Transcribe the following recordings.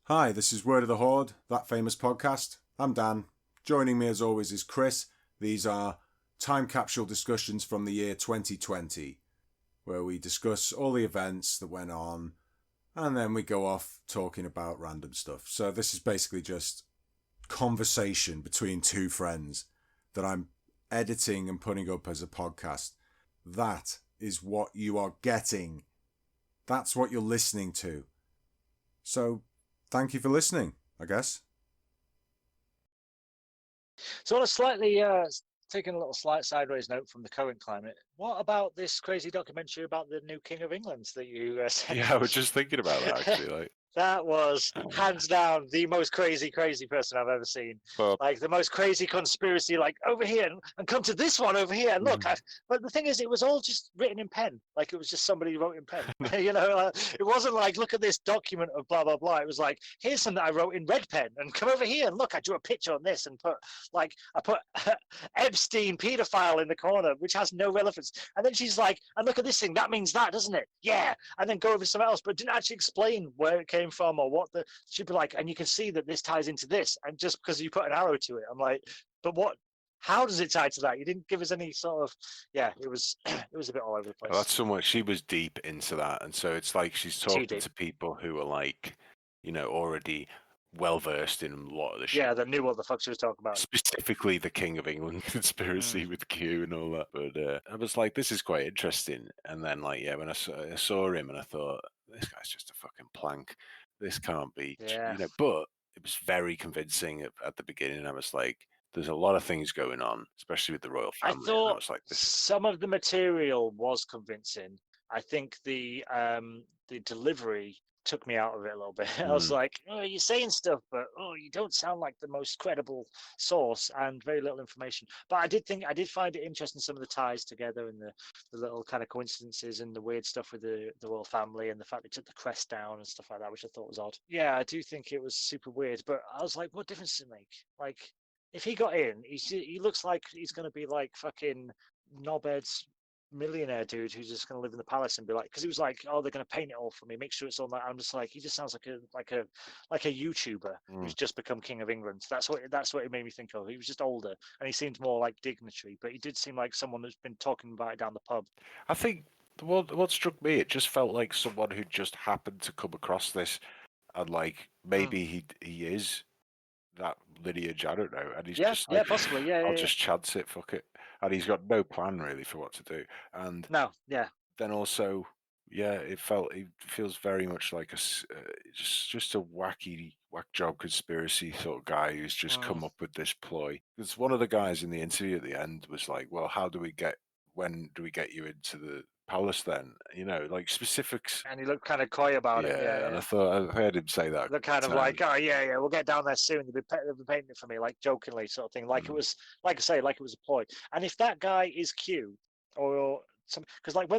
Hi, this is Word of the Horde, that famous podcast. I'm Dan. Joining me as always is Chris. These are time capsule discussions from the year 2020, where we discuss all the events that went on and then we go off talking about random stuff. So this is basically just conversation between two friends that I'm editing and putting up as a podcast. That is what you are getting. That's what you're listening to. So thank you for listening, I guess. So on a slightly taking a little slight sideways note from the current climate, what about this crazy documentary about the new King of England that you sent? Yeah, I was just thinking about that actually. Like, That was hands down the most crazy person I've ever seen. well, Like the most crazy conspiracy, like over here and come to this one over here. And look, but the thing is, it was all just written in pen. Like it was just somebody wrote in pen. It wasn't like, look at this document of blah, blah, blah. It was like, here's something that I wrote in red pen and come over here and look, I drew a picture on this and I put Epstein pedophile in the corner, which has no relevance. And then she's like, and look at this thing. That means that, doesn't it? Yeah. And then go over something else, but didn't actually explain where it came from or what she'd be like, and you can see that this ties into this, and just because you put an arrow to it, I'm like, but how does it tie to that? You didn't give us any sort of, it was a bit all over the place. Well, that's somewhat, she was deep into that, and so it's like she's talking to people who are like, already well versed in a lot of the shit. Yeah, they knew what the fuck she was talking about. Specifically the King of England conspiracy with Q and all that. But I was like, this is quite interesting. And then when I saw him and I thought, this guy's just a fucking plank. This can't be, but it was very convincing at the beginning. I was like, there's a lot of things going on, especially with the royal family. I thought some of the material was convincing. I think the delivery took me out of it a little bit. I was like, oh, you're saying stuff, but you don't sound like the most credible source, and very little information. But I did find it interesting, some of the ties together and the little kind of coincidences and the weird stuff with the royal family and the fact they took the crest down and stuff like that, which I thought was odd. Yeah, I do think it was super weird, but I was like, what difference does it make? Like, if he got in, he looks like he's going to be like fucking knobhead's millionaire dude who's just going to live in the palace and be like, because he was like, oh, they're going to paint it all for me, make sure it's all that. I'm just like, he just sounds like a YouTuber who's just become King of England. That's what it made me think of. He was just older and he seemed more like dignitary, but he did seem like someone who's been talking about it down the pub. I think what struck me, it just felt like someone who just happened to come across this, and like maybe he is that lineage, I don't know, and he's just like, possibly, I'll just chance it, fuck it, and he's got no plan really for what to do. And then also, it feels very much like just a whack job conspiracy sort of guy who's just come up with this ploy. Because one of the guys in the interview at the end was like, well, when do we get you into the palace then? Like specifics. And he looked kind of coy about it. Yeah, and I heard him say that. They're kind of like, oh yeah, we'll get down there soon. They'll be painting it for me, like jokingly sort of thing. Like it was, like I say, like it was a ploy. And if that guy is Q or some, because like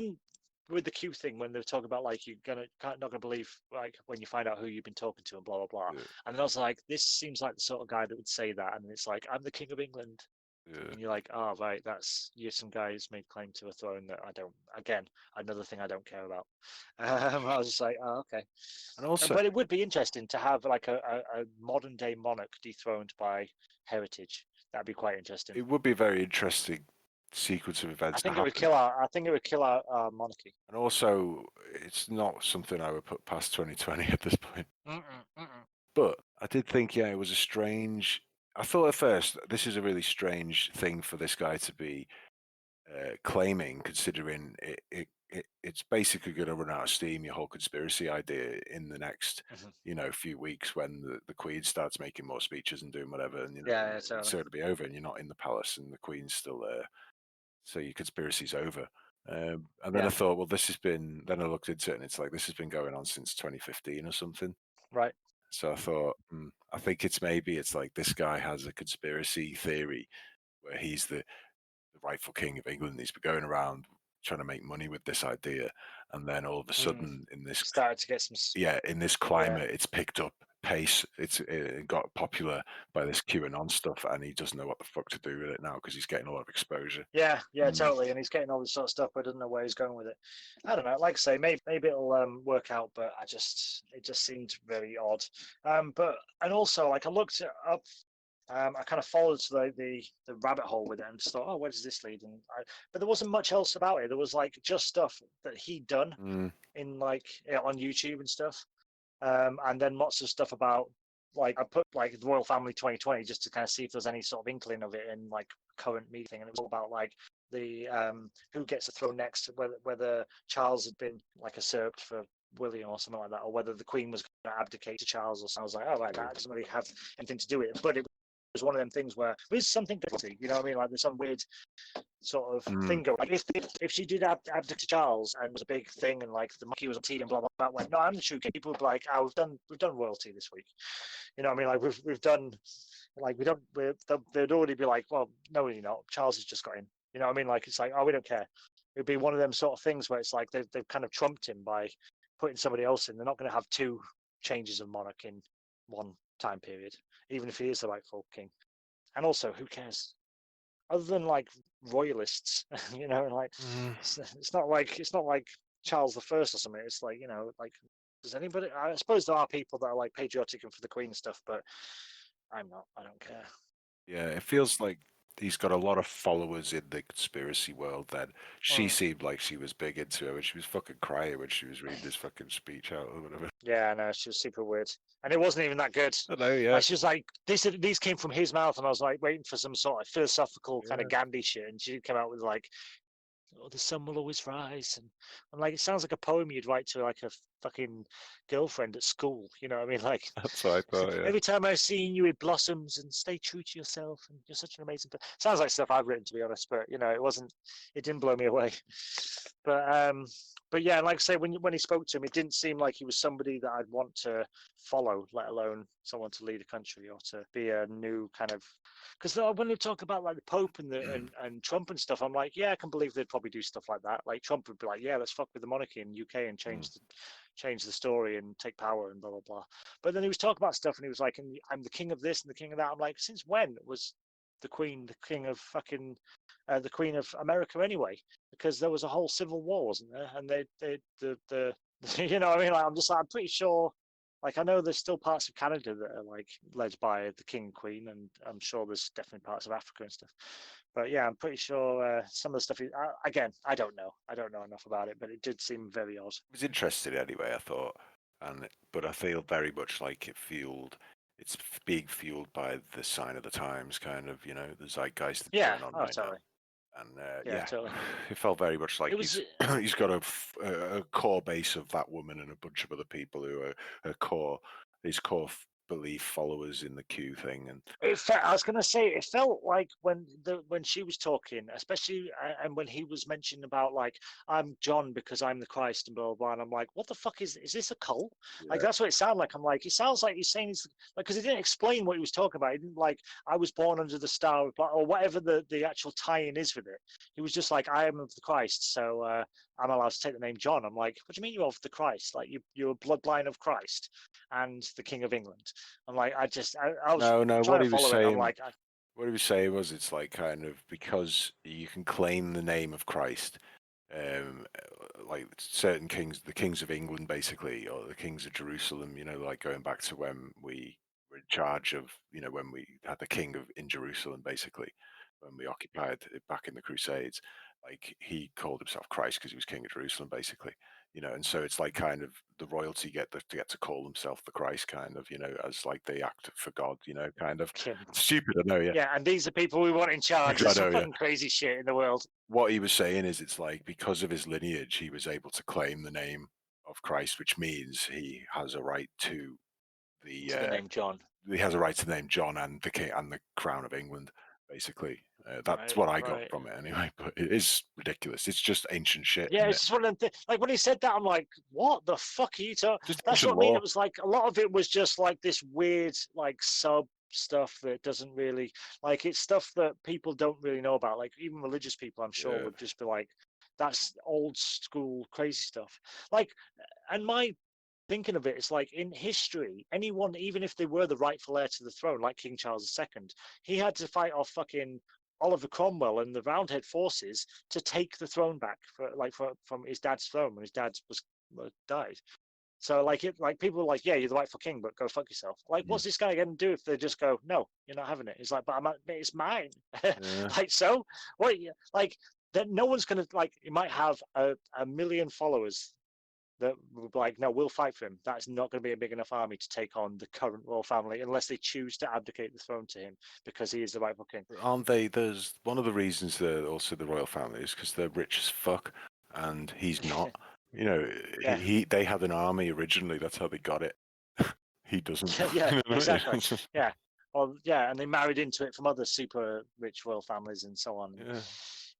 with the Q thing, when they talk about like you're not gonna believe like when you find out who you've been talking to and blah blah blah. And then I was like, this seems like the sort of guy that would say that, and it's like, I'm the King of England. And you're like, oh right, you're some guy who's made claim to a throne that I don't. Again, another thing I don't care about. I was just like, oh okay. And also, but it would be interesting to have like a modern day monarch dethroned by heritage. That'd be quite interesting. It would be a very interesting sequence of events. I think it would kill our monarchy. And also, it's not something I would put past 2020 at this point. But I did think, it was a strange. I thought at first, this is a really strange thing for this guy to be claiming, considering it's basically going to run out of steam, your whole conspiracy idea, in the next, few weeks when the Queen starts making more speeches and doing whatever, and it's going to be over, and you're not in the palace, and the Queen's still there, so your conspiracy's over. And then I thought, well, then I looked into it, and it's like, this has been going on since 2015 or something. Right. So I thought, I think it's like this guy has a conspiracy theory where he's the rightful King of England. He's been going around trying to make money with this idea, and then all of a sudden, in this started to get some. In this climate, it's picked up pace. It got popular by this QAnon stuff, and he doesn't know what the fuck to do with it now because he's getting a lot of exposure. Yeah, totally. And he's getting all this sort of stuff, but doesn't know where he's going with it. I don't know. Like I say, maybe it'll work out, but it just seemed very odd. And also, like I looked it up. I kind of followed the rabbit hole with it and just thought, oh, where does this lead? But there wasn't much else about it. There was like just stuff that he'd done in like on YouTube and stuff, and then lots of stuff about like I put like the Royal Family 2020 just to kind of see if there's any sort of inkling of it in like current meeting, and it was all about like the who gets the throne next, whether Charles had been like usurped for William or something like that, or whether the Queen was going to abdicate to Charles or something. I was like, oh, right, that doesn't really have anything to do with it, but it was one of them things where there's something different, you know what I mean? Like there's some weird sort of thing going. Like if she did abdicate to Charles and it was a big thing, and like the monkey was on TV and blah blah blah, went, no, I'm sure people would be like, oh, we've done royalty this week, you know what I mean? Like we've done, like they'd already be like, well, no, you're not. Charles has just got in, you know what I mean? Like it's like, oh, we don't care. It'd be one of them sort of things where it's like they've kind of trumped him by putting somebody else in. They're not going to have two changes of monarch in one time period, even if he is the rightful king. And also, who cares? Other than like royalists, you know, like it's not like Charles I or something. It's like, you know, like does anybody? I suppose there are people that are like patriotic and for the Queen and stuff, but I'm not. I don't care. Yeah, it feels like he's got a lot of followers in the conspiracy world. That she seemed like she was big into it, when she was fucking crying when she was reading this fucking speech out or whatever. Yeah, no, she was super weird, and it wasn't even that good. I know, yeah. Like, she was like, these came from his mouth, and I was like waiting for some sort of philosophical kind of Gandhi shit, and she came out with like, oh, the sun will always rise, and I'm like, it sounds like a poem you'd write to like a fucking girlfriend at school, you know what I mean? Like, that's what I thought. Yeah. Every time I've seen you, it blossoms, and stay true to yourself, and you're such an amazing person. Sounds like stuff I've written, to be honest, but you know, it didn't blow me away. But yeah, like I say, when he spoke to him, it didn't seem like he was somebody that I'd want to follow, let alone someone to lead a country or to be a new kind of. Because when they talk about like the Pope and and Trump and stuff, I'm like, yeah, I can believe they'd probably do stuff like that. Like Trump would be like, yeah, let's fuck with the monarchy in UK and change the story and take power and blah blah blah. But then he was talking about stuff, and he was like, I'm the king of this and the king of that. I'm like, since when was the Queen the king of fucking the Queen of America anyway? Because there was a whole civil war, wasn't there? And the you know what I mean? Like, I'm pretty sure. Like, I know there's still parts of Canada that are like led by the king and queen, and I'm sure there's definitely parts of Africa and stuff. But yeah, I'm pretty sure some of the stuff. Again, I don't know. I don't know enough about it, but it did seem very odd. It was interesting anyway, I thought, but I feel very much like it's being fueled by the sign of the times, kind of, you know, the zeitgeist that's going on right totally. now. And totally. It felt very much like he's got a core base of that woman and a bunch of other people who are his core belief followers in the Q thing. And I was going to say, it felt like when she was talking, especially, and when he was mentioning about like, I'm John because I'm the Christ and blah blah blah, and I'm like, what the fuck is this a cult? Yeah. Like, that's what it sounded like. I'm like, it sounds like he's saying he's like, because he didn't explain what he was talking about. He didn't like, I was born under the star or whatever the actual tie-in is with it. He was just like, I am of the Christ, so I'm allowed to take the name John. I'm like, what do you mean you're of the Christ? Like, you're a bloodline of Christ and the King of England. I'm like, I was no. What he was saying, like, what he was saying was, it's like kind of because you can claim the name of Christ, like certain kings, the kings of England, basically, or the kings of Jerusalem. You know, like going back to when we were in charge of, you know, when we had the king in Jerusalem, basically, when we occupied it back in the Crusades. Like, he called himself Christ because he was king of Jerusalem, basically, you know. And so it's like kind of the royalty get to call himself the Christ, kind of, you know, as like they act for God, you know, kind of stupid. I know, yeah. Yeah, and these are people we want in charge. There's some fucking crazy shit in the world. What he was saying is, it's like because of his lineage, he was able to claim the name of Christ, which means he has a right to the name John. He has a right to the name John and the king and the crown of England, basically. That's what I got from it anyway, but it is ridiculous. It's just ancient shit. Yeah, it's just one of them like, when he said that, I'm like, what the fuck are you talking? That's what I mean. It was like, a lot of it was just like this weird, like, sub stuff that doesn't really, like, it's stuff that people don't really know about. Like, even religious people, I'm sure, would just be like, that's old school crazy stuff. Like, and my thinking of it, it's like in history, anyone, even if they were the rightful heir to the throne, like King Charles II, he had to fight off fucking Oliver Cromwell and the Roundhead forces to take the throne back from his dad's throne when his dad was died. So like people are like, yeah, you're the rightful king, but go fuck yourself. Like, what's this guy going to do if they just go, no, you're not having it? He's like, but it's mine. Like, so what? Like that, no one's going to like. He might have a million followers that will be like, no, we'll fight for him. That's not going to be a big enough army to take on the current royal family unless they choose to abdicate the throne to him because he is the rightful king. Aren't they? There's one of the reasons they're also the royal family is because they're rich as fuck, and he's not. You know, they had an army originally. That's how they got it. He doesn't. Yeah, exactly. Yeah. Well, yeah, and they married into it from other super rich royal families and so on.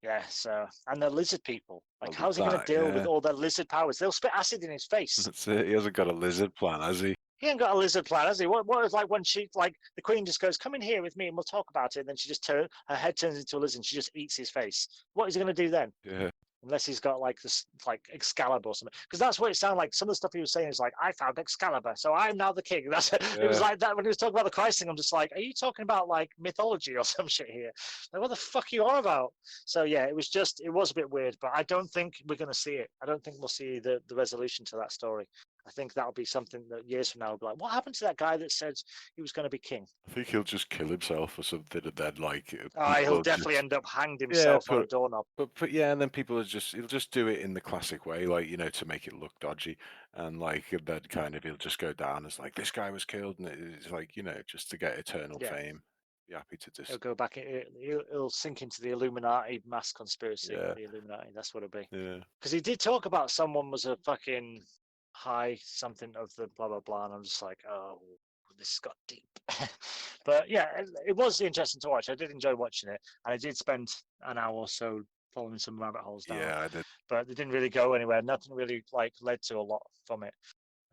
Yeah, so, and the lizard people. Like, how's he going to deal with all their lizard powers? They'll spit acid in his face. That's it. He hasn't got a lizard plan, has he? He ain't got a lizard plan, has he? What is like when she, like, the queen just goes, come in here with me and we'll talk about it. And then she just her head turns into a lizard and she just eats his face. What is he going to do then? Yeah. Unless he's got like this, like Excalibur or something, because that's what it sounded like. Some of the stuff he was saying is like, "I found Excalibur, so I'm now the king." That's It was like that when he was talking about the Christ thing. I'm just like, "Are you talking about like mythology or some shit here? Like, what the fuck are you on about?" So yeah, it was a bit weird, but I don't think we're gonna see it. I don't think we'll see the resolution to that story. I think that'll be something that years from now will be like, what happened to that guy that said he was going to be king? I think he'll just kill himself or something, and then like. He'll definitely end up hanged himself on a doorknob. But yeah, and then people he'll just do it in the classic way, like to make it look dodgy, and like then kind of he'll just go down as like this guy was killed, and it's like just to get eternal fame. Be happy to just. He'll go back. He'll sink into the Illuminati mass conspiracy. The Illuminati. That's what it'll be. Yeah. Because he did talk about someone was a fucking high something of the blah blah blah, and I'm just like, oh, this got deep. But yeah, it was interesting to watch. I did enjoy watching it, and I did spend an hour or so following some rabbit holes down. Yeah, I did. But they didn't really go anywhere. Nothing really like led to a lot from it.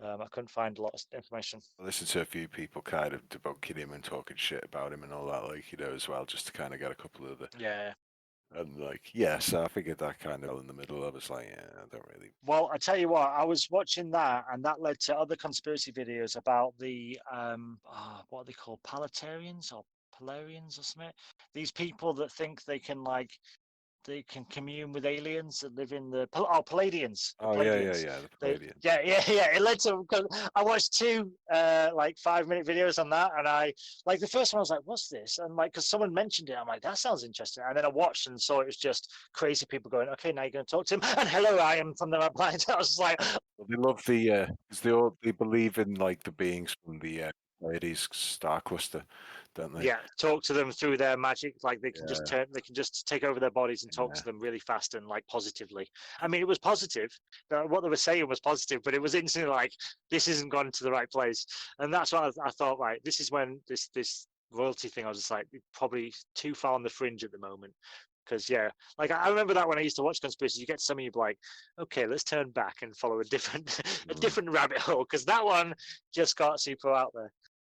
I couldn't find a lot of information. I listened to a few people kind of debunking him and talking shit about him and all that, like as well, just to kind of get a couple of the. Yeah. And like, so I figured that kind of in the middle. I was like, I don't really. Well, I tell you what, I was watching that, and that led to other conspiracy videos about the what are they called, Palatarians or Polarians or something? These people that think they can commune with aliens that live in the Palladians. Oh Palladians. yeah, the Palladians. Yeah. It led to, because I watched two 5-minute videos on that, and I like the first one. I was like, "What's this?" And like, because someone mentioned it, I'm like, "That sounds interesting." And then I watched and saw it was just crazy people going, "Okay, now you're going to talk to him." And hello, I am from the planet. I was like, well, they love they believe in like the beings from the Pleiades star cluster, don't they? Yeah, talk to them through their magic. Like they can just take over their bodies and talk to them really fast and like positively. I mean, it was positive. What they were saying was positive, but it was instantly like, this isn't gone to the right place. And that's what I thought. Right, this is when this royalty thing. I was just like, probably too far on the fringe at the moment. Because like I remember that when I used to watch conspiracies, you get some of you like, okay, let's turn back and follow a different rabbit hole, because that one just got super out there.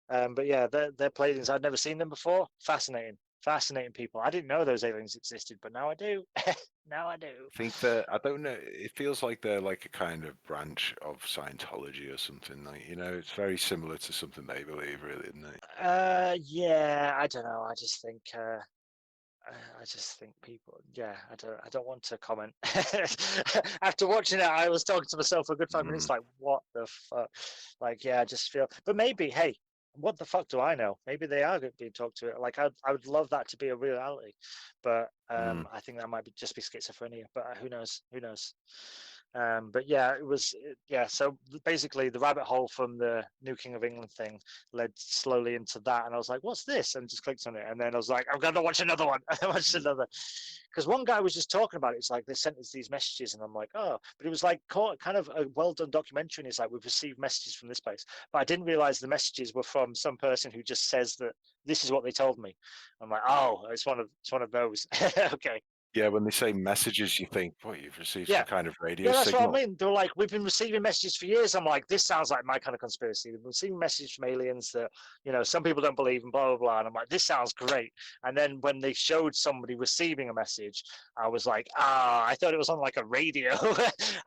But yeah, they're Pleiadians. I'd never seen them before. Fascinating people. I didn't know those aliens existed, but now I do. Now I do. I think I don't know. It feels like they're like a kind of branch of Scientology or something. Like it's very similar to something they believe, really, isn't it? Yeah. I don't know. I just think people. Yeah, I don't want to comment. After watching it, I was talking to myself for a good 5 minutes, like, what the fuck? Like, yeah, I just feel. But maybe, hey, what the fuck do I know? Maybe they are being talked to. Like, I would love that to be a reality, but I think that might just be schizophrenia. But who knows? But yeah, it was. So basically, the rabbit hole from the New King of England thing led slowly into that, and I was like, "What's this?" And just clicked on it, and then I was like, "I'm gonna watch another one." I watched another, because one guy was just talking about it. It's like they sent us these messages, and I'm like, "Oh," but it was like kind of a well done documentary. And it's like, we've received messages from this place, but I didn't realize the messages were from some person who just says that this is what they told me. I'm like, "Oh, it's one of those." Okay. Yeah, when they say messages, you think, what, you've received some kind of radio Yeah, that's signal? what I mean. They're like, we've been receiving messages for years. I'm like, this sounds like my kind of conspiracy. We've been receiving messages from aliens that, some people don't believe in, blah, blah, blah. And I'm like, this sounds great. And then when they showed somebody receiving a message, I was like, I thought it was on like a radio.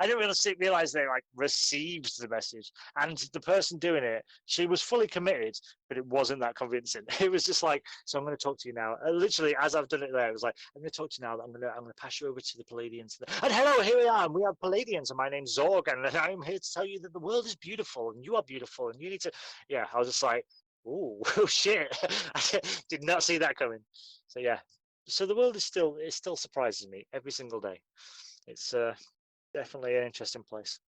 I didn't really realize they like received the message. And the person doing it, she was fully committed, but it wasn't that convincing. It was just like, so I'm going to talk to you now. Literally, as I've done it there, it was like, I'm going to talk to you now. I'm going to pass you over to the Palladians. And hello, here we are. We are Palladians, and my name's Zorg, and I'm here to tell you that the world is beautiful, and you are beautiful, and you need to. Yeah, I was just like, oh shit, I did not see that coming. So yeah, so the world is still, it still surprises me every single day. It's definitely an interesting place.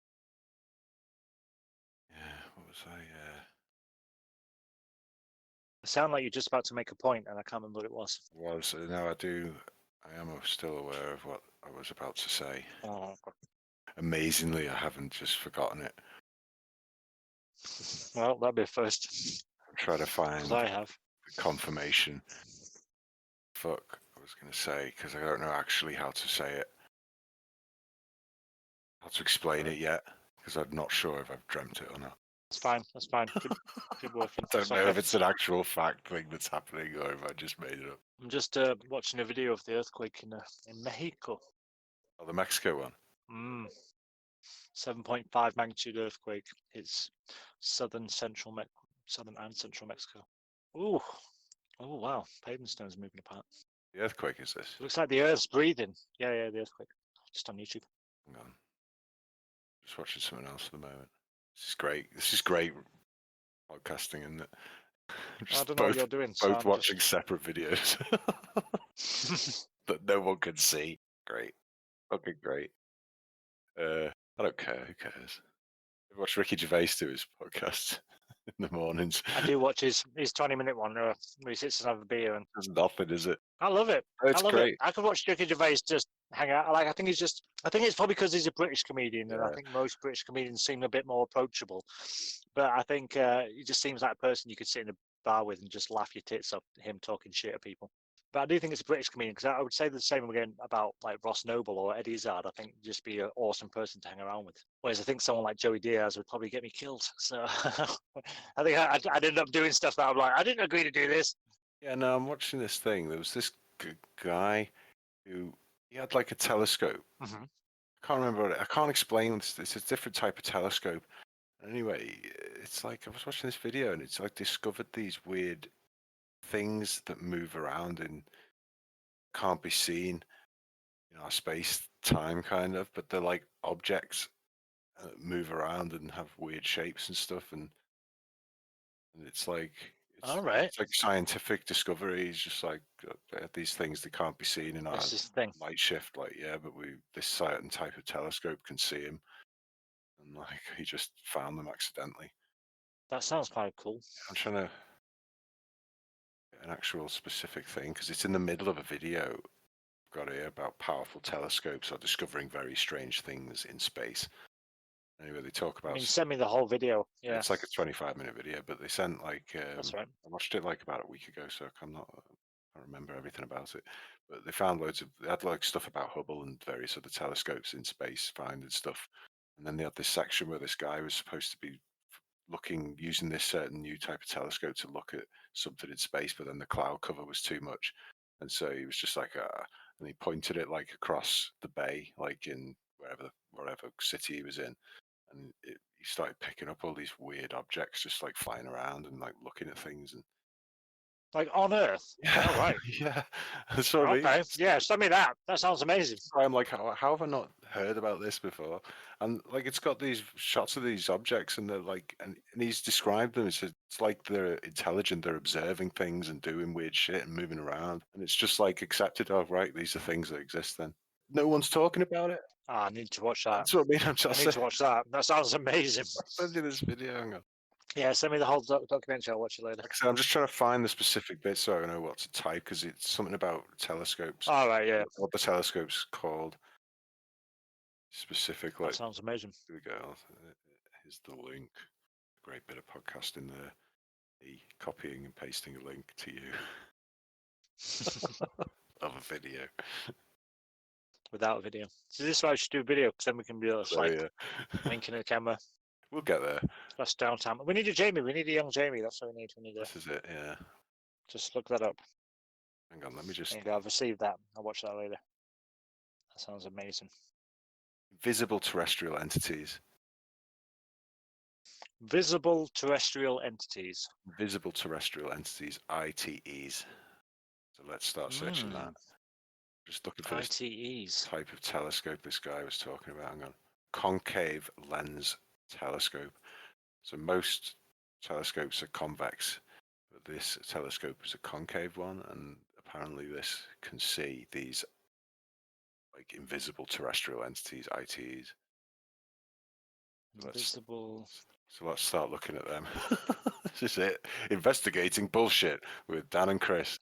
Yeah, what was I? It sounded like you're just about to make a point, and I can't remember what it was. Was now I am still aware of what I was about to say. Oh, Amazingly, I haven't just forgotten it. well, that'd be a first. I'm trying to find Because I have. the confirmation. Fuck, I was going to say, because I don't know actually how to say it. How to explain it yet, because I'm not sure if I've dreamt it or not. That's fine. That's fine. Keep working. I don't know if it's an actual fact thing that's happening or if I just made it up. I'm just watching a video of the earthquake in Mexico. Oh, the Mexico one? 7.5 magnitude earthquake. It's southern and central Mexico. Ooh. Oh, wow. Pavement stones moving apart. The earthquake is this? It looks like the earth's breathing. Yeah, the earthquake. Just on YouTube. Hang on. Just watching something else at the moment. This is great podcasting, isn't it? I don't know what you're doing. Both watching separate videos that no one can see. Great. Fucking great. I don't care. Who cares? I watch Ricky Gervais do his podcast in the mornings. I do watch his 20-minute one where he sits and have a beer. And there's nothing, is it? I love it. It's great. I could watch Ricky Gervais just hang out. I think it's probably because he's a British comedian, and I think most British comedians seem a bit more approachable. But I think he just seems like a person you could sit in a bar with and just laugh your tits off him talking shit at people. But I do think it's a British comedian, because I would say the same again about like Ross Noble or Eddie Izzard. I think just be an awesome person to hang around with. Whereas I think someone like Joey Diaz would probably get me killed. So I think I'd end up doing stuff that I'm like, I didn't agree to do this. Yeah, no, I'm watching this thing. There was this guy who he had like a telescope. Mm-hmm. I can't remember what I can't explain. It's a different type of telescope. Anyway, it's like I was watching this video and it's like discovered these weird things that move around and can't be seen in our space time kind of, but they're like objects that move around and have weird shapes and stuff, and it's like all right, it's like scientific discovery. It's just like these things that can't be seen in our light shift. Like, yeah, but this certain type of telescope can see them, and like he just found them accidentally. That sounds quite cool. I'm trying to get an actual specific thing because it's in the middle of a video I've got here about powerful telescopes are discovering very strange things in space. Anyway, they talk about. Send me the whole video. Yeah, it's like a 25-minute video, but they sent like. That's right. I watched it like about a week ago, so I can't remember everything about it. But they found they had like stuff about Hubble and various other telescopes in space, finding stuff, and then they had this section where this guy was supposed to be using this certain new type of telescope to look at something in space, but then the cloud cover was too much, and so he was just like, and he pointed it like across the bay, like in wherever city he was in. And he started picking up all these weird objects, just like flying around and like looking at things and like on Earth. Yeah, all right. Yeah. That's what I mean. Okay. Yeah, send me that. That sounds amazing. I'm like, how have I not heard about this before? And like, it's got these shots of these objects, and they're like, and he's described them. It's like they're intelligent. They're observing things and doing weird shit and moving around, and it's just like accepted. Oh, right, these are things that exist. Then no one's talking about it. I need to watch that. That's what I mean. I need to watch that. That sounds amazing. I'll send you this video. Hang on. Yeah, send me the whole documentary. I'll watch it later. Like I said, I'm just trying to find the specific bit so I know what to type, because it's something about telescopes. All right, yeah. What the telescope's called. Specific. That sounds amazing. Here we go. Here's the link. Great bit of podcasting there. Me copying and pasting a link to you of a video. without a video. So this is why I should do a video, because then we can be winking at the camera. We'll get there. That's downtime. We need a Jamie. We need a young Jamie. That's what we need. This is it, yeah. Just look that up. Hang on, let me just... I've received that. I'll watch that later. That sounds amazing. Visible terrestrial entities. Visible terrestrial entities. Visible terrestrial entities, ITEs. So let's start searching that. Just looking for ITEs. This type of telescope this guy was talking about. Hang on. Concave lens telescope. So most telescopes are convex, but this telescope is a concave one, and apparently this can see these like invisible terrestrial entities, ITEs. Invisible. So let's start looking at them. This is it. Investigating bullshit with Dan and Kriss.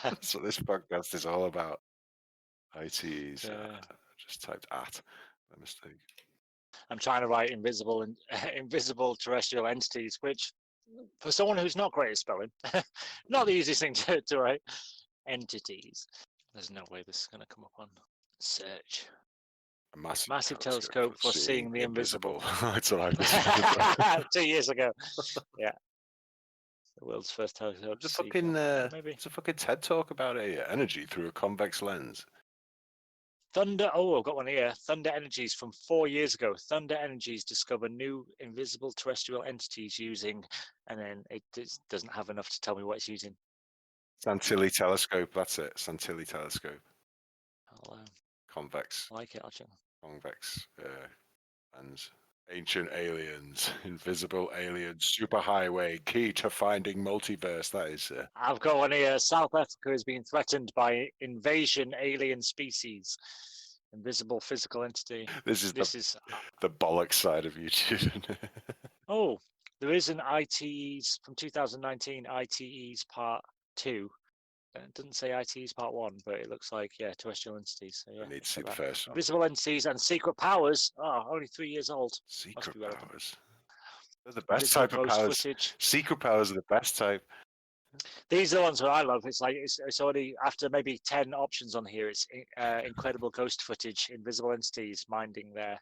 That's what this podcast is all about. ITEs. Just typed at. By mistake. I'm trying to write invisible terrestrial entities, which for someone who's not great at spelling, not the easiest thing to write. Entities. There's no way this is going to come up on search. A massive telescope for seeing the invisible. That's what I was 2 years ago. Yeah. The world's first telescope. It's a fucking TED talk about energy through a convex lens. Thunder. Oh, I've got one here. Thunder Energies from 4 years ago. Thunder Energies discover new invisible terrestrial entities using, and then it doesn't have enough to tell me what it's using. Santilli telescope. That's it. Santilli telescope. Convex. I like it. I'll check. Convex lens. Ancient aliens, invisible aliens, superhighway, key to finding multiverse. That is. I've got one here. South Africa is being threatened by invasion alien species. Invisible physical entity. This is the bollocks side of YouTube. Oh, there is an ITEs from 2019. ITEs Part 2. It doesn't say ITEs Part 1, but it looks like terrestrial entities. So, I need to see the first one. Visible entities and secret powers. Oh, only 3 years old. Secret powers. They're the best type of powers. Footage. Secret powers are the best type. These are the ones that I love. It's like it's already after maybe 10 options on here. It's incredible ghost footage, invisible entities minding their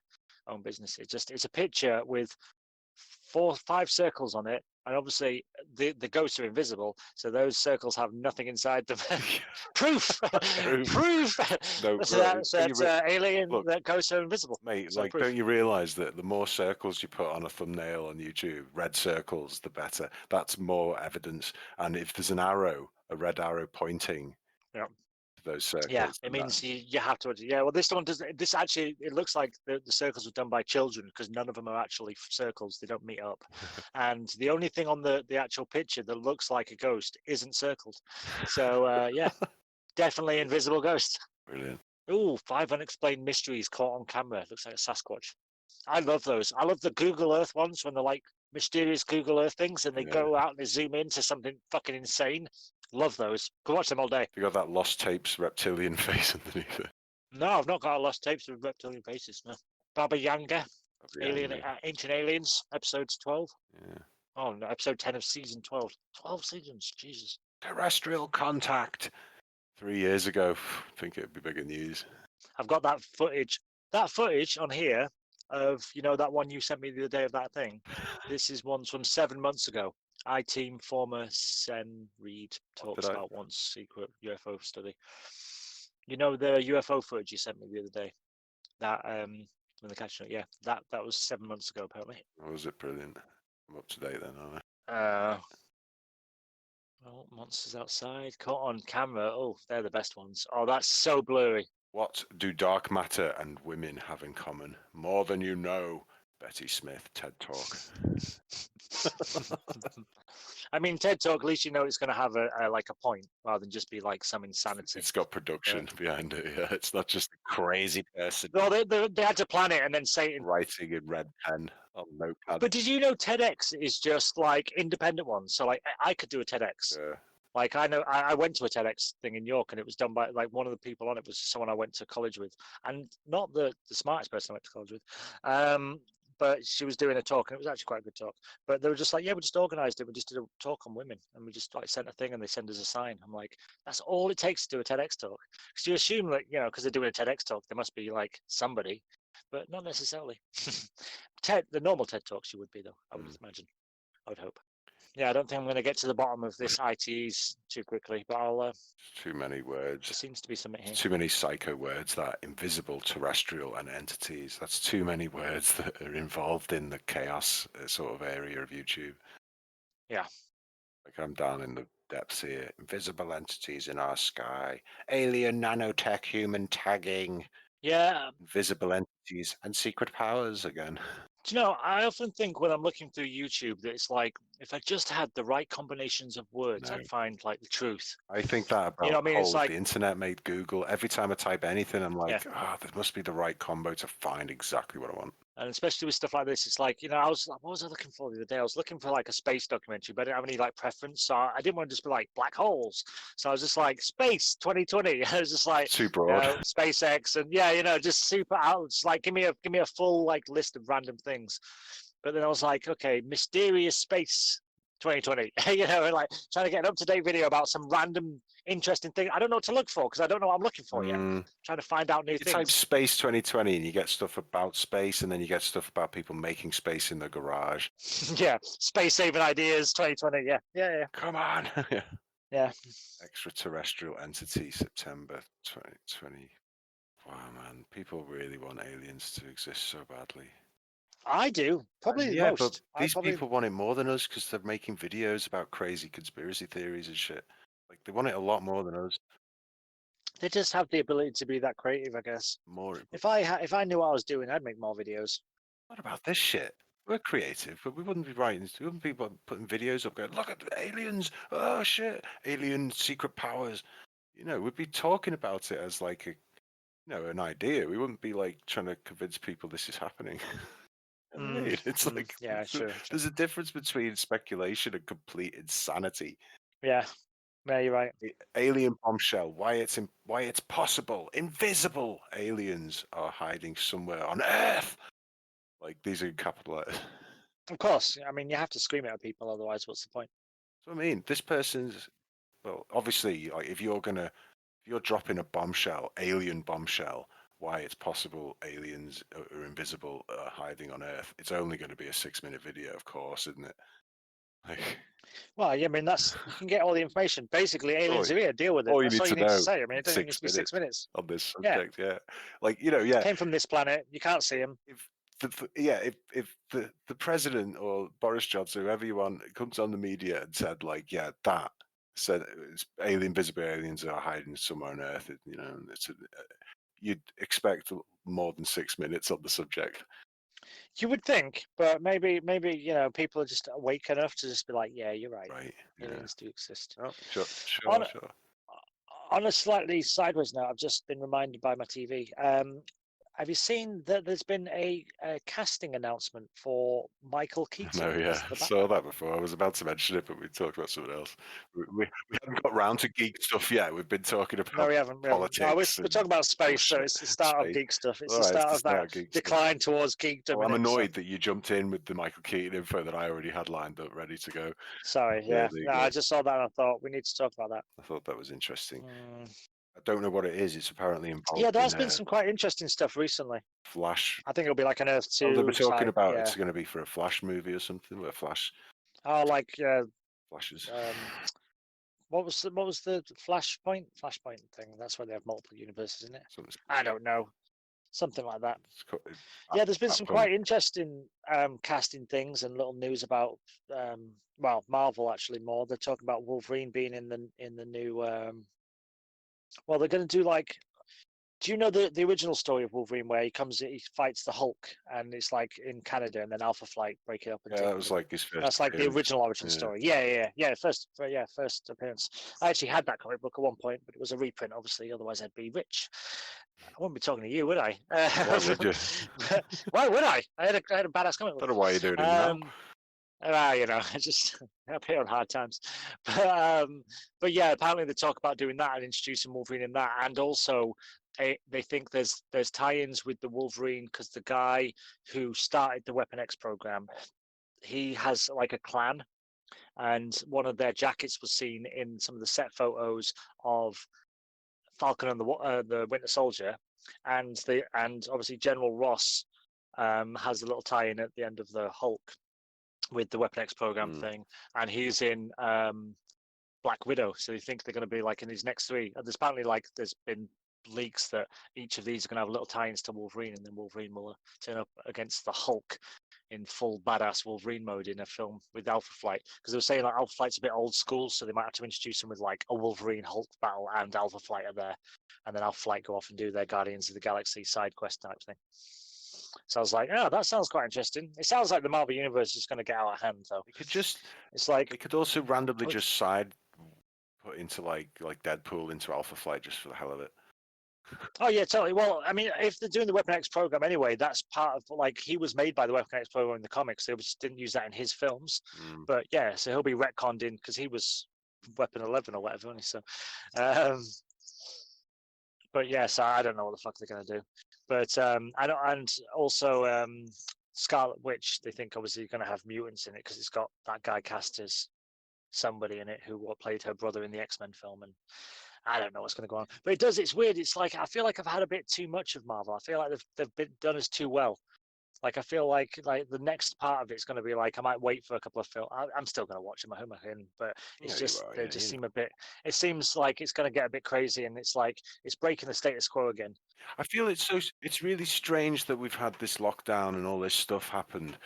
own business. It's a picture with 4 or 5 circles on it, and obviously the ghosts are invisible, so those circles have nothing inside them. Proof. No, that alien. Look, that ghosts are invisible, mate. So don't you realise that the more circles you put on a thumbnail on YouTube, red circles, the better. That's more evidence. And if there's a red arrow pointing. Yeah. Those circles. Yeah, it means you have to. Yeah, well, this one does. This actually, it looks like the circles were done by children, because none of them are actually circles. They don't meet up, and the only thing on the actual picture that looks like a ghost isn't circled. So yeah, definitely invisible ghost. Brilliant. Ooh, 5 unexplained mysteries caught on camera. Looks like a Sasquatch. I love those. I love the Google Earth ones when they're like mysterious Google Earth things, and they go out and they zoom into something fucking insane. Love those. Could watch them all day. You got that Lost Tapes reptilian face underneath it? No, I've not got a Lost Tapes with reptilian faces. No. Baba Yaga, Ancient Aliens, episodes 12. Yeah. Oh no, episode 10 of season 12. 12 seasons, Jesus. Terrestrial contact. 3 years ago. I think it'd be bigger news. I've got that footage. That footage on here of that one you sent me the other day of that thing. This is ones from 7 months ago. I-Team former Sen Reed talks about once secret UFO study. The UFO footage you sent me the other day. That when the catching up, that was 7 months ago apparently. Oh, was it brilliant? I'm up to date then, aren't I? Well, monsters outside caught on camera. Oh, they're the best ones. Oh, that's so blurry. What do dark matter and women have in common? More than you know. Betty Smith, TED Talk. I mean, TED Talk, at least it's going to have a point rather than just be like some insanity. It's got production behind it. Yeah, it's not just a crazy person. Well, they had to plan it and then say it. Writing in red pen on notepad. But did you know TEDx is just like independent ones? So like I could do a TEDx. Yeah. Like I know I went to a TEDx thing in York, and it was done by like one of the people on it was someone I went to college with, and not the smartest person I went to college with. but she was doing a talk, and it was actually quite a good talk. But they were just like, yeah, we just organised it. We just did a talk on women, and we just like sent a thing, and they send us a sign. I'm like, that's all it takes to do a TEDx talk. Because you assume that, you know, because they're doing a TEDx talk, there must be like somebody, but not necessarily. The normal TED talks you would be, though, I would imagine. I would hope. Yeah, I don't think I'm going to get to the bottom of this ITEs too quickly, but I'll. Too many words. There seems to be something here. Too many psycho words, that invisible, terrestrial, and entities. That's too many words that are involved in the chaos sort of area of YouTube. Yeah. Like I'm down in the depths here. Invisible entities in our sky. Alien nanotech human tagging. Yeah. Invisible entities and secret powers again. Do you know, I often think when I'm looking through YouTube that it's like, if I just had the right combinations of words, I'd find like the truth. I think that about You know what I mean? It's like the internet made Google. Every time I type anything, I'm like, there must be the right combo to find exactly what I want. And especially with stuff like this, it's like, you know, what was I looking for the other day? I was looking for like a space documentary, but I didn't have any like preference. So I didn't want to just be like black holes. So I was just like space 2020. I was just like too broad. SpaceX and you know, just super out. Just like give me a full like list of random things. But then I was like, okay, mysterious space 2020. You know, like trying to get an up-to-date video about some random interesting thing. I don't know what to look for because I don't know what I'm looking for yet. Trying to find out new things. You type space 2020 and you get stuff about space, and then you get stuff about people making space in the garage. Yeah, space saving ideas 2020. Yeah. Come on. Yeah. Extraterrestrial entity, September 2020. Wow, man, people really want aliens to exist so badly. I do. Probably yeah, most. But these people want it more than us because they're making videos about crazy conspiracy theories and shit. Like, they want it a lot more than us. They just have the ability to be that creative, I guess. More. If I knew what I was doing, I'd make more videos. What about this shit? We're creative, but we wouldn't be writing. We wouldn't be putting videos up going, look at the aliens. Oh, shit. Alien secret powers. You know, we'd be talking about it as like an idea. We wouldn't be like trying to convince people this is happening. It's like, sure. There's a difference between speculation and complete insanity. Yeah, you're right. Alien bombshell. Why it's possible. Invisible aliens are hiding somewhere on Earth. Like, these are in capital letters. Of course. I mean, you have to scream it at people, otherwise, what's the point? So I mean, this person's obviously, like, if you're dropping a bombshell, alien bombshell. Why it's possible aliens are invisible, hiding on Earth. It's only going to be a 6-minute video, of course, isn't it? Like, well, yeah, I mean, you can get all the information. Basically, aliens are here. Deal with it. That's all you need to say. I mean, it doesn't need to be 6 minutes on this subject. Yeah. Like, came from this planet. You can't see them. If the president or Boris Johnson, whoever you want, comes on the media and said like, that said invisible aliens are hiding somewhere on Earth, you'd expect more than 6 minutes on the subject. You would think, but maybe people are just awake enough to just be like, yeah, you're right. Right. Aliens do exist. Oh, sure. On a slightly sideways note, I've just been reminded by my TV. Have you seen that there's been a casting announcement for Michael Keaton? No, yeah, I saw that before. I was about to mention it, but we talked about something else. We haven't got round to geek stuff yet. We've been talking about politics. We're talking about space, so it's the start of geek stuff. It's the start of that decline towards geekdom. Well, I'm annoyed that you jumped in with the Michael Keaton info that I already had lined up, ready to go. Sorry, yeah. I just saw that and I thought we need to talk about that. I thought that was interesting. I don't know what it is. It's apparently involved. Yeah, there's been some quite interesting stuff recently. Flash. I think it'll be like an Earth 2. They were talking about it's going to be for a Flash movie or something. Where Flash. Oh, like Flashes. What was the Flashpoint thing? That's why they have multiple universes in it. I don't know. Something like that. Yeah, there's been some quite interesting casting things and little news about Marvel actually more. They're talking about Wolverine being in the new. Well, they're going to do like. Do you know the original story of Wolverine where he fights the Hulk and it's like in Canada and then Alpha Flight break it up? Yeah, that was like his first. That's like the original origin story. Yeah. First appearance. I actually had that comic book at one point, but it was a reprint, obviously. Otherwise, I'd be rich. I wouldn't be talking to you, would I? Why would you? Why would I? I had a badass comic book. I don't know why you're doing it now. I just up here on hard times. But yeah, apparently they talk about doing that and introducing Wolverine in that, and also they think there's tie-ins with the Wolverine because the guy who started the Weapon X program, he has like a clan, and one of their jackets was seen in some of the set photos of Falcon and the Winter Soldier, and obviously General Ross has a little tie-in at the end of the Hulk with the Weapon X program thing, and he's in Black Widow. So you think they're going to be like in these next three. There's apparently like there's been leaks that each of these are going to have little tie-ins to Wolverine, and then Wolverine will turn up against the Hulk in full badass Wolverine mode in a film with Alpha Flight, because they were saying like Alpha Flight's a bit old school, so they might have to introduce him with like a Wolverine Hulk battle and Alpha Flight are there, and then Alpha Flight go off and do their Guardians of the Galaxy side quest type thing. So I was like, oh, that sounds quite interesting. It sounds like the Marvel Universe is going to get out of hand, though. It's like they could also randomly just put into like Deadpool into Alpha Flight just for the hell of it. Oh yeah, totally. Well, I mean, if they're doing the Weapon X program anyway, that's part of like he was made by the Weapon X program in the comics. They just didn't use that in his films. But yeah, so he'll be retconned in because he was Weapon 11 or whatever, wasn't he? So, but yeah, so I don't know what the fuck they're gonna do. But I don't, and also Scarlet Witch. They think obviously gonna have mutants in it because it's got that guy cast as somebody in it who played her brother in the X-Men film, and I don't know what's going to go on. But it does. It's weird. It's like I feel like I've had a bit too much of Marvel. I feel like they've been done us too well. Like I feel like the next part of it's going to be like I might wait for a couple of films. I'm still going to watch them at home again, but it's they just seem a bit. It seems like it's going to get a bit crazy, and it's like it's breaking the status quo again. I feel it's really strange that we've had this lockdown and all this stuff happened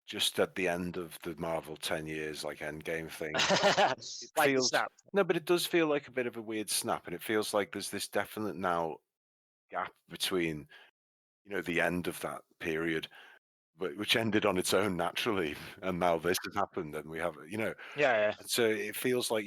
just at the end of the Marvel 10 years, like Endgame thing. Like feels, snap. No, but it does feel like a bit of a weird snap, and it feels like there's this definite now gap between, the end of that period, which ended on its own naturally, and now this has happened, and we have, Yeah. So it feels like,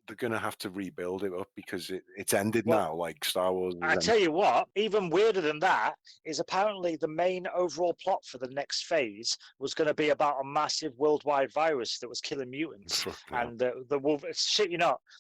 they're going to have to rebuild it up because it's ended now, like Star Wars. I tell you what, even weirder than that is apparently the main overall plot for the next phase was going to be about a massive worldwide virus that was killing mutants. And the wolf, shit,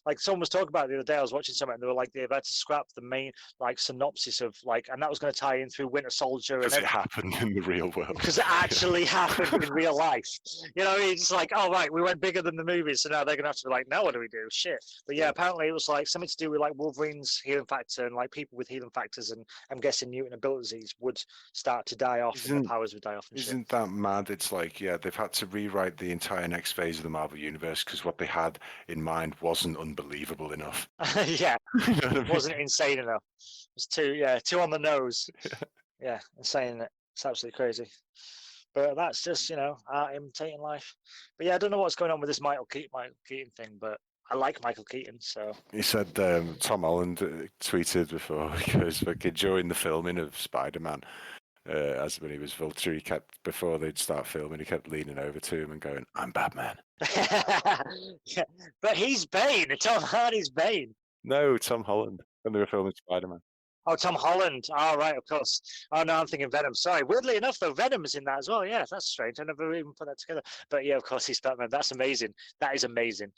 like someone was talking about it the other day. I was watching something, and they were like, they've had to scrap the main like synopsis of like, and that was going to tie in through Winter Soldier. Because it happened in the real world. Because it actually happened in real life. It's like, oh right, we went bigger than the movies, so now they're going to have to be like, now what do we do? Shit. But yeah, apparently it was like something to do with like Wolverine's healing factor, and like people with healing factors, and I'm guessing mutant abilities would start to die off, and their powers would die off. Isn't that mad? It's like, they've had to rewrite the entire next phase of the Marvel Universe because what they had in mind wasn't unbelievable enough. Yeah, it wasn't insane enough. It was too on the nose. Yeah, insane. It's absolutely crazy. But that's just, art imitating life. But yeah, I don't know what's going on with this Michael Keaton thing, but I like Michael Keaton, so. He said Tom Holland tweeted before because during the filming of Spider-Man, as when he was Vulture, before they'd start filming, he kept leaning over to him and going, "I'm Batman." Yeah, but he's Bane. Tom Hardy's Bane. No, Tom Holland when they were filming Spider-Man. Oh, Tom Holland. Oh, right, of course. Oh, no, I'm thinking Venom. Sorry. Weirdly enough, though, Venom is in that as well. Yeah, that's strange. I never even put that together. But yeah, of course, he's Batman. That's amazing. That is amazing.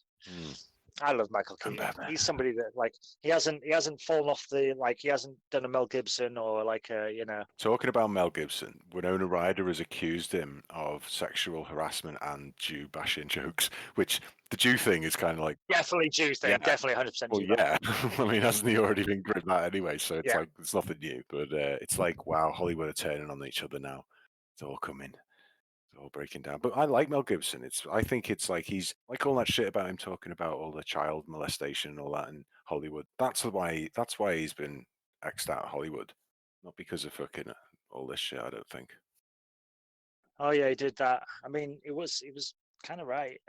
I love Michael Keaton. He's somebody that like he hasn't fallen off he hasn't done a Mel Gibson or Talking about Mel Gibson, Winona Ryder has accused him of sexual harassment and Jew bashing jokes, which the Jew thing is kind of like definitely Jew thing, definitely 100%. Well, yeah, I mean, hasn't he already been gripped that anyway? So it's like it's nothing new, but it's like wow, Hollywood are turning on each other now. It's all coming. All breaking down. But I like Mel Gibson. I think it's like he's like all that shit about him talking about all the child molestation and all that in Hollywood. That's why he's been X'd out of Hollywood. Not because of fucking all this shit, I don't think. Oh yeah, he did that. I mean, it was kind of right.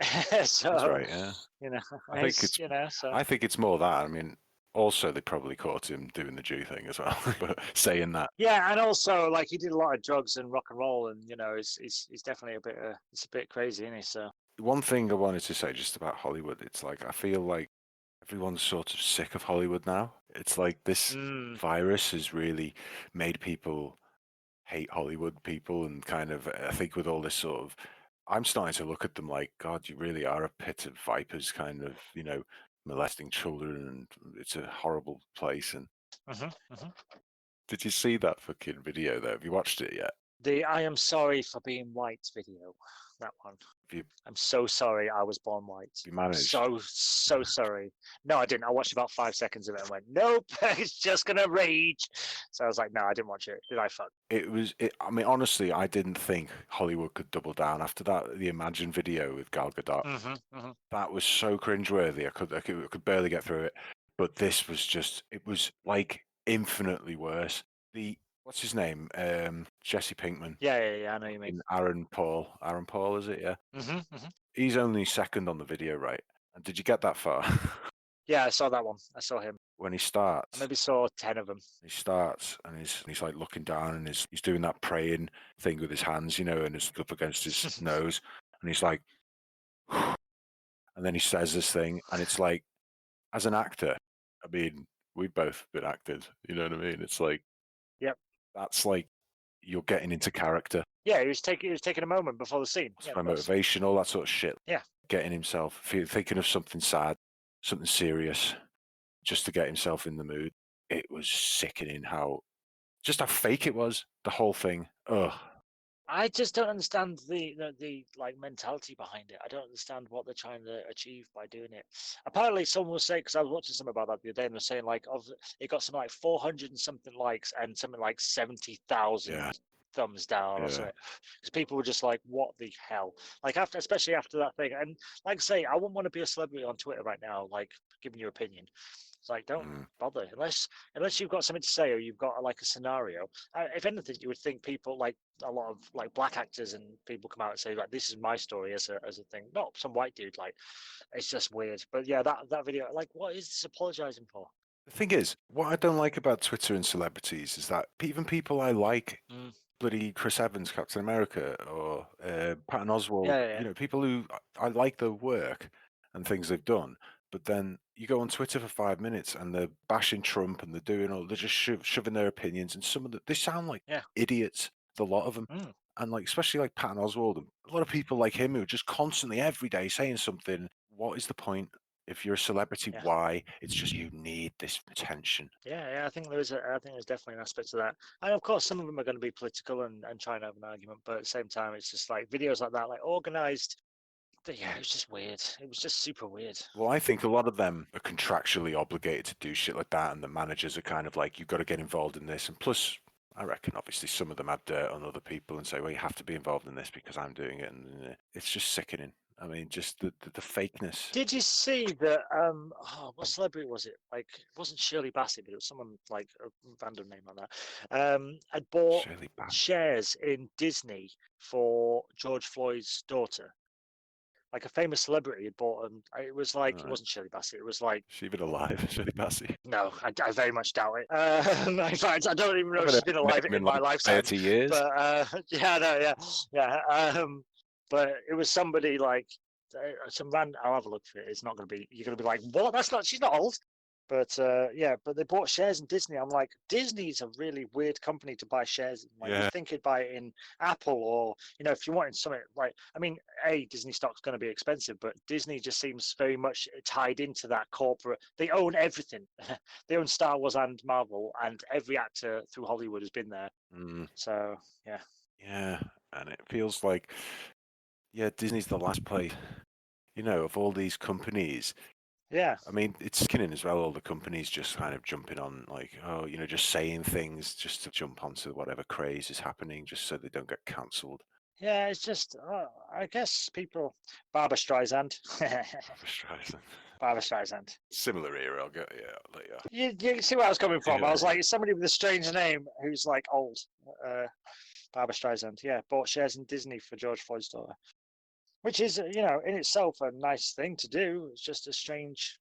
So that's right, yeah. I think it's so. I think it's more that. I mean, also, they probably caught him doing the Jew thing as well, but saying that. Yeah, and also like he did a lot of drugs and rock and roll, and he's definitely it's a bit crazy, isn't he? So one thing I wanted to say just about Hollywood, it's like I feel like everyone's sort of sick of Hollywood now. It's like this virus has really made people hate Hollywood people, and kind of I think with all this sort of, I'm starting to look at them like, God, you really are a pit of vipers, kind of, molesting children, and it's a horrible place. And Did you see that fucking video though? Have you watched it yet? The I am sorry for being white video. That one. I'm so sorry I was born white. You managed. So sorry. No, I didn't. I watched about 5 seconds of it and went, nope, it's just gonna rage. So I was like, no, I didn't watch it. Did I fuck? I mean, honestly, I didn't think Hollywood could double down after that. The Imagine video with Gal Gadot. That was so cringeworthy. I could barely get through it. But this was just, it was like infinitely worse. What's his name? Jesse Pinkman. Yeah, I know you mean. Aaron Paul, is it? Yeah. He's only second on the video, right? And did you get that far? Yeah, I saw that one. I saw him. When he starts. I maybe saw 10 of them. He starts and he's like looking down and he's doing that praying thing with his hands, you know, and it's up against his nose. And he's like, and then he says this thing, and it's like, as an actor, I mean, we've both been acted, you know what I mean? It's like, yep, that's like you're getting into character. Yeah, he was taking a moment before the scene. That's my motivation, all that sort of shit. Yeah, getting himself thinking of something sad, something serious, just to get himself in the mood. It was sickening how fake it was. The whole thing. Ugh. I just don't understand the like mentality behind it. I don't understand what they're trying to achieve by doing it. Apparently, someone was saying, because I was watching something about that the other day, and they're saying like it got something like 400 and something likes and something like 70,000 thumbs down or something. Because people were just like, "What the hell?" Like especially after that thing. And like I say, I wouldn't want to be a celebrity on Twitter right now, like giving your opinion. It's like, don't bother unless you've got something to say or you've got like a scenario. If anything, you would think people like a lot of like black actors and people come out and say like, this is my story as a thing, not some white dude. Like, it's just weird. But yeah, that video, like, what is this apologizing for? The thing is, what I don't like about Twitter and celebrities is that even people I like, bloody Chris Evans, Captain America, or Patton Oswalt, you know, people who I like their work and things they've done. But then you go on Twitter for 5 minutes and they're bashing Trump and they're just shoving their opinions. And some of they sound like idiots, a lot of them. And like, especially like Patton Oswalt, and a lot of people like him who are just constantly every day saying something. What is the point? If you're a celebrity, why? It's just you need this attention. Yeah, I think there's definitely an aspect to that. And of course, some of them are going to be political and try and have an argument. But at the same time, it's just like videos like that, like organized. Yeah, it was just weird. It was just super weird. Well, I think a lot of them are contractually obligated to do shit like that, and the managers are kind of like, you've got to get involved in this. And plus, I reckon obviously some of them have dirt on other people and say, well, you have to be involved in this because I'm doing it. And it's just sickening. I mean, just the fakeness. Did you see that? What celebrity was it? Like, it wasn't Shirley Bassey, but it was someone like a random name like that. Had bought shares in Disney for George Floyd's daughter. Like a famous celebrity had bought them. It was like, it wasn't Shirley Bassey. It was like... Is she even alive, Shirley Bassey? No, I very much doubt it. In fact, I don't even know if she's been alive in my lifetime. 30 years? But, yeah. But it was somebody like... some random... I'll have a look for it. It's not going to be... You're going to be like, what? She's not old. But but they bought shares in Disney. I'm like, Disney's a really weird company to buy shares in. Like, you think you'd buy it in Apple, or, you know, if you wanted something like, I mean, Disney stock's going to be expensive, but Disney just seems very much tied into that corporate. They own everything. They own Star Wars and Marvel, and every actor through Hollywood has been there. So, yeah. Yeah, and it feels like, Disney's the last place, you know, of all these companies. Yeah. I mean, it's skinning as well, all the companies just kind of jumping on, like, just saying things just to jump onto whatever craze is happening, just so they don't get cancelled. Yeah, it's just, I guess people... Barbra Streisand. Barbra Streisand. Similar era, I'll let you. You see where I was coming from. I was like, somebody with a strange name who's like old. Barbra Streisand, bought shares in Disney for George Floyd's daughter. Which is, you know, in itself a nice thing to do. It's just a strange...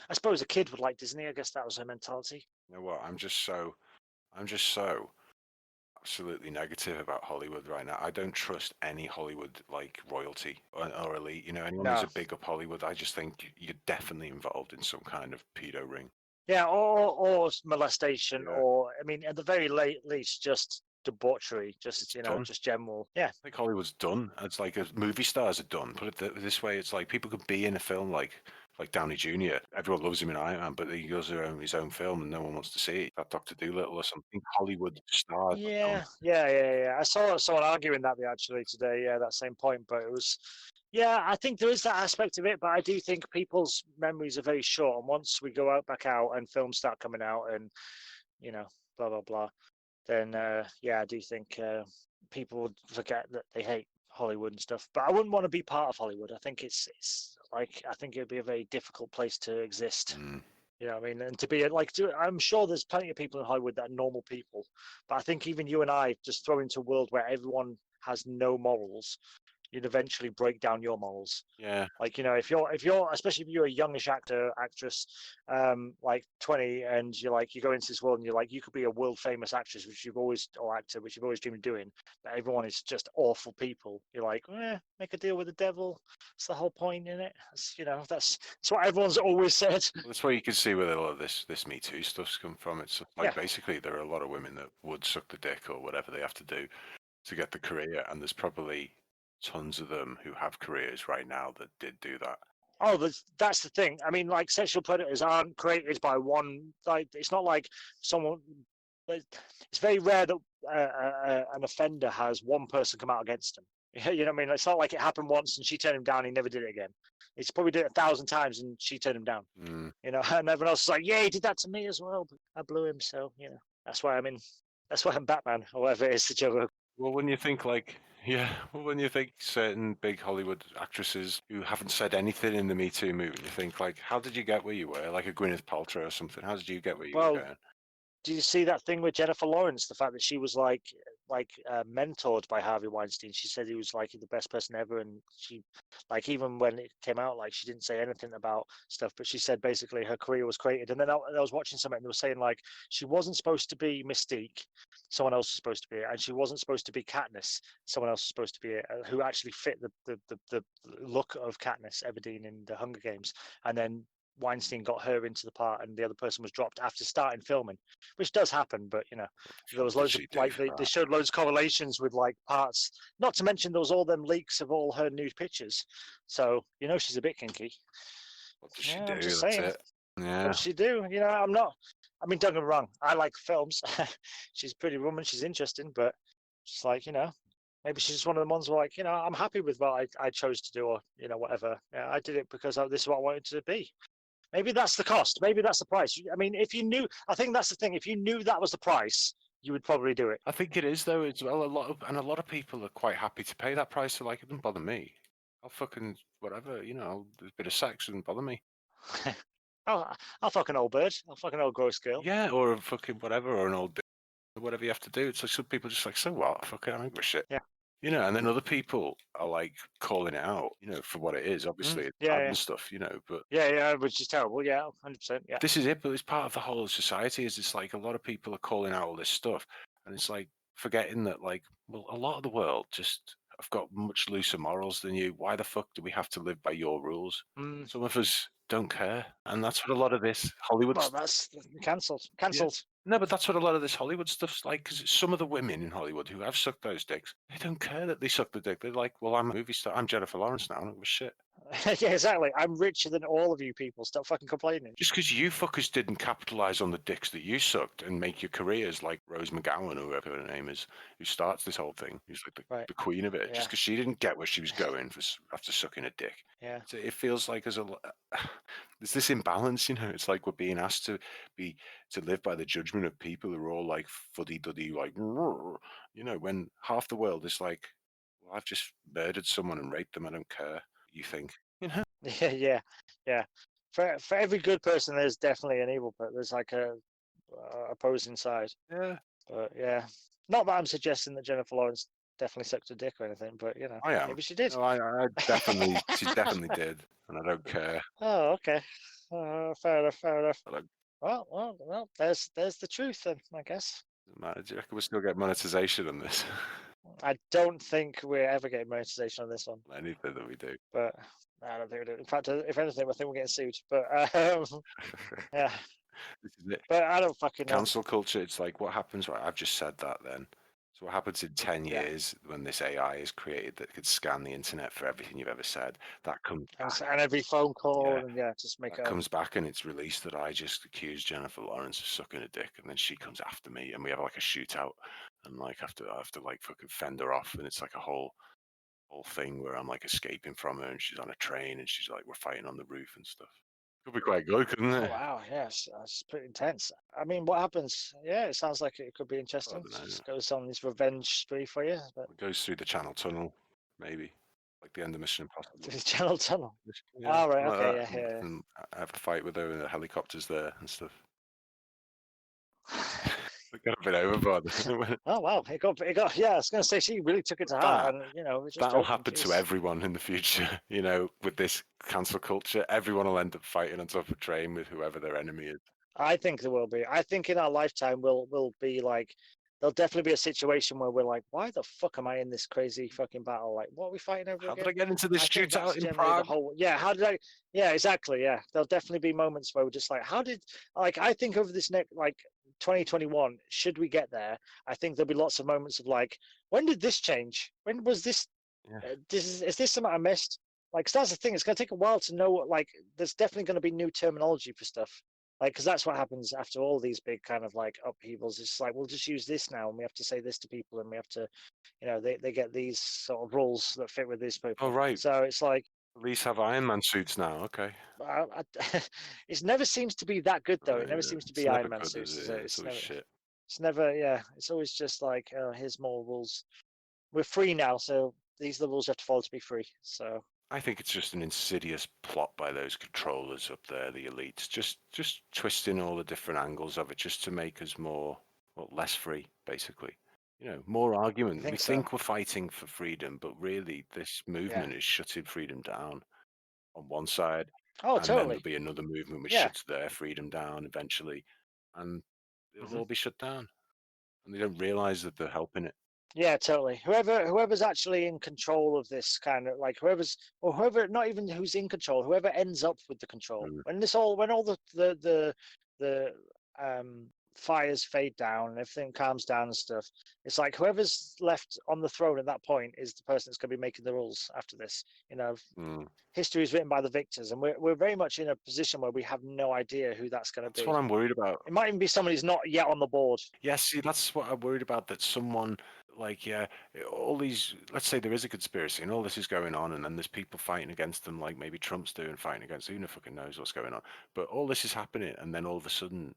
I suppose a kid would like Disney. I guess that was her mentality. You know what? I'm just so absolutely negative about Hollywood right now. I don't trust any Hollywood, like, royalty or elite. You know, anyone who's a big up Hollywood, I just think you're definitely involved in some kind of pedo ring. Yeah, or molestation, or, I mean, at the very least, just... debauchery, just just general. I think Hollywood's done. It's like movie stars are done. Put it this way, it's like people could be in a film like Like Downey Jr., everyone loves him in Iron Man, but he goes around his own film and no one wants to see it. That Dr. Dolittle or something. Hollywood stars. Yeah. I saw someone arguing that actually today. Yeah, that same point. But it was, yeah, I think there is that aspect of it. But I do think people's memories are very short. And once we go back out and films start coming out and, blah, blah, blah, then, I do think people would forget that they hate Hollywood and stuff. But I wouldn't want to be part of Hollywood. I think it's like, I think it'd be a very difficult place to exist. You know what I mean? And to be I'm sure there's plenty of people in Hollywood that are normal people, but I think even you and I just throw into a world where everyone has no morals, you'd eventually break down your morals. Yeah. Like, if you're, especially if you're a youngish actress, like 20, and you go into this world and you're like, you could be a world famous actress, or actor, which you've always dreamed of doing, but everyone is just awful people. You're like, make a deal with the devil. That's the whole point in it. That's what everyone's always said. Well, that's where you can see where a lot of this Me Too stuff's come from. It's like basically there are a lot of women that would suck the dick or whatever they have to do to get the career, and there's probably tons of them who have careers right now that did do that. Oh, that's the thing. I mean, like, sexual predators aren't created by one. Like, it's not like someone. It's very rare that an offender has one person come out against him. You know what I mean? It's not like it happened once and she turned him down and he never did it again. He's probably did it 1,000 times and she turned him down. And everyone else is like, yeah, he did that to me as well, but I blew him. So, that's why I'm Batman, or whatever it is, the joke. Well, when you think when you think certain big Hollywood actresses who haven't said anything in the Me Too movement, you think like, how did you get where you were? Like a Gwyneth Paltrow or something. How did you get where you were going? Do you see that thing with Jennifer Lawrence? The fact that she was mentored by Harvey Weinstein. She said he was like the best person ever, and she, even when it came out, she didn't say anything about stuff, but she said basically her career was created. And then I was watching something and they were saying she wasn't supposed to be Mystique, someone else was supposed to be it, and she wasn't supposed to be Katniss, someone else was supposed to be it, who actually fit the look of Katniss Everdeen in the Hunger Games, and then Weinstein got her into the part and the other person was dropped after starting filming, which does happen. But there was loads of they showed loads of correlations with parts, not to mention there was all them leaks of all her nude pictures, so she's a bit kinky. What does she do? That's it. Yeah. What does she do? I mean, don't get me wrong, I like films. She's a pretty woman, she's interesting, but just maybe she's just one of the ones where I'm happy with what I chose to do, or whatever. Yeah, I did it because this is what I wanted to be. Maybe that's the cost. Maybe that's the price. I mean, if you knew, I think that's the thing. If you knew that was the price, you would probably do it. I think it is, though, as well. A lot of people are quite happy to pay that price. So, it doesn't bother me. I'll fucking whatever, a bit of sex doesn't bother me. I'll fuck an old bird. I'll fuck an old gross girl. Yeah, or a fucking whatever, or an old whatever you have to do. It's like some people just so what? Fuck it, I don't give a shit. Yeah. And then other people are calling it out, for what it is. Obviously, it's bad and stuff, but which is terrible. Yeah, 100%. Yeah. This is it, but it's part of the whole of society. Is it's a lot of people are calling out all this stuff, and it's forgetting that, a lot of the world just have got much looser morals than you. Why the fuck do we have to live by your rules? Some of us don't care, and that's what a lot of this Hollywood. Well, that's cancelled. Yeah. No, but that's what a lot of this Hollywood stuff's like, because some of the women in Hollywood who have sucked those dicks, they don't care that they suck the dick. They're like, well, I'm a movie star. I'm Jennifer Lawrence now. I don't give a shit. Yeah, exactly. I'm richer than all of you people. Stop fucking complaining. Just because you fuckers didn't capitalize on the dicks that you sucked and make your careers like Rose McGowan, or whoever her name is, who starts this whole thing, who's the queen of it, just because she didn't get where she was going after sucking a dick. Yeah. So it feels like there's this imbalance, It's like we're being asked to live by the judgment of people who are all fuddy-duddy, when half the world is well, I've just murdered someone and raped them. I don't care. You think? Yeah. For every good person, there's definitely an evil person. There's a opposing side. Yeah. But yeah, not that I'm suggesting that Jennifer Lawrence definitely sucked a dick or anything, but I am. Maybe she did. No, I definitely, she definitely did, and I don't care. Oh, okay. Fair enough. Well, there's the truth then, I guess. Do you reckon we'll still get monetization on this? I don't think we're ever getting monetization on this one. Anything that we do. But I don't think we do. In fact, if anything, I think we're getting sued. But yeah. This is it. But I don't fucking know. Cancel culture. It's what happens, right? I've just said that then. So what happens in 10 Yeah. years when this AI is created that could scan the internet for everything you've ever said? That comes back. And every phone call, Yeah. and just make That it. comes back and it's released that I just accused Jennifer Lawrence of sucking a dick, and then she comes after me, and we have like a shootout, and like I have to like fucking fend her off, and it's like a whole thing where I'm like escaping from her, and she's on a train, and she's like, we're fighting on the roof and stuff. Could be quite good, couldn't it? Oh wow, yes, that's pretty intense. I mean, what happens? Yeah, it sounds like it could be interesting. don't know. Just goes on this revenge spree for you, but It goes through the Channel Tunnel, maybe like the end of Mission Impossible. through the Channel Tunnel. Yeah, Oh, right, something okay, like that. yeah. And I have a fight with her, and the helicopter's there and stuff. It got a bit overboard. Oh wow, it got. Yeah, I was gonna say she really took it to heart, and it was just That'll joking, happen to jeez. everyone in the future. With this cancel culture, everyone will end up fighting on top of a train with whoever their enemy is. I think there will be. I think in our lifetime we'll be like, there'll definitely be a situation where we're like, why the fuck am I in this crazy fucking battle? Like, what are we fighting over How again? did I get into this I think shootout that's in generally the Prague? whole. Yeah, how did I? Yeah, exactly. Yeah, there'll definitely be moments where we're just like, how did? Like, I think over this next 2021, should we get there, I think there'll be lots of moments of like, when did this change? When was this? Yeah. Is this something I missed? Like, 'cause that's the thing. It's going to take a while to know what. Like, there's definitely going to be new terminology for stuff. Like, because that's what happens after all these big kind of like upheavals. It's like, we'll just use this now, and we have to say this to people, and we have to, they get these sort of rules that fit with these people. Oh, right. So it's like, At least have Iron Man suits now. Okay. it never seems to be that good though. It never Yeah. seems to It's be never Iron Man good, suits. is Is it? it? It's always shit. It's never. Yeah. It's always just like, here's more rules. We're free now, so these are the rules you have to follow to be free. So I think it's just an insidious plot by those controllers up there, the elites, just twisting all the different angles of it just to make us less free, basically. More argument. We think we're fighting for freedom, but really this movement is shutting freedom down on one side. Oh, and then totally. there'll be another movement which Yeah. shuts their freedom down eventually. And it'll all be shut down. And they don't realize that they're helping it. Yeah, totally. Whoever's actually in control of this kind of like whoever, not even who's in control, whoever ends up with the control. When all the fires fade down and everything calms down and stuff, it's like whoever's left on the throne at that point is the person that's going to be making the rules after this. History is written by the victors, and we're very much in a position where we have no idea who that's going to be. That's what I'm worried about. It might even be someone who's not yet on the board. Yeah, see, that's what I'm worried about, that someone all these, let's say there is a conspiracy and all this is going on, and then there's people fighting against them, like maybe Trump's doing, fighting against, who fucking knows what's going on. But all this is happening, and then all of a sudden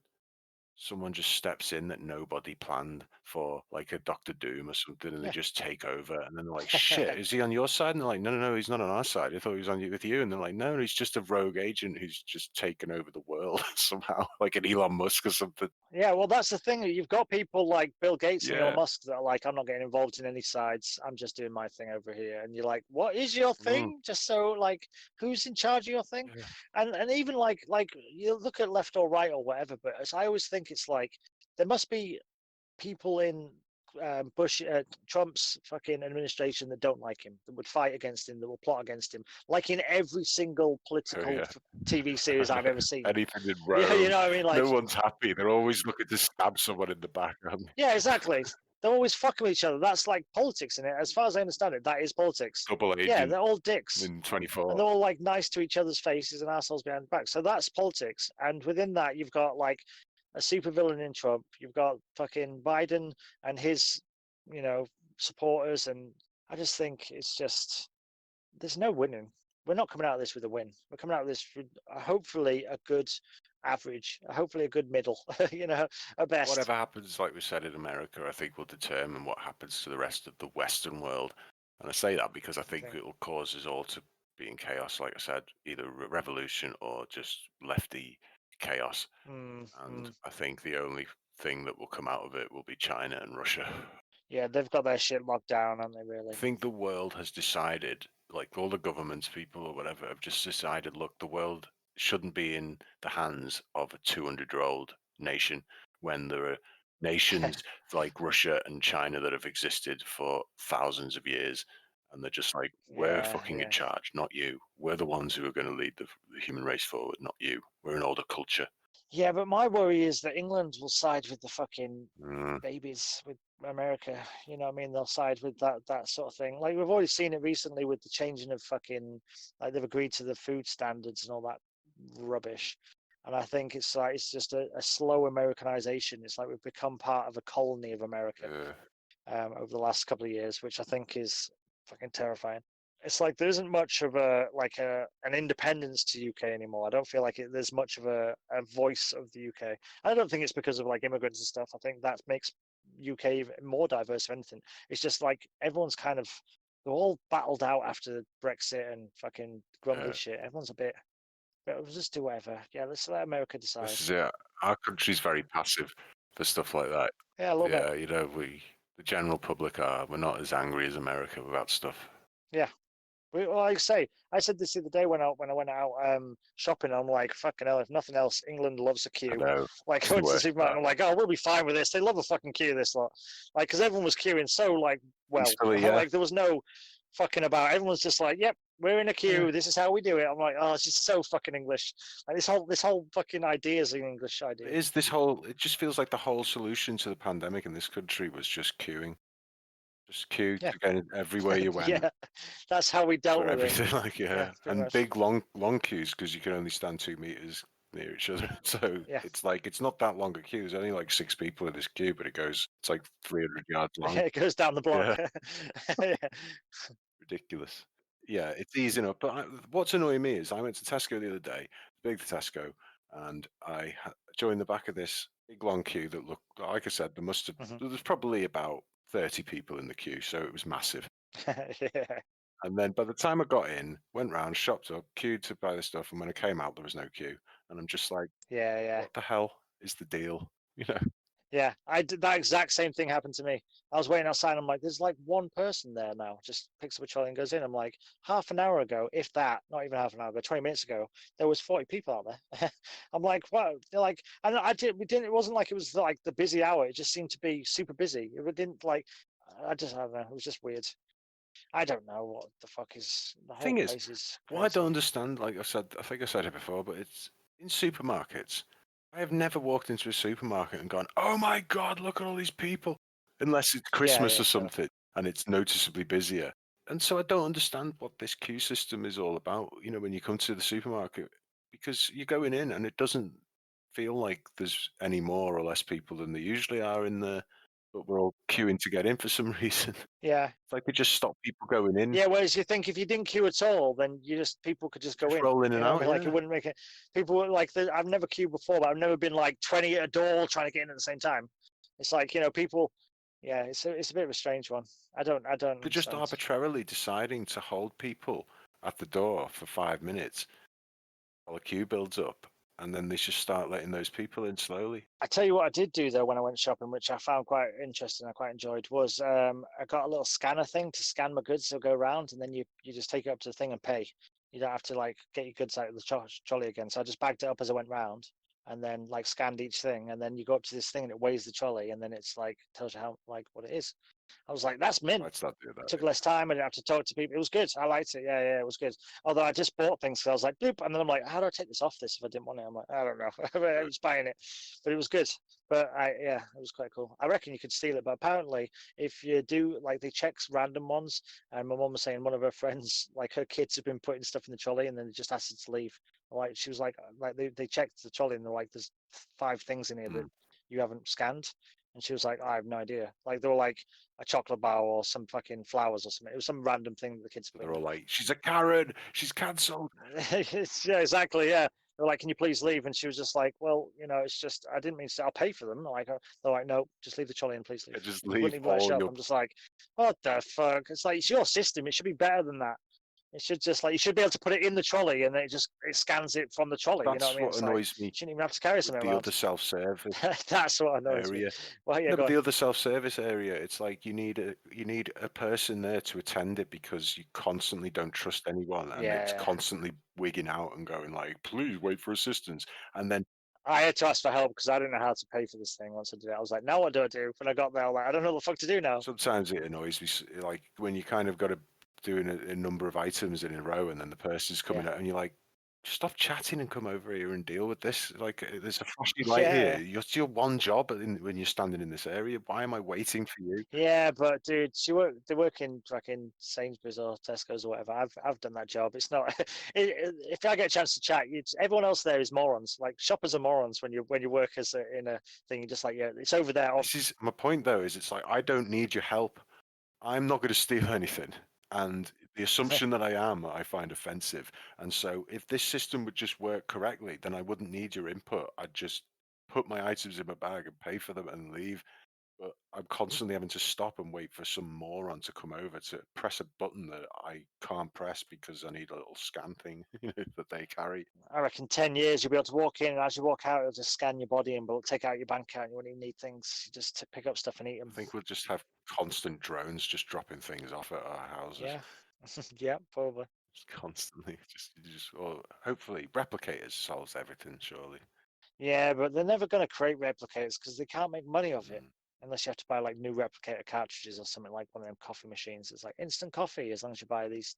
someone just steps in that nobody planned for, like a Doctor Doom or something, and they just take over, and then they're like, shit, is he on your side? And they're like, no, he's not on our side. I thought he was with you. And they're like, no, he's just a rogue agent who's just taken over the world somehow, like an Elon Musk or something. Yeah, well, that's the thing. You've got people like Bill Gates and Elon Musk that are like, I'm not getting involved in any sides. I'm just doing my thing over here. And you're like, what is your thing? Just so, like, who's in charge of your thing? And even like you look at left or right or whatever, but as I always think, it's like there must be people in Trump's fucking administration that don't like him, that would fight against him, that will plot against him, like in every single political TV series I've ever seen. Anything in Rome. Yeah, you know what I mean? Like, no one's happy. They're always looking to stab someone in the back. Yeah, exactly. They're always fucking with each other. That's like politics in it. As far as I understand it, that is politics. Double agent. Yeah, they're all dicks. In 24. And they're all like nice to each other's faces and assholes behind the back. So that's politics. And within that, you've got like a supervillain in Trump. You've got fucking Biden and his, supporters. And I just think it's just, there's no winning. We're not coming out of this with a win. We're coming out of this with hopefully a good average, hopefully a good middle, a best. Whatever happens, like we said in America, I think will determine what happens to the rest of the Western world. And I say that because I think it will cause us all to be in chaos, like I said, either revolution or just lefty chaos. And I think the only thing that will come out of it will be China and Russia. Yeah, they've got their shit locked down, haven't they, really? I think the world has decided, like all the governments, people or whatever, have just decided, look, the world shouldn't be in the hands of a 200-year-old nation when there are nations like Russia and China that have existed for thousands of years. And they're just like, we're fucking in charge, not you. We're the ones who are going to lead the human race forward, not you. We're an older culture. Yeah, but my worry is that England will side with the fucking babies, with America. You know what I mean? They'll side with that sort of thing. Like we've already seen it recently with the changing of fucking, like they've agreed to the food standards and all that rubbish. And I think it's like it's just a slow Americanization. It's like we've become part of a colony of America over the last couple of years, which I think is fucking terrifying. It's like there isn't much of an independence to UK anymore. I don't feel like there's much of a voice of the UK. I don't think it's because of like immigrants and stuff. I think that makes UK even more diverse. If anything, it's just like everyone's kind of they're all battled out after Brexit and fucking grumbly shit. Everyone's a bit. But we'll just do whatever. Yeah, let's let America decide. This is it. Our country's very passive for stuff like that. Yeah, I love it. Yeah, you know, the general public we're not as angry as America about stuff. Yeah. Well, like I say, I said this the other day when I went out shopping. I'm like, fucking hell, if nothing else, England loves a queue. I know. Like, I went to the supermarket, I'm like, oh, we'll be fine with this. They love a fucking queue, this lot. Like, because everyone was queuing so, like, well. Peacefully, yeah. Like, there was no fucking about. Everyone's just like, yep, we're in a queue. This is how we do it. I'm like, oh, it's just so fucking English. Like, this whole fucking idea is an English idea. It just feels like the whole solution to the pandemic in this country was just queuing. Just queue to get everywhere you went. Yeah, that's how we dealt for with everything. it. Like and much. big long queues because you can only stand 2 meters near each other. So it's like it's not that long a queue. There's only like 6 people in this queue, but it's like 300 yards long. It goes down the block. Yeah. Ridiculous. Yeah, it's easing up. But what's annoying me is I went to Tesco the other day, big Tesco, and I joined the back of this big long queue that looked, like I said, there was probably about 30 people in the queue, so it was massive. Yeah. And then by the time I got in, went round, shopped up, queued to buy the stuff, and when I came out, there was no queue. And I'm just like, what the hell is the deal? You know? Yeah, I did that exact same thing happened to me. I was waiting outside. I'm like, there's like one person there now. Just picks up a trolley and goes in. I'm like, half an hour ago, if that, not even half an hour ago, 20 minutes ago, there was 40 people out there. I'm like, wow. They're like, and it wasn't like it was like the busy hour. It just seemed to be super busy. It didn't like, I don't know. It was just weird. I don't know what the fuck is. The whole Thing place is what I don't understand, like I think I said it before, but it's in supermarkets. I have never walked into a supermarket and gone, "Oh my god, look at all these people!" Unless it's Christmas or something and it's noticeably busier. And so I don't understand what this queue system is all about. You know, when you come to the supermarket, because you're going in and it doesn't feel like there's any more or less people than there usually are in there. But we're all queuing to get in for some reason. Yeah. It's like they just stop people going in. Yeah, whereas you think if you didn't queue at all, then people could just go in. Roll in and out. Like it wouldn't make it. People were like, I've never queued before, but I've never been like 20 at a door trying to get in at the same time. It's like, people. Yeah, it's a bit of a strange one. I don't. They're just arbitrarily deciding to hold people at the door for 5 minutes while a queue builds up. And then they just start letting those people in slowly. I tell you what I did do, though, when I went shopping, which I found quite interesting, I quite enjoyed, was I got a little scanner thing to scan my goods. So go around, and then you just take it up to the thing and pay. You don't have to, like, get your goods out of the trolley again. So I just bagged it up as I went round and then, like, scanned each thing. And then you go up to this thing and it weighs the trolley. And then it's, like, tells you how, like, what it is. I was like, that's mint. Let's not do that. It took less time. I didn't have to talk to people. It was good. I liked it. Yeah, it was good. Although I just bought things, so I was like, boop, and then I'm like, how do I take this off this if I didn't want it? I'm like, I don't know. I was buying it, but it was good. But it was quite cool. I reckon you could steal it, but apparently, if you do, like, they check random ones, and my mum was saying one of her friends, like, her kids have been putting stuff in the trolley, and then they just asked her to leave. Like, she was like they checked the trolley, and they're like, there's 5 things in here that you haven't scanned. And she was like, I have no idea. Like, they were like a chocolate bar or some fucking flowers or something. It was some random thing that the kids put in. They're all like, she's a Karen. She's cancelled. Yeah, exactly. Yeah. They're like, can you please leave? And she was just like, well, it's just, I didn't mean to, I'll pay for them. Like, they're like, no, just leave the trolley and please leave. Yeah, just leave. I'm just like, what the fuck? It's like, it's your system. It should be better than that. It should just you should be able to put it in the trolley and then it scans it from the trolley. That's you know what I mean? annoys me. You shouldn't even have to carry something around. The other self-service. That's what annoys me. Well, yeah, but the other self-service area, it's like you need a person there to attend it because you constantly don't trust anyone, and it's constantly wigging out and going like, "Please wait for assistance," and then. I had to ask for help because I didn't know how to pay for this thing once I did it. I was like, now what do I do? When I got there, I was like, I don't know what the fuck to do now. Sometimes it annoys me, like when you kind of got to doing a number of items in a row and then the person's coming out and you're like, stop chatting and come over here and deal with this. Like, there's a flashing light Yeah. here. It's your one job when you're standing in this area. Why am I waiting for you? Yeah, but dude, they work in fucking Sainsbury's or Tesco's or whatever. I've done that job. It's not. If I get a chance to chat, everyone else there is morons. Like shoppers are morons when you work in a thing. You're just like, yeah, it's over there. This is my point, though. Is it's like I don't need your help. I'm not going to steal anything. And the assumption that I find offensive. And so if this system would just work correctly, then I wouldn't need your input. I'd just put my items in my bag and pay for them and leave. But I'm constantly having to stop and wait for some moron to come over to press a button that I can't press because I need a little scan thing that they carry. I reckon 10 years you'll be able to walk in, and as you walk out, it'll just scan your body and it'll take out your bank account. You won't even need things. You just pick up stuff and eat them. I think we'll just have constant drones just dropping things off at our houses. Yeah, yeah, probably. Just constantly, or hopefully replicators solves everything, surely. Yeah, but they're never going to create replicators because they can't make money off it unless you have to buy like new replicator cartridges or something like one of them coffee machines. It's like instant coffee as long as you buy these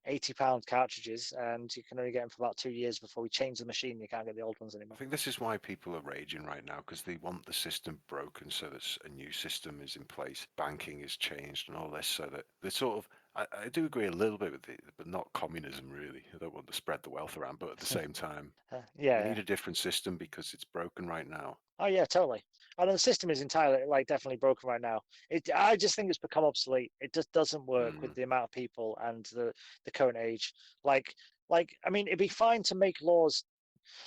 £80 cartridges, and you can only get them for about 2 years before we change the machine. You can't get the old ones anymore. I think this is why people are raging right now, because they want the system broken so that a new system is in place, banking is changed and all this, so that they're sort of, I do agree a little bit with it, but not communism really. I don't want to spread the wealth around, but at the same time, yeah, we need a different system because it's broken right now. Oh yeah, totally. And the system is entirely like definitely broken right now. I just think it's become obsolete. It just doesn't work with the amount of people and the current age. Like I mean, it'd be fine to make laws.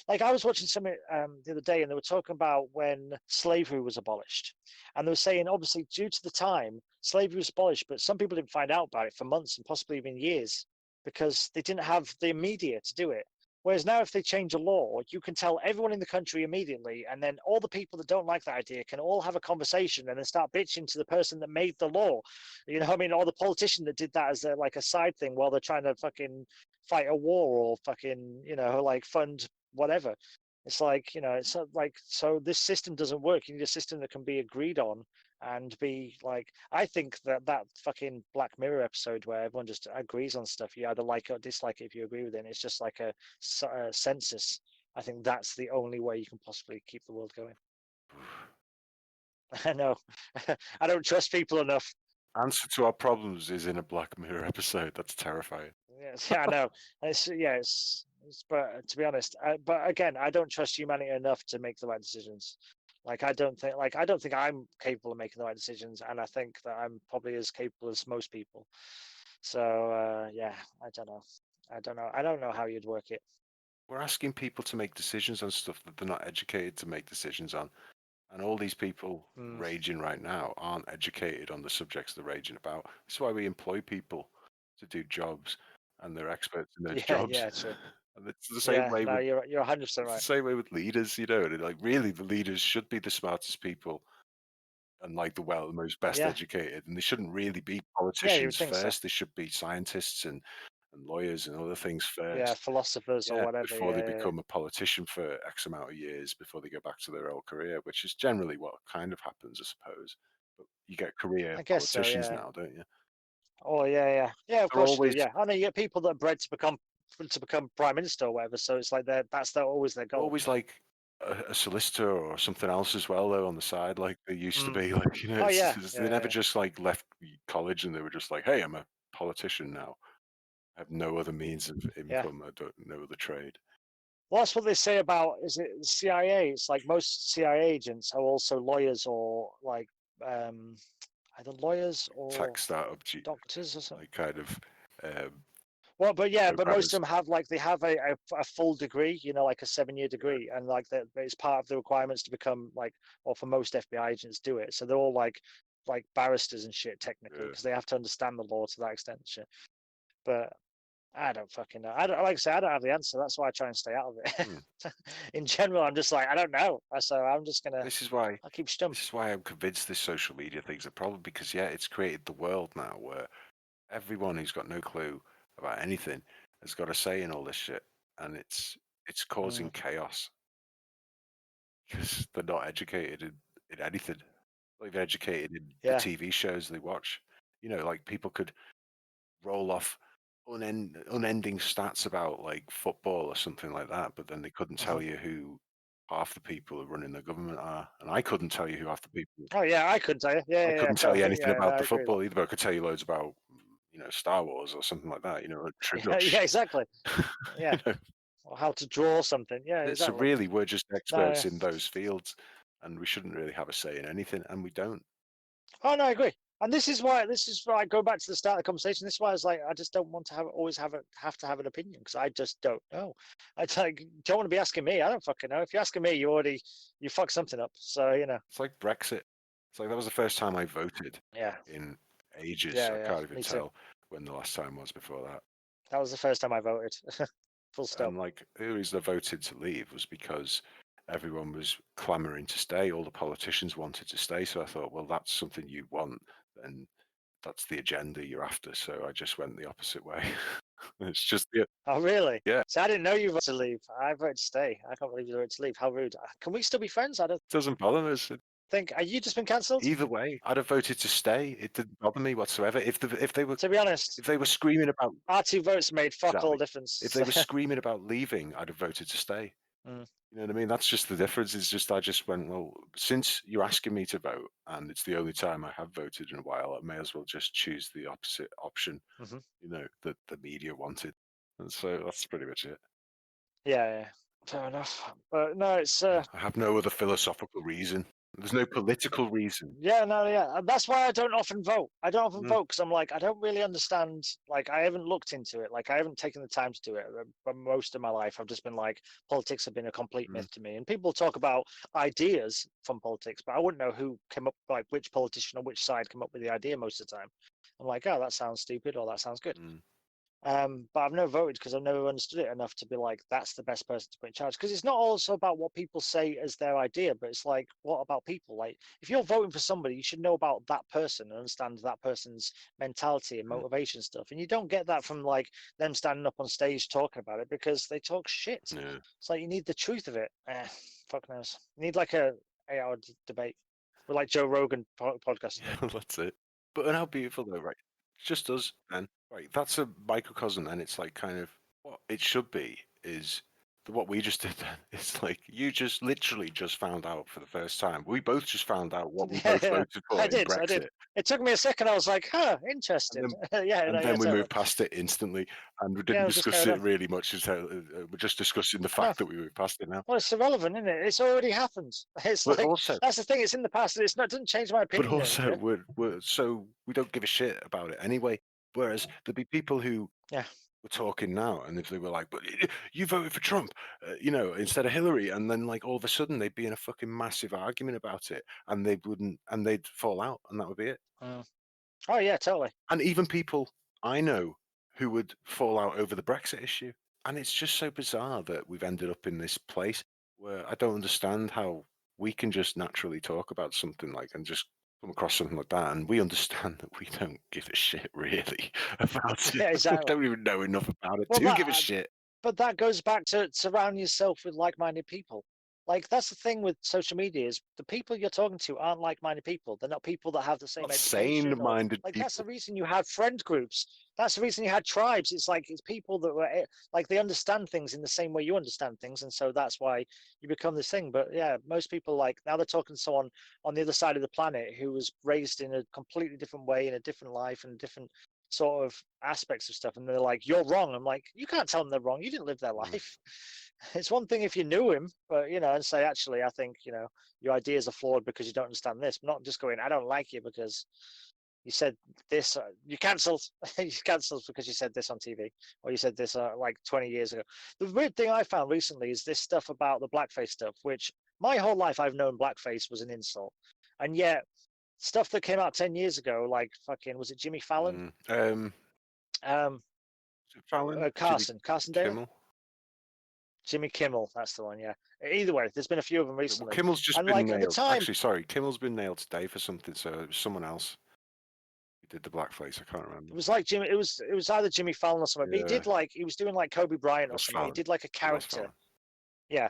Like I was watching something the other day, and they were talking about when slavery was abolished, and they were saying obviously due to the time slavery was abolished, but some people didn't find out about it for months and possibly even years because they didn't have the media to do it. Whereas now, if they change a law, you can tell everyone in the country immediately, and then all the people that don't like that idea can all have a conversation and then start bitching to the person that made the law. You know, I mean, or the politician that did that as like a side thing while they're trying to fucking fight a war or fucking, like fund whatever. It's like, it's like, so this system doesn't work. You need a system that can be agreed on and be like, I think that fucking Black Mirror episode where everyone just agrees on stuff, you either like it or dislike it if you agree with it, and it's just like a census. I think that's the only way you can possibly keep the world going. I know. I don't trust people enough. Answer to our problems is in a Black Mirror episode. That's terrifying. Yes, yeah, I know. But to be honest, but again, I don't trust humanity enough to make the right decisions. Like I don't think I'm capable of making the right decisions, and I think that I'm probably as capable as most people. So yeah, I don't know. I don't know how you'd work it. We're asking people to make decisions on stuff that they're not educated to make decisions on. And all these people raging right now aren't educated on the subjects they're raging about. That's why we employ people to do jobs, and they're experts in those jobs. Yeah, true. And it's the same way. No, you're 100% right. It's the same way with leaders, like really, the leaders should be the smartest people and like the most best educated, and they shouldn't really be politicians first. So. They should be scientists and lawyers and other things first. Yeah, philosophers or whatever. Before they become a politician for X amount of years, before they go back to their old career, which is generally what kind of happens, I suppose. But you get career politicians now, don't you? Oh yeah. Of course you do. Yeah, I know you get people that are bred to become prime minister or whatever. So it's like that's always their goal. Always like a solicitor or something else as well, though, on the side, like they used to be. Like they never just like left college and they were just like, "Hey, I'm a politician now. I have no other means of income. I don't know the trade." Well, that's what they say about is it the CIA? It's like most CIA agents are also lawyers or like either lawyers or tech startup doctors or something. Like kind of. Well, but most of them have a full degree, like a 7-year degree, and like that it's part of the requirements to become like, or for most FBI agents do it. So they're all like barristers and shit technically because they have to understand the law to that extent and shit. But I don't fucking know. I don't have the answer. That's why I try and stay out of it. In general, I'm just like I don't know. So I'm just gonna. This is why I'll keep stum. This is why I'm convinced this social media thing's a problem because it's created the world now where everyone who's got no clue about anything has got a say in all this shit, and it's causing chaos because they're not educated in anything. They're educated in the TV shows they watch. Like people could roll off unending stats about like football or something like that, but then they couldn't tell you who half the people who are running the government are, and I couldn't tell you who half the people. Oh yeah, I couldn't tell you. Yeah, I yeah, couldn't tell you anything about I the agree with football either, but I could tell you loads about, you know, Star Wars or something like that. You know, trivial that. Yeah, shit. exactly. Yeah, You know, or how to draw something. Yeah, so exactly. really, we're just No, experts in those fields, and we shouldn't really have a say in anything, and we don't. oh no, I agree. And this is why I go back to the start of the conversation. This is why I was like, I just don't want to have to have an opinion because I just don't know. I like don't want to be asking me. I don't fucking know. If you're asking me, you fucked something up. So you know. It's like Brexit. It's like that was the first time I voted Yeah. in ages. Yeah, I yeah. can't even Me too. tell when the last time was before that. That was the first time I voted. Full stop. And like the reason I voted to leave was because everyone was clamoring to stay. All the politicians wanted to stay. So I thought, well, that's something you want, then that's the agenda you're after. So I just went the opposite way. It's just Oh really? Yeah. So I didn't know you voted to leave. I voted to stay. I can't believe you voted to leave. How rude. Can we still be friends? I don't doesn't bother us. think. Are you just been cancelled? Either way, I'd have voted to stay. It didn't bother me whatsoever. If they were To be honest, screaming about our 2 votes made fuck all Exactly. difference. If they were screaming about leaving, I'd have voted to stay. Mm. You know what I mean? That's just the difference. It's just I just went, well, since you're asking me to vote, and it's the only time I have voted in a while, I may as well just choose the opposite option. You know, that the media wanted, and so that's pretty much it. Yeah, fair enough. But no, it's I have no other philosophical reason. There's no political reason. yeah, no, yeah. And that's why I don't often vote. I don't often vote because I'm like, I don't really understand. Like, I haven't looked into it. Like, I haven't taken the time to do it. For most of my life, I've just been like, politics have been a complete myth to me. And people talk about ideas from politics, but I wouldn't know who came up, like, which politician or which side came up with the idea most of the time. I'm like, oh, that sounds stupid or that sounds good. But I've never voted because I've never understood it enough to be like, that's the best person to put in charge. Because it's not also about what people say as their idea, but it's like, what about people? Like, if you're voting for somebody, you should know about that person and understand that person's mentality and motivation stuff. And you don't get that from like them standing up on stage talking about it because they talk shit. Yeah. It's like you need the truth of it. Fuck knows. You need like a 8-hour debate with like Joe Rogan podcast. Yeah, that's it. But how beautiful though, right? It's just us, then. Right, that's a microcosm, and it's like kind of what it should be is what we just did then. It's like you just literally just found out for the first time. We both just found out what we both voted for in Brexit. I did. It took me a second. I was like, huh, interesting. And then we moved past it instantly, and we didn't discuss it really much. We're just discussing the fact that we moved past it now. Well, it's irrelevant, isn't it? It's already happened. It's But like also, that's the thing. It's in the past. It doesn't change my opinion. But also, we don't give a shit about it anyway. Whereas there'd be people who were talking now, and if they were like, "But you voted for Trump," you know, instead of Hillary, and then like all of a sudden they'd be in a fucking massive argument about it, and they'd fall out, and that would be it. Oh yeah, totally. And even people I know who would fall out over the Brexit issue, and it's just so bizarre that we've ended up in this place where I don't understand how we can just naturally talk about something like and just come across something like that, and we understand that we don't give a shit really about it. Yeah, exactly. We don't even know enough about it to give a shit. But that goes back to surround yourself with like-minded people. Like that's the thing with social media is the people you're talking to aren't like-minded people. They're not people that have the same education. Sane-minded like people. that's the reason you have friend groups. That's the reason you had tribes. It's like it's people that were like they understand things in the same way you understand things, and so that's why you become this thing. But yeah, most people like now they're talking to someone on the other side of the planet who was raised in a completely different way in a different life and different sort of aspects of stuff, and they're like, "You're wrong." I'm like, "You can't tell them they're wrong. You didn't live their life." It's one thing if you knew him, but you know, and say, actually, I think your ideas are flawed because you don't understand this. Not just going, I don't like you because you said this. You cancelled. You cancelled because you said this on TV, or you said this like 20 years ago. The weird thing I found recently is this stuff about the blackface stuff, which my whole life I've known blackface was an insult, and yet stuff that came out 10 years ago, like fucking, was it Jimmy Fallon? Fallon? Carson Daly? Kimmel? Jimmy Kimmel, that's the one, yeah. Either way, there's been a few of them recently. Well, Kimmel's just been like, nailed. At the time, actually, sorry, Kimmel's been nailed today for something, so it was someone else who did the blackface. I can't remember. It was like Jimmy. It was either Jimmy Fallon or something. Yeah. But he was doing like Kobe Bryant or something. He did like a character. Yeah.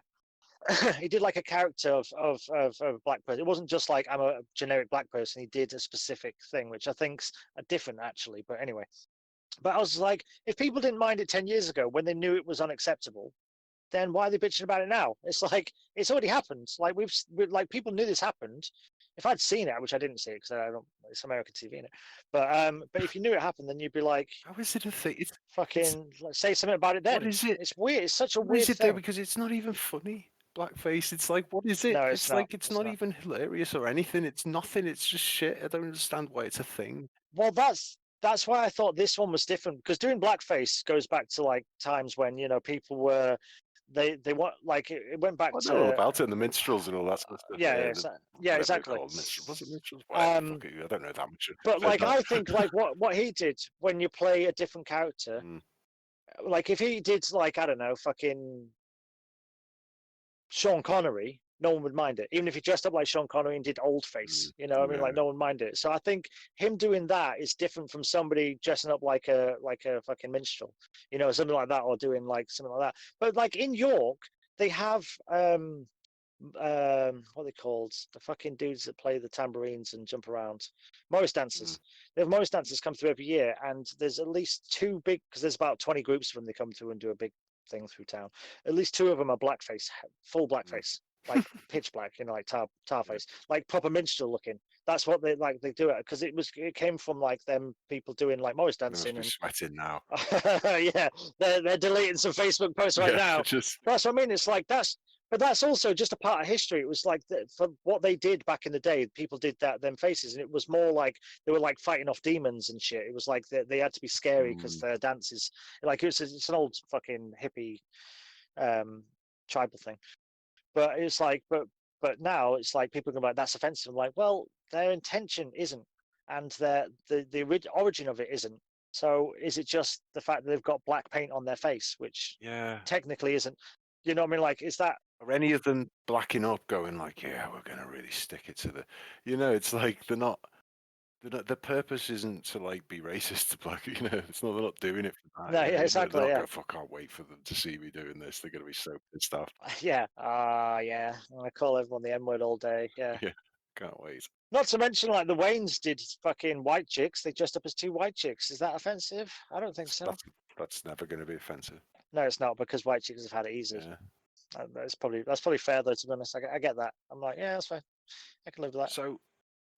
He did like a character of a black person. It wasn't just like I'm a generic black person. He did a specific thing, which I think's different actually. But anyway, But I was like, if people didn't mind it 10 years ago when they knew it was unacceptable, then why are they bitching about it now? It's like it's already happened. Like like people knew this happened. If I'd seen it, which I didn't see it because I don't, it's American TV in it. But if you knew it happened, then you'd be like, how is it a thing? It's fucking like, say something about it. Then what is it? it's weird. It's such a What weird is it though? thing. Because it's not even funny. Blackface. It's like, what is it? No, it's It's not. like it's It's not not. even hilarious or anything. It's nothing. It's just shit. I don't understand why it's a thing. Well, that's why I thought this one was different because doing blackface goes back to like times when people were they want like it went back I know all to about it and the minstrels and all that sort of stuff. yeah Whatever they're exactly. called, minstrels. Was it minstrels? Whatever. Fuck it, I don't know that much. But like Not. I think like what he did when you play a different character, like if he did like I don't know fucking Sean Connery, no one would mind it. Even if he dressed up like Sean Connery and did old face, I mean, like no one mind it. So I think him doing that is different from somebody dressing up like a fucking minstrel, something like that, or doing like something like that. But like in York, they have what are they called? The fucking dudes that play the tambourines and jump around, Morris dancers. They have Morris dancers come through every year, and there's at least two big because there's about 20 groups of them. They come through and do a big thing through town. At least two of them are blackface, full blackface, like pitch black, like tar face, like proper minstrel looking. That's what they like. They do it because it came from like them people doing like Morris dancing. They must be sweating now. Yeah, they're deleting some Facebook posts right now. That's what I mean. It's like but that's also just a part of history. It was like for what they did back in the day, people did them faces, and it was more like they were like fighting off demons and shit. It was like they had to be scary because their dances, like it's an old fucking hippie tribal thing. But it's like, but now it's like people are going like that's offensive. I'm like, well, their intention isn't, and the origin of it isn't. So is it just the fact that they've got black paint on their face, which technically isn't? You know what I mean? Like, is that? Are any of them blacking up, going like, yeah, we're going to really stick it to the, it's like they're not. The purpose isn't to like be racist to black, it's not. They're not doing it for that. No, yeah, exactly. They're not I can't wait for them to see me doing this. They're going to be so pissed off. Yeah, yeah. I call everyone the N-word all day. Yeah, yeah, can't wait. Not to mention, like the Waynes did fucking white chicks. They dressed up as two white chicks. Is that offensive? I don't think so. That's never going to be offensive. No, it's not because white chicks have had it easy. Yeah. That's probably fair though. To be honest, I get that. I'm like, yeah, that's fine. I can live with that. So,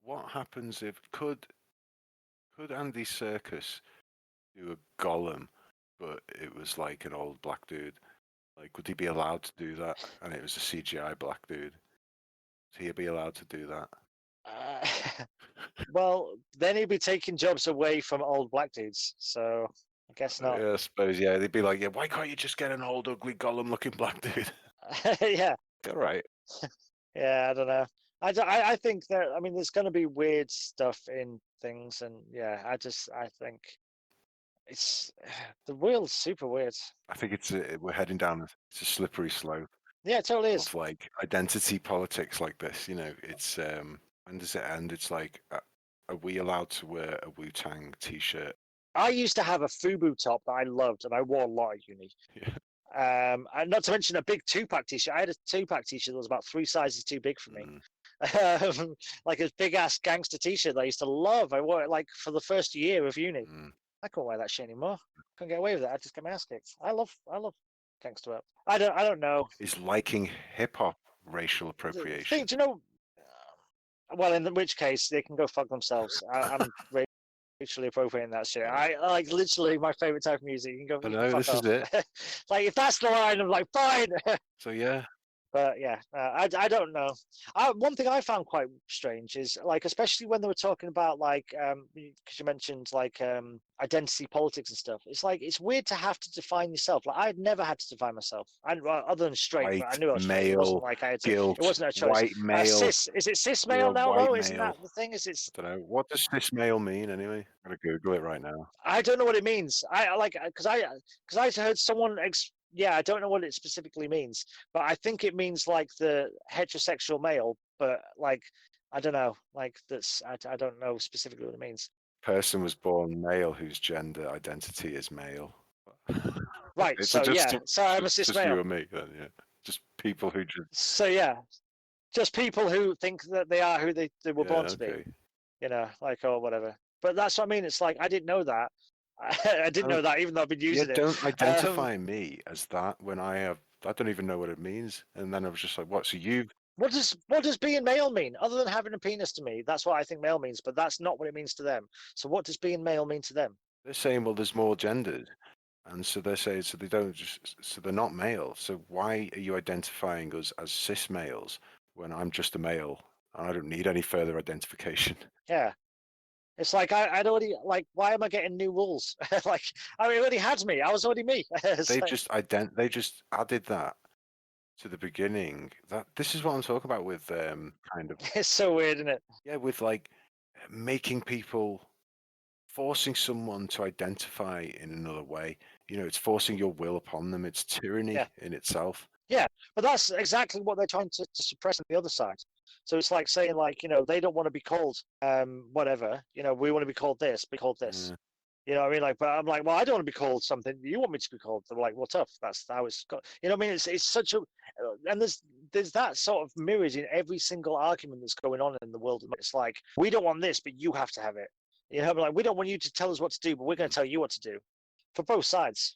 what happens if could Andy Serkis do a Gollum, but it was like an old black dude? Like, would he be allowed to do that? And it was a CGI black dude. Would he be allowed to do that? Well, then he'd be taking jobs away from old black dudes. So I guess not. Yeah, I suppose. Yeah, they'd be like, yeah, why can't you just get an old, ugly, Gollum-looking black dude? Yeah. All right. Yeah, I don't know. I think that there's going to be weird stuff in things, and yeah, I think it's the world's super weird. I think we're heading down. It's a slippery slope. Yeah, it totally is. Of like identity politics like this, it's when does it end? It's like, are we allowed to wear a Wu-Tang t-shirt? I used to have a FUBU top that I loved, and I wore a lot at uni. Yeah. And not to mention a big Tupac t-shirt. I had a Tupac t-shirt that was about 3 sizes too big for me. Like a big ass gangster t-shirt that I used to love. I wore it like for the first year of uni. I couldn't wear that shit anymore. Couldn't get away with it. I just get my ass kicked. I love gangster rap. I don't know. Is liking hip hop racial appropriation? Do you know? Well, in which case they can go fuck themselves. I'm racially appropriating that shit. I like literally my favorite type of music. You can go. I know this is it. Like if that's the line, I'm like fine. So yeah. But yeah, I don't know. One thing I found quite strange is like, especially when they were talking about like, because you mentioned like identity politics and stuff. It's like it's weird to have to define yourself. Like I'd never had to define myself, and other than straight, White, but I knew I was straight. male, It wasn't like I had to. guilt, It wasn't a choice. White male. Cis, is it cis male now though? Isn't that the thing? Is it? I don't know. What does cis male mean anyway? I'm gonna Google it right now. I don't know what it means. I like because I heard someone. Yeah, I don't know what it specifically means, but I think it means like the heterosexual male, but like I don't know, like that's I don't know specifically what it means. Person was born male whose gender identity is male. Right. So I'm a cis just male. You and me, then, yeah. Just people who just. So yeah, just people who think that they are who they were born to be. Like or whatever. But that's what I mean. It's like I didn't know that. I didn't know that, even though I've been using it. Don't identify me as that when I don't even know what it means. And then I was just like, what? So you... What does being male mean? Other than having a penis to me, that's what I think male means, but that's not what it means to them. So what does being male mean to them? They're saying, well, there's more genders. And so they're saying, so they don't just, so they're not male. So why are you identifying us as cis males when I'm just a male and I don't need any further identification? Yeah. It's like I'd already, like, why am I getting new rules? Like, I mean, it already had me. I was already me. They just added that to the beginning. This is what I'm talking about with kind of... It's so weird, isn't it? Yeah, with like making people, forcing someone to identify in another way. It's forcing your will upon them. It's tyranny in itself. Yeah, but that's exactly what they're trying to suppress on the other side. So it's like saying, like, they don't want to be called whatever. We want to be called this, be called this. Yeah. You know what I mean? Like, but I'm like, well, I don't want to be called something. You want me to be called? They're like, well, tough. That's how it's got. You know what I mean? It's such a, and there's that sort of mirrored in every single argument that's going on in the world. It's like, we don't want this, but you have to have it. Like, we don't want you to tell us what to do, but we're going to tell you what to do. For both sides.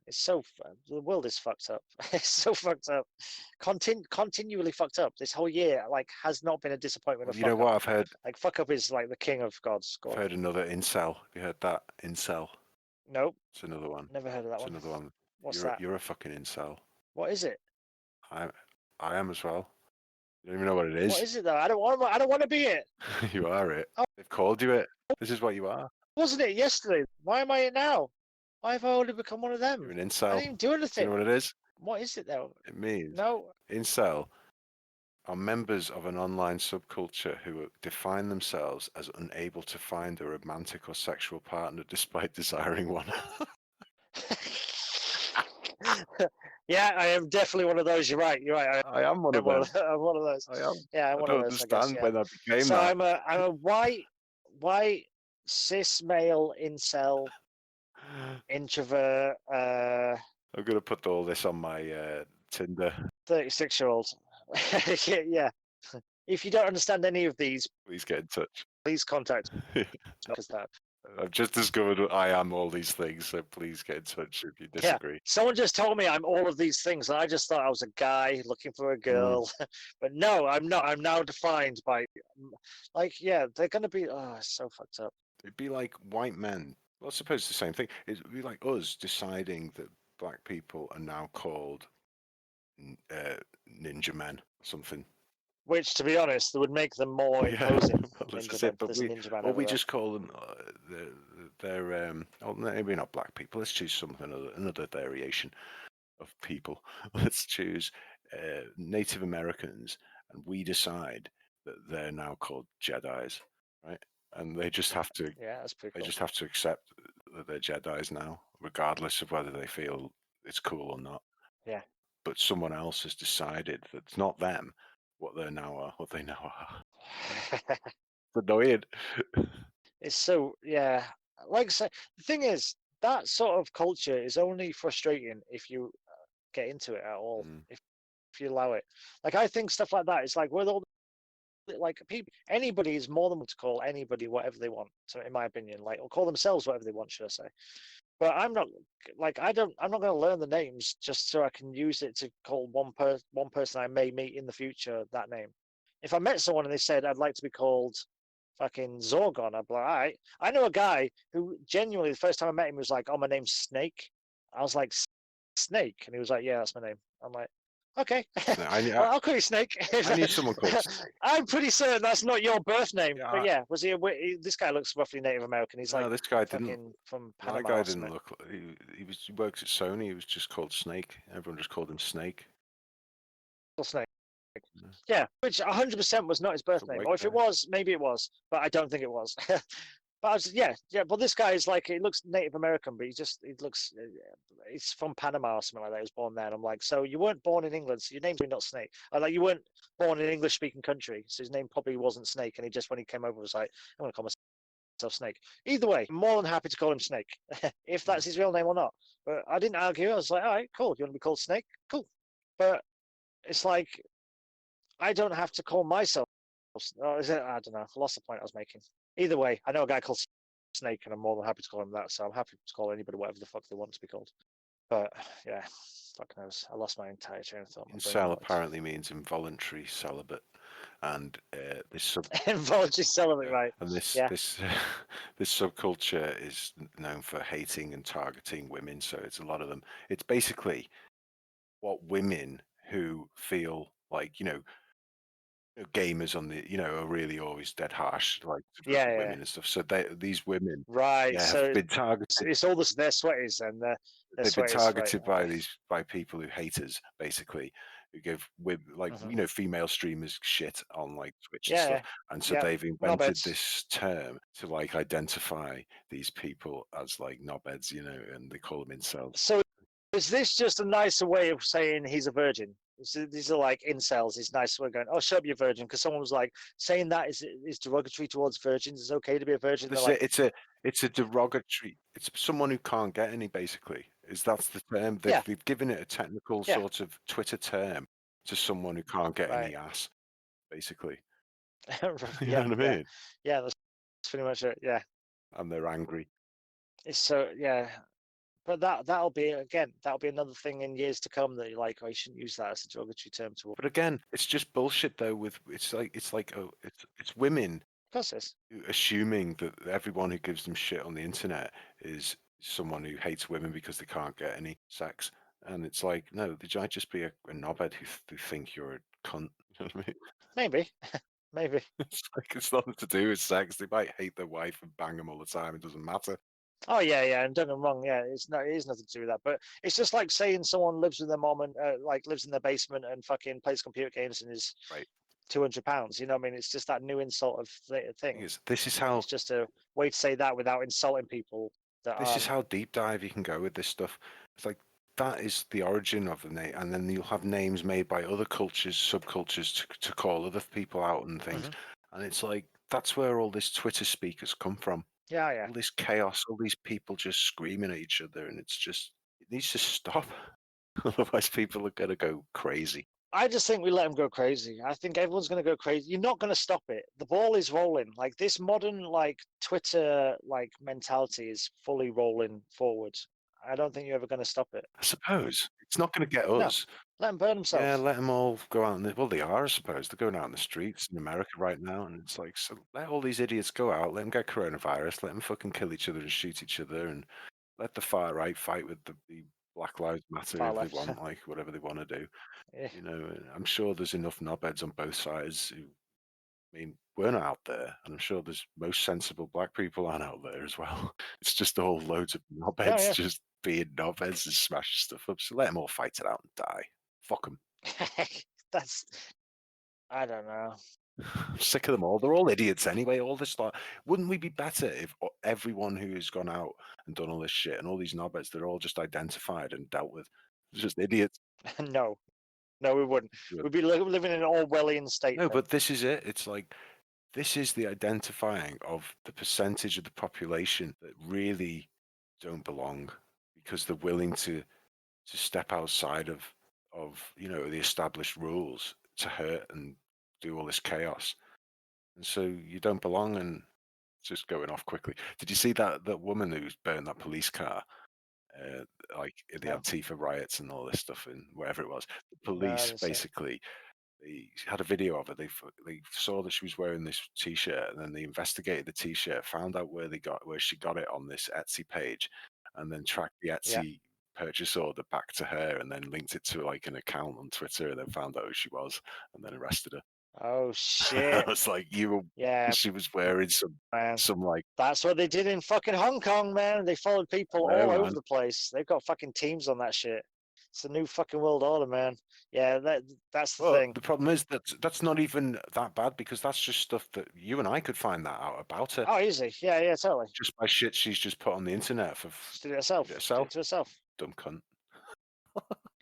It's so, the world is fucked up. It's so fucked up. Continually fucked up. This whole year, like, has not been a disappointment. Well, you know what I've heard? Like, fuck up is like the king of gods. I've heard another incel. Have you heard that? Incel. Nope. It's another one. Never heard of that one. It's another one. What's that? You're a fucking incel. What is it? I am as well. You don't even know what it is. What is it though? I don't want to be it. You are it. Oh. They've called you it. This is what you are. Wasn't it yesterday? Why am I it now? Why have I already become one of them? You're an incel. I didn't even do anything. Do you know what it is? What is it though? It means no. Incel are members of an online subculture who define themselves as unable to find a romantic or sexual partner despite desiring one. Yeah, I am definitely one of those. You're right. I am one of those. I'm one of those. I am. Yeah, I'm one of those. I don't understand when I became so that. I'm a white cis male incel introvert. I'm gonna put all this on my Tinder. 36-year-old. Yeah. If you don't understand any of these, Please get in touch. Please contact me. Because that. I've just discovered I am all these things, so please get in touch if you disagree. Yeah. Someone just told me I'm all of these things, and I just thought I was a guy looking for a girl. But no, I'm not. I'm now defined by, like, yeah, they're going to be, it's so fucked up. It'd be like white men. Well, I suppose it's the same thing. It'd be like us deciding that black people are now called ninja men or something. Which, to be honest, would make them more imposing. We just call them they're maybe not black people. Let's choose something another variation of people. Let's choose Native Americans, and we decide that they're now called Jedis, right? And they just have to. Yeah, that's pretty cool. They just have to accept that they're Jedis now, regardless of whether they feel it's cool or not. Yeah. But someone else has decided that it's not them. What they now are. It's annoying. It's so, yeah. Like I say, the thing is, that sort of culture is only frustrating if you get into it at all. If you allow it. Like, I think stuff like that is like, with all, like, people, anybody is more than willing to call anybody whatever they want. So, in my opinion, like, or call themselves whatever they want, should I say? But I'm not like I'm not going to learn the names just so I can use it to call one person I may meet in the future that name. If I met someone and they said I'd like to be called fucking Zorgon, I'd be like, all right. I know a guy who genuinely the first time I met him was like, oh, my name's Snake. I was like, Snake, and he was like, yeah, that's my name. I'm like, okay, I'll call you Snake. I knew someone called Snake. I'm pretty certain that's not your birth name. Yeah. But yeah, was he? This guy looks roughly Native American. He's like, this guy didn't. From Panama. That guy didn't look. He works at Sony. He was just called Snake. Everyone just called him Snake. Snake. Yeah, which 100% was not his birth name. Or if it was, maybe it was, but I don't think it was. But I was, yeah. But this guy is like, he looks Native American, but he's from Panama or something like that. He was born there. And I'm like, so you weren't born in England, so your name's not Snake. Like, you weren't born in an English-speaking country, so his name probably wasn't Snake. And he just, when he came over, was like, I'm going to call myself Snake. Either way, I'm more than happy to call him Snake, if that's his real name or not. But I didn't argue. I was like, all right, cool. You want to be called Snake? Cool. But it's like, I don't have to call myself. I don't know. I lost the point I was making. Either way, I know a guy called snake, and I'm more than happy to call him that. So I'm happy to call anybody whatever the fuck they want to be called. But yeah, fuck knows. I lost my entire train of thought. Incel apparently means involuntary celibate, and this involuntary celibate, right? And this this subculture is known for hating and targeting women. So it's a lot of them. It's basically what women who feel like gamers on the are really always dead harsh like women and stuff. So these women have been targeted. It's all their sweaties and they've been targeted by people who hate us, basically, who give female streamers shit on like Twitch and stuff. And so they've invented this term to like identify these people as like knobheads, and they call them incels. So is this just a nicer way of saying he's a virgin? These are like incels. It's nice way of going, oh, shut up, you're virgin, because someone was like saying that is derogatory towards virgins. It's okay to be a virgin. It's a derogatory. It's someone who can't get any. Basically, that's the term. They've given it a technical sort of Twitter term to someone who can't get any ass. Basically, you know what I mean? Yeah, that's pretty much it. Yeah, and they're angry. It's so But that'll be another thing in years to come that you're like, oh, you shouldn't use that as a derogatory term to. But again, it's just bullshit though. It's women. Assuming that everyone who gives them shit on the internet is someone who hates women because they can't get any sex, and it's like, no, they might just be a knobhead who think you're a cunt. You know what I mean? Maybe. It's nothing to do with sex. They might hate their wife and bang them all the time. It doesn't matter. Oh yeah, and don't get me wrong, it is nothing to do with that. But it's just like saying someone lives with their mom and lives in their basement and fucking plays computer games and is £200. You know what I mean? It's just that new insult of thing. This is how it's just a way to say that without insulting people. This is how deep dive you can go with this stuff. It's like that is the origin of the name, and then you'll have names made by other cultures, subcultures to call other people out and things. And it's like that's where all this Twitter speak has come from. Yeah. All this chaos, all these people just screaming at each other, and it needs to stop. Otherwise, people are going to go crazy. I just think we let them go crazy. I think everyone's going to go crazy. You're not going to stop it. The ball is rolling. Like this modern, like Twitter, like mentality is fully rolling forward. I don't think you're ever going to stop it. I suppose it's not going to get us. No. Let them burn themselves. Yeah, let them all go out. Well, they are, I suppose. They're going out in the streets in America right now, and it's like, so let all these idiots go out. Let them get coronavirus. Let them fucking kill each other and shoot each other, and let the far right fight with the Black Lives Matter if they want, like whatever they want to do. Yeah. I'm sure there's enough knobheads on both sides who, we're not out there, and I'm sure there's most sensible black people aren't out there as well. It's just all loads of knobheads just being knobheads and smashing stuff up. So let them all fight it out and die. Fuck them. I don't know. I'm sick of them all. They're all idiots anyway. All this lot. Wouldn't we be better if everyone who has gone out and done all this shit and all these knobheads, they're all just identified and dealt with? They're just idiots. No, we wouldn't. We'd be living in an Orwellian state. No, but this is it. It's like, this is the identifying of the percentage of the population that really don't belong because they're willing to step outside of the established rules to hurt and do all this chaos. And so you don't belong, and it's just going off quickly. Did you see that woman who burned that police car? Like in the Antifa riots and all this stuff and wherever it was. The police basically, they had a video of it. They saw that she was wearing this T-shirt, and then they investigated the T-shirt, found out where she got it on this Etsy page, and then tracked the Etsy purchase order back to her, and then linked it to like an account on Twitter, and then found out who she was, and then arrested her. Oh shit! I was like, she was wearing some like. That's what they did in fucking Hong Kong, man. They followed people all over the place. They've got fucking teams on that shit. It's a new fucking world order, man. Yeah, that's the thing. The problem is that's not even that bad, because that's just stuff that you and I could find that out about her. Oh, easy. Yeah, totally. Just by shit she's just put on the internet for. Just did it herself. To herself. Dumb cunt.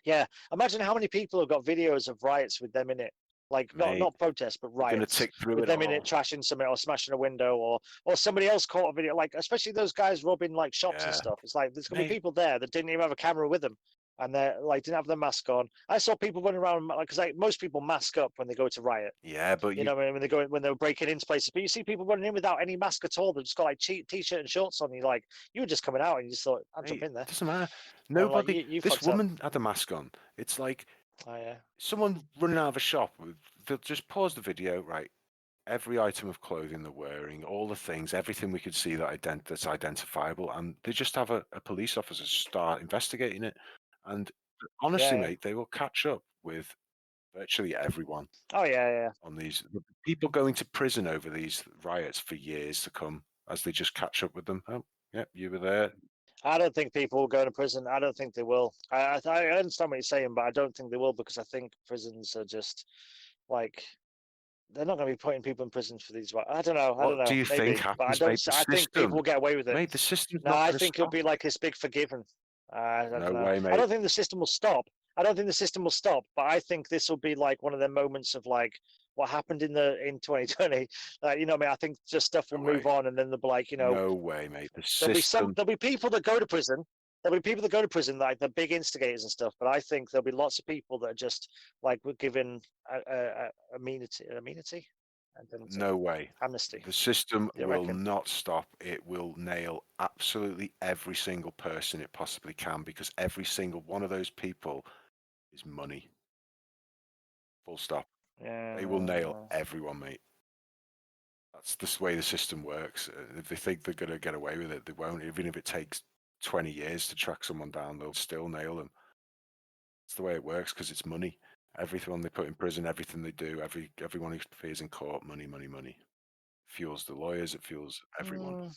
Yeah, imagine how many people have got videos of riots with them in it. Like not protests, but riots. With them in it, trashing something or smashing a window, or somebody else caught a video. Like especially those guys robbing like shops and stuff. It's like there's gonna be people there that didn't even have a camera with them. and they like didn't have their mask on. I saw people running around because like most people mask up when they go to riot. Yeah, but you know when they go when they were breaking into places. But you see people running in without any mask at all. They've just got like t-shirt and shorts on. You like you were just coming out and you just thought I'll jump in there. It doesn't matter. And, like, Nobody. you This fucked up. woman had a mask on. It's like Oh yeah. someone running out of a shop. They'll just pause the video, right? Every item of clothing they're wearing, all the things, everything we could see that's identifiable, and they just have a police officer start investigating it. And honestly, Yeah. mate, they will catch up with virtually everyone Oh yeah. on these people going to prison over these riots for years to come as they just catch up with them. Oh, yeah, you were there. I don't think people will go to prison. I don't think they will. I understand what you're saying, but I don't think they will because I think prisons are just like they're not going to be putting people in prison for these. I don't know. What do you Maybe, think but I happens, don't. mate? The I think people system, will get away with it. mate, the system's No, not I going to think it'll stop. be like this big forgiven. I don't No know. way, mate. I don't think the system will stop. I don't think the system will stop. But I think this will be like one of the moments of like what happened in 2020. You know, what I mean, I think just stuff will No move way. on, and then they'll be like, you know, No way, mate. The there'll system. be people that go to prison. There'll be people that go to prison, like the big instigators and stuff. But I think there'll be lots of people that are just like we're given amenity. No way. Amnesty. The system You will reckon? not stop. It will nail absolutely every single person it possibly can because every single one of those people is money. Full stop. Yeah. They will nail everyone, mate. That's the way the system works. If they think they're going to get away with it, they won't. Even if it takes 20 years to track someone down, they'll still nail them. It's the way it works because it's money. Everything they put in prison, everything they do, everyone who appears in court, money, money, money. Fuels the lawyers, it fuels everyone.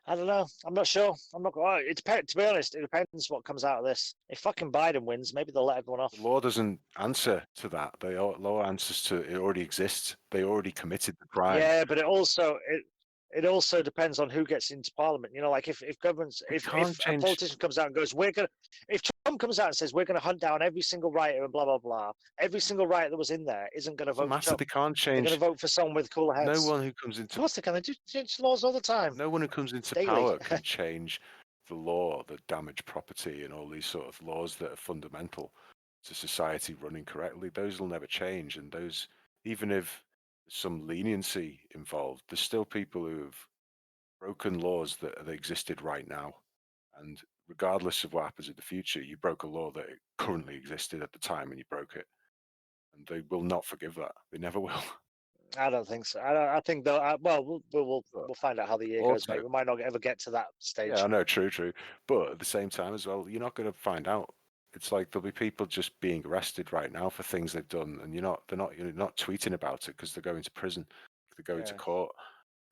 I don't know. I'm not sure. I'm not. It depends. To be honest, it depends what comes out of this. If fucking Biden wins, maybe they'll let everyone off. The law doesn't answer to that. The law answers to it already exists. They already committed the crime. Yeah, but it also depends on who gets into parliament. You know, like if governments, if a politician comes out and goes, if Trump comes out and says we're gonna hunt down every single rioter and blah blah blah, every single rioter that was in there isn't gonna vote for Trump. They can't change. They're gonna vote for someone with cooler heads. No one who comes into. Of course they can. They do change laws all the time. No one who comes into power can change the law that damage property and all these sort of laws that are fundamental to society running correctly. Those will never change, and those, even if some leniency involved, there's still people who have broken laws that existed right now, and regardless of what happens in the future, you broke a law that currently existed at the time and you broke it, and they will not forgive that. They never will. I don't think so. I think they'll. Well, we'll find out how the year goes, mate. We might not ever get to that stage. Yeah, I know, true. But at the same time as well, you're not going to find out. It's like there'll be people just being arrested right now for things they've done, and you're not tweeting about it because they're going to prison, they're going to court,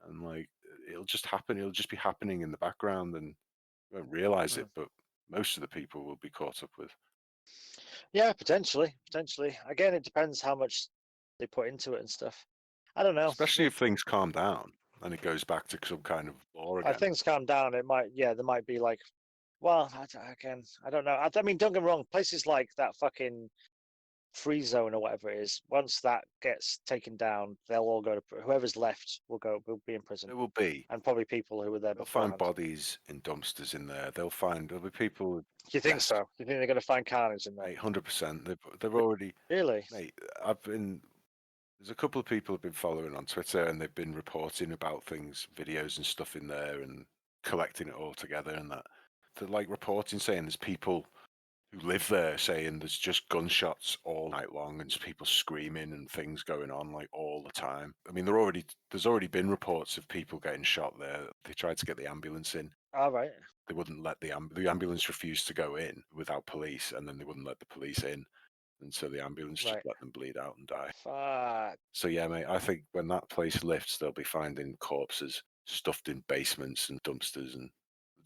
and like it'll just happen. It'll just be happening in the background, and you won't realize it. But most of the people will be caught up with. Yeah, potentially. Again, it depends how much they put into it and stuff. I don't know. Especially if things calm down and it goes back to some kind of law again. If things calm down, it might. Yeah, there might be like. Well, I don't know. I mean, don't get me wrong. Places like that fucking free zone or whatever it is. Once that gets taken down, they'll all go to. Whoever's left will be in prison. It will be, and probably people who were there they'll before. find bodies in dumpsters in there. There'll be people. Do you think so? Do you think they're going to find carnage in there? 100%. They've already. Really? Mate, there's a couple of people I've been following on Twitter, and they've been reporting about things, videos and stuff in there, and collecting it all together, and that. They're like reporting saying there's people who live there saying there's just gunshots all night long and just people screaming and things going on like all the time. I mean, there's already been reports of people getting shot there. They tried to get the ambulance in. All right. They wouldn't let the ambulance refused to go in without police, and then they wouldn't let the police in, and so the ambulance just let them bleed out and die. Fuck. So yeah, mate, I think when that place lifts, they'll be finding corpses stuffed in basements and dumpsters, and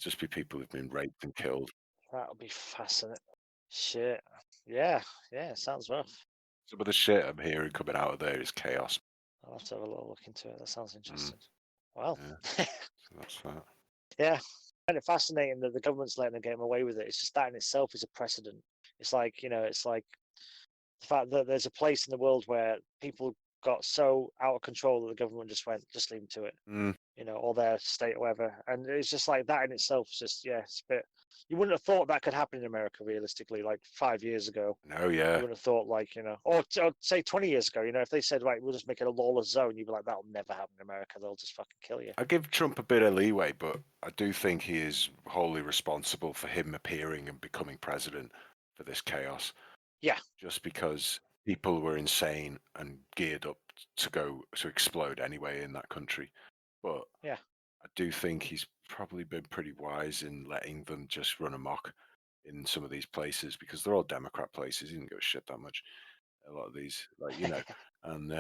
just be people who've been raped and killed. That'll be fascinating. Shit. Yeah. Sounds rough. Some of the shit I'm hearing coming out of there is chaos. I'll have to have a little look into it. That sounds interesting. Well. Yeah. So that's that. Yeah. I find it fascinating that the government's letting them get away with it. It's just that in itself is a precedent. It's like, it's like the fact that there's a place in the world where people got so out of control that the government just went, just leave them to it, Mm. or their state or whatever. And it's just like that in itself is just, it's a bit. You wouldn't have thought that could happen in America realistically, like 5 years ago. No, You yeah. wouldn't have thought, like, or say 20 years ago, if they said, right, we'll just make it a lawless zone, you'd be like, that'll never happen in America. They'll just fucking kill you. I give Trump a bit of leeway, but I do think he is wholly responsible for him appearing and becoming president for this chaos. Yeah. Just because people were insane and geared up to explode anyway in that country. But yeah, I do think he's probably been pretty wise in letting them just run amok in some of these places because they're all Democrat places. He didn't give a shit that much. A lot of these, and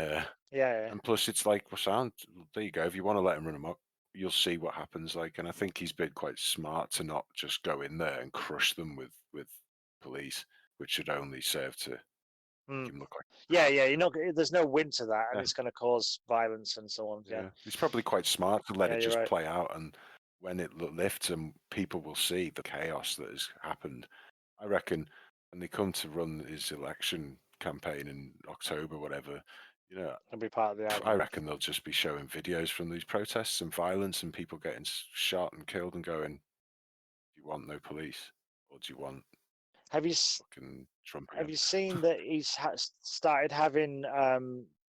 yeah. and plus it's like, well, there you go. If you want to let him run amok, you'll see what happens. And I think he's been quite smart to not just go in there and crush them with police, which should only serve to make him look like. Yeah. There's no win to that, and it's going to cause violence and so on. Yeah. He's probably quite smart to let it just right. play out, and when it lifts, and people will see the chaos that has happened. I reckon when they come to run his election campaign in October, whatever, It'll be part of the I argument. reckon they'll just be showing videos from these protests and violence and people getting shot and killed and going, do you want no police or do you want Have you fucking Trump again? have you seen that he's started having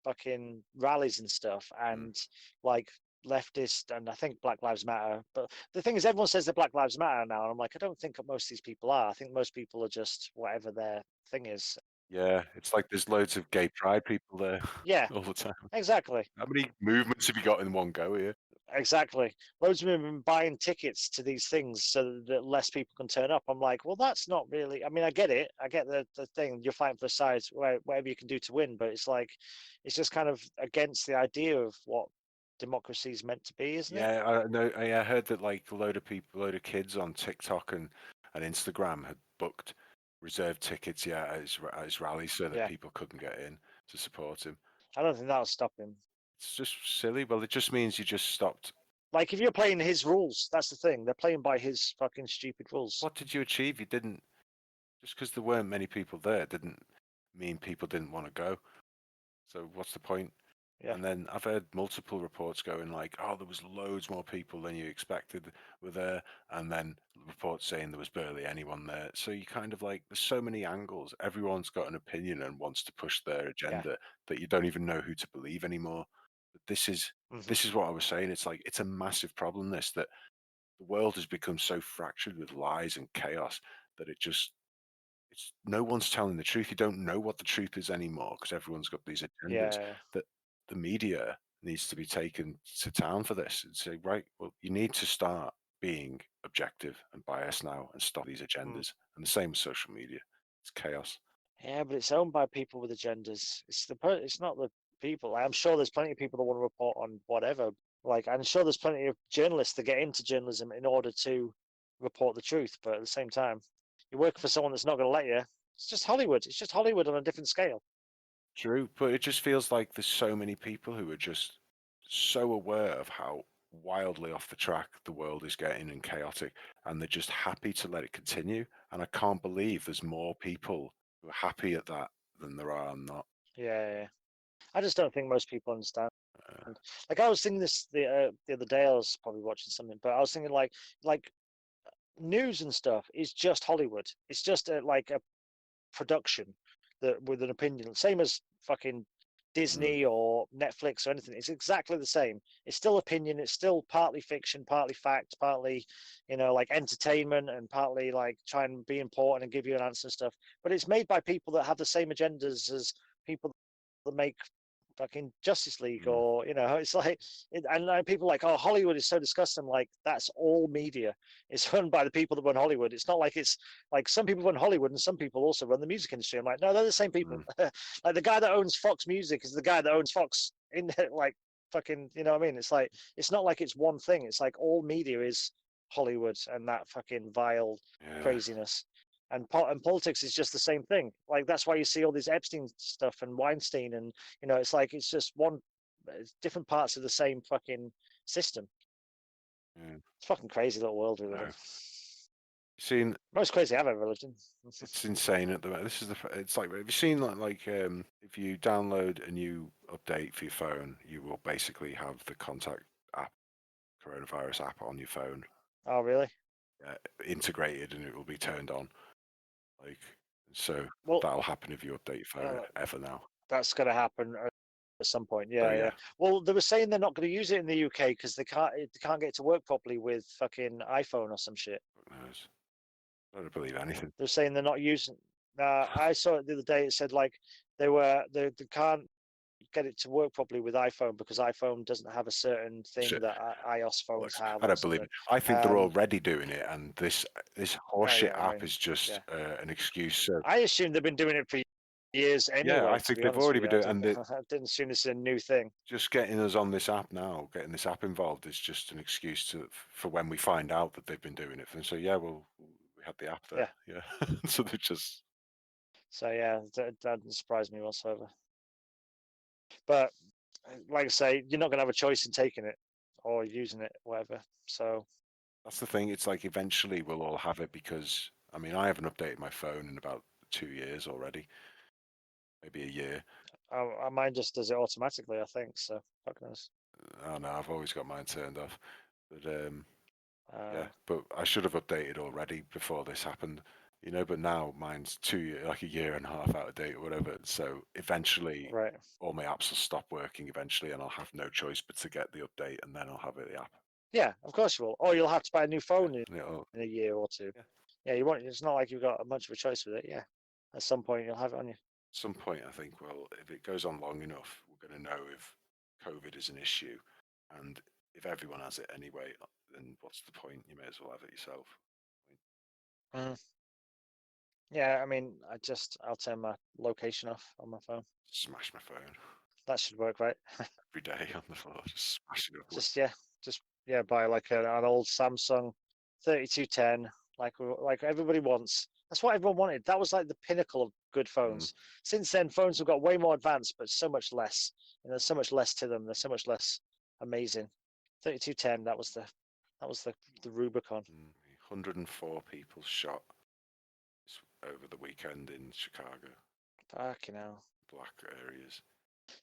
fucking rallies and stuff, and like leftist and I think Black Lives Matter. But the thing is, everyone says that Black Lives Matter now, and I'm like, I don't think most of these people are. I think most people are just whatever their thing is. Yeah, it's like there's loads of gay pride people there Yeah, all the time. exactly. How many movements have you got in one go here? Exactly. Loads of them have been buying tickets to these things so that less people can turn up. I'm like, well, that's not really. I mean, I get it. I get the thing. You're fighting for a side, whatever you can do to win. But it's like, it's just kind of against the idea of what democracy is meant to be, isn't it? Yeah, I know. I heard that like a load of kids on TikTok and Instagram had booked reserved tickets, at his rally so that people couldn't get in to support him. I don't think that'll stop him. It's just silly. Well, it just means you just stopped. Like, if you're playing his rules, that's the thing. They're playing by his fucking stupid rules. What did you achieve? You didn't. Just because there weren't many people there didn't mean people didn't want to go. So what's the point? Yeah. And then I've heard multiple reports going like, oh, there was loads more people than you expected were there. And then reports saying there was barely anyone there. So you kind of like, there's so many angles. Everyone's got an opinion and wants to push their agenda that you don't even know who to believe anymore. But this is what I was saying. It's like, it's a massive problem, that the world has become so fractured with lies and chaos that no one's telling the truth. You don't know what the truth is anymore because everyone's got these agendas. That the media needs to be taken to town for this and say, right, well, you need to start being objective and biased now and stop these agendas. And the same with social media. It's chaos. Yeah, but it's owned by people with agendas. It's not the people. I'm sure there's plenty of people that want to report on whatever. Like, I'm sure there's plenty of journalists that get into journalism in order to report the truth. But at the same time, you're working for someone that's not going to let you. It's just Hollywood. It's just Hollywood on a different scale. True, but it just feels like there's so many people who are just so aware of how wildly off the track the world is getting and chaotic, and they're just happy to let it continue. And I can't believe there's more people who are happy at that than there are not. Yeah. I just don't think most people understand. Like, I was thinking this the other day. I was probably watching something, but I was thinking like news and stuff is just Hollywood. It's just like a production that with an opinion, same as fucking Disney or Netflix or anything. It's exactly the same. It's still opinion. It's still partly fiction, partly fact, partly, like entertainment, and partly like try and be important and give you an answer and stuff. But it's made by people that have the same agendas as people that make fucking Justice League, or it's like, and people are like, oh, Hollywood is so disgusting. Like, that's all media. It's run by the people that run Hollywood. It's not like it's like some people run Hollywood and some people also run the music industry. I'm like, no, they're the same people. Like, the guy that owns Fox Music is the guy that owns Fox in like fucking, you know what I mean? It's like, it's not like it's one thing. It's like all media is Hollywood and that fucking vile craziness. And politics is just the same thing. Like, that's why you see all this Epstein stuff and Weinstein, and it's like it's just it's different parts of the same fucking system. It's fucking crazy little world we live in. Seen? Most crazy I've ever lived in. It's insane at the moment. It's like, have you seen if you download a new update for your phone, you will basically have the contact app, coronavirus app on your phone Oh, really? integrated, and it will be turned on. Like, so Well, that'll happen if you update your phone ever now. that's going to happen at some point. Yeah, Oh, yeah. yeah. Well, they were saying they're not going to use it in the UK because they can't get it to work properly with fucking iPhone or some shit. Fuck knows. I don't believe anything. They're saying they're not using. I saw it the other day. It said like they can't get it to work properly with iPhone because iPhone doesn't have a certain thing Shit. that iOS phones have. I Or don't believe something. it. I think they're already doing it, and this horseshit yeah, I app mean, is just yeah. an excuse. So I assume they've been doing it for years anyway. I To think be they've honest already with been you, doing it, and I didn't assume this is a new thing. just getting us on this app now, getting this app involved, is just an excuse for when we find out that they've been doing it. And so yeah, well, we had the app there. Yeah. So they just. So yeah, that doesn't surprise me whatsoever. But like I say, you're not going to have a choice in taking it or using it, whatever. So That's the thing. It's like eventually we'll all have it because I mean I haven't updated my phone in about 2 years already, maybe a year. mine just does it automatically, I think. So fuck knows. Oh no, I've always got mine turned off. But yeah, but I should have updated already before this happened, you know. But now mine's 2 years, like a year and a half out of date or whatever. So eventually, right. all my apps will stop working eventually, and I'll have no choice but to get the update, and then I'll have the app. Yeah, of course you will. Or you'll have to buy a new phone in a year or two. Yeah. Yeah, you won't. It's not like you've got much of a choice with it. Yeah, at some point you'll have it on you. At some point, I think, well, if it goes on long enough, we're going to know if COVID is an issue, and if everyone has it anyway, then what's the point? You may as well have it yourself. Yeah, I mean, I'll turn my location off on my phone. Smash my phone That should work, right? every day on the floor, just smashing it up. Just buy like an old Samsung 3210, like everybody wants. That's what everyone wanted. That was like the pinnacle of good phones. Since then, phones have got way more advanced, but so much less. And there's so much less to them. They're so much less amazing. 3210. That was the Rubicon. 104 people shot over the weekend in Chicago. Fucking hell. Black areas.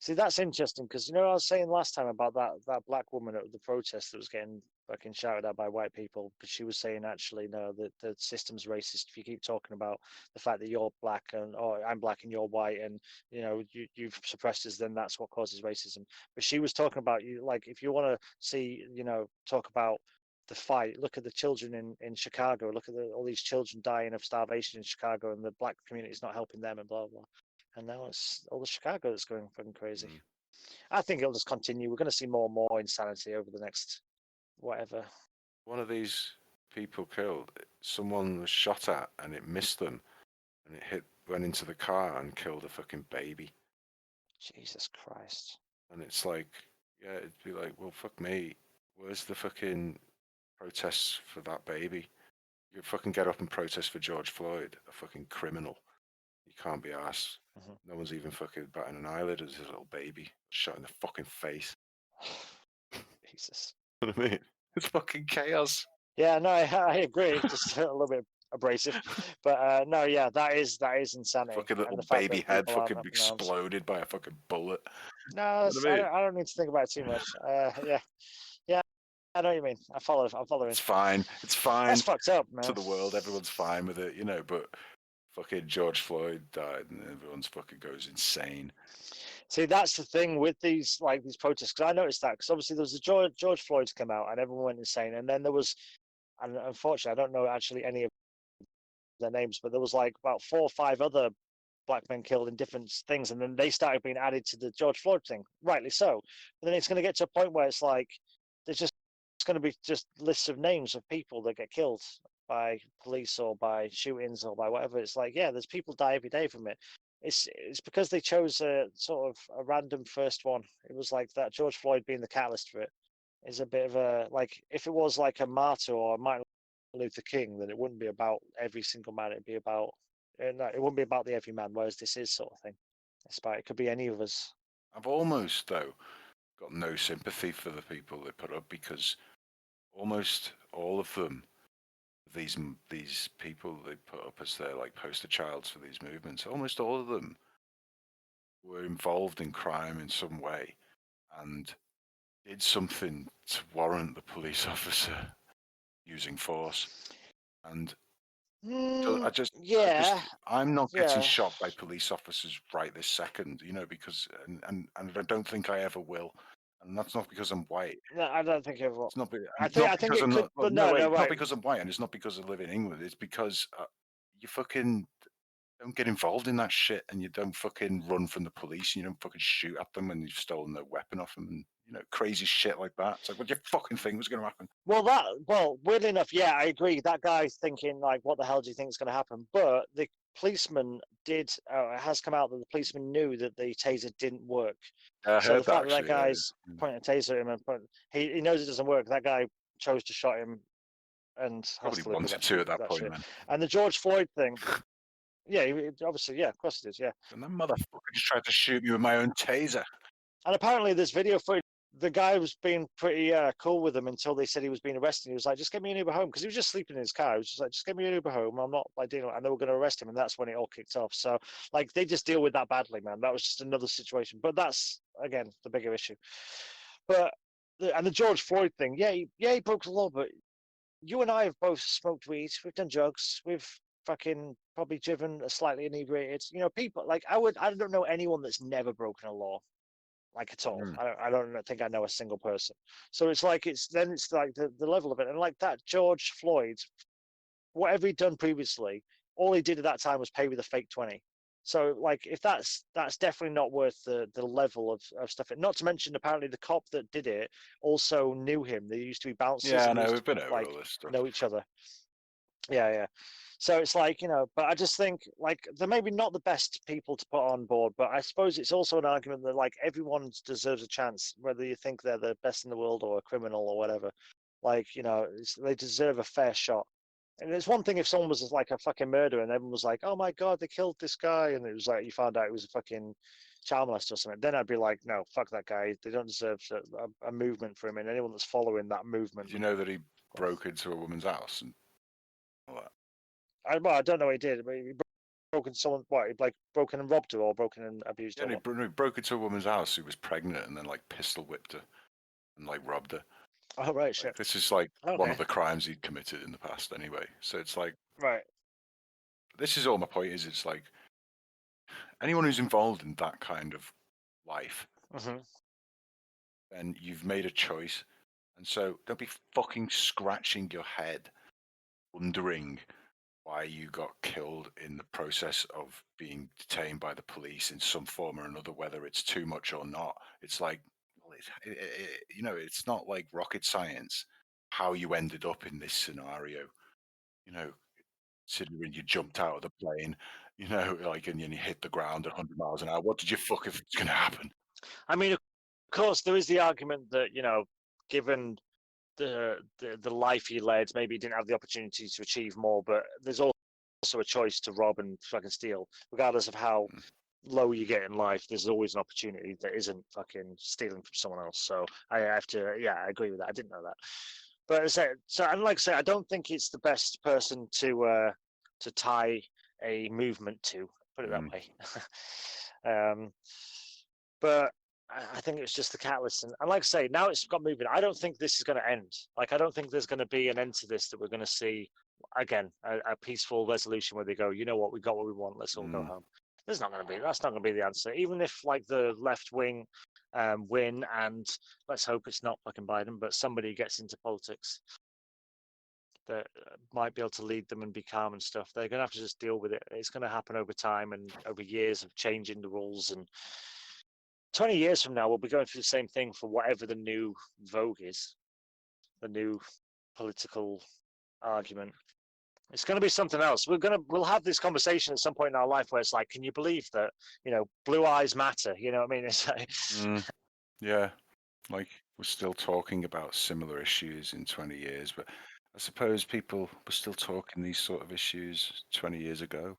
See, that's interesting because I was saying last time about that black woman at the protest that was getting fucking shouted at by white people because she was saying actually no, that the system's racist. If you keep talking about the fact that you're black or I'm black and you're white and you've suppressed us, then that's what causes racism. But she was talking about like if you want to see talk about the fight, look at the children in Chicago, look at all these children dying of starvation in Chicago and the black community is not helping them and blah blah. And now it's all the Chicago that's going fucking crazy. I think it'll just continue. We're going to see more and more insanity over the next whatever. One of these people killed, someone was shot at and it missed them and it went into the car and killed a fucking baby. Jesus Christ. And it's like, yeah, it'd be like, well, fuck me. Where's the fucking protests for that baby? You fucking get up and protest for George Floyd, a fucking criminal. You can't be arsed. No one's even fucking batting an eyelid as his little baby shot in the fucking face. Jesus. You know what I mean? It's fucking chaos. Yeah, no, I agree. Just a little bit abrasive, but no, yeah, that is insanity. Fucking little baby head fucking exploded by a fucking bullet. No, I don't need to think about it too much. Yeah, I know what you mean. I follow. It's fine. It's fine. That's fucked up, man. To the world, everyone's fine with it, but fucking George Floyd died, and everyone's fucking goes insane. See, that's the thing with these protests, because I noticed that because obviously there was the George Floyd's come out and everyone went insane, and then there was, and unfortunately I don't know actually any of their names, but there was like about 4 or 5 other black men killed in different things, and then they started being added to the George Floyd thing, rightly so. But then it's going to get to a point where it's like there's just going to be just lists of names of people that get killed by police or by shootings or by whatever. It's like, yeah, there's people die every day from it. It's because they chose a sort of a random first one. It was like that George Floyd being the catalyst for it is a bit of a, like, if it was like a martyr or a Martin Luther King, then it wouldn't be about every single man. It'd be about, it wouldn't be about the everyman, whereas this is sort of thing. It could be any of us. I've almost, though, got no sympathy for the people they put up because almost all of them these people they put up as their like poster childs for these movements, almost all of them were involved in crime in some way and did something to warrant the police officer using force. And I'm not getting shot by police officers right this second, because and I don't think I ever will. And that's not because I'm white. No, I don't think it will. It's not. I think it could, but no, wait, no, it's right. not because I'm white, and it's not because I live in England. It's because you fucking don't get involved in that shit, and you don't fucking run from the police, and you don't fucking shoot at them when you've stolen their weapon off them, and crazy shit like that. It's like, what do you fucking think was going to happen? Well, weirdly enough, yeah, I agree. That guy's thinking like, what the hell do you think is going to happen? But the policeman did. It has come out that the policeman knew that the taser didn't work. I so heard the fact that guy's pointing a taser at him and he knows it doesn't work. That guy chose to shot him, and probably wanted to at that point, man. And the George Floyd thing. Yeah, obviously, yeah, of course it is, yeah. And that motherfucker just tried to shoot me with my own taser. And apparently, this video footage, the guy was being pretty cool with him until they said he was being arrested. He was like, "Just get me an Uber home," because he was just sleeping in his car. He was just like, "Just get me an Uber home. I'm not like doing it." And they were going to arrest him, and that's when it all kicked off. So, like, they just deal with that badly, man. That was just another situation. But that's again the bigger issue. But and the George Floyd thing, yeah, he broke the law. But you and I have both smoked weed. We've done drugs. We've fucking probably driven slightly inebriated. People like I don't know anyone that's never broken a law, like at all. I don't think I know a single person. So it's like it's like the level of it, and like that George Floyd, whatever he'd done previously, all he did at that time was pay with a fake 20. So like if that's definitely not worth the level of stuff. Not to mention apparently the cop that did it also knew him. They used to be bouncers. Yeah, no, we've been over all this stuff. Know each other. Yeah. So it's like, but I just think like they're maybe not the best people to put on board, but I suppose it's also an argument that like everyone deserves a chance, whether you think they're the best in the world or a criminal or whatever. Like, they deserve a fair shot. And it's one thing if someone was like a fucking murderer and everyone was like, "Oh my God, they killed this guy," and it was like you found out it was a fucking child molester or something. Then I'd be like, "No, fuck that guy. They don't deserve a movement for him." And anyone that's following that movement. Did you know that he broke into a woman's house and all that? I don't know what he did, but he broke into someone. What? He like broken and robbed her, or broken and abused her? Yeah, he broke into a woman's house who was pregnant and then like pistol whipped her and like robbed her. Oh right, shit. This is like one of the crimes he'd committed in the past, anyway. So it's like, right. This is all my point. It's like anyone who's involved in that kind of life, then you've made a choice, and so don't be fucking scratching your head, wondering why you got killed in the process of being detained by the police in some form or another, whether it's too much or not. It's like, it's not like rocket science how you ended up in this scenario. Considering you jumped out of the plane, and you hit the ground at 100 miles an hour. What did you fucking think was going to happen? I mean, of course, there is the argument that, given the life he led, maybe he didn't have the opportunity to achieve more, but there's also a choice to rob and fucking steal. Regardless of how low you get in life, there's always an opportunity that isn't fucking stealing from someone else. So I have to, I agree with that. I didn't know that. But and like I say, I don't think it's the best person to tie a movement to, put it that way. But I think it's just the catalyst. And like I say, now it's got moving. I don't think this is going to end. Like, I don't think there's going to be an end to this, that we're going to see, again, a peaceful resolution where they go, you know what, we got what we want, let's all go home. That's not going to be the answer. Even if, like, the left wing win, and let's hope it's not fucking Biden, but somebody gets into politics that might be able to lead them and be calm and stuff, they're going to have to just deal with it. It's going to happen over time and over years of changing the rules. And 20 years from now, we'll be going through the same thing for whatever the new vogue is, the new political argument. It's going to be something else. We'll have this conversation at some point in our life where it's like, can you believe that, blue eyes matter? You know what I mean? It's like... Yeah, like we're still talking about similar issues in 20 years, but I suppose people were still talking these sort of issues 20 years ago.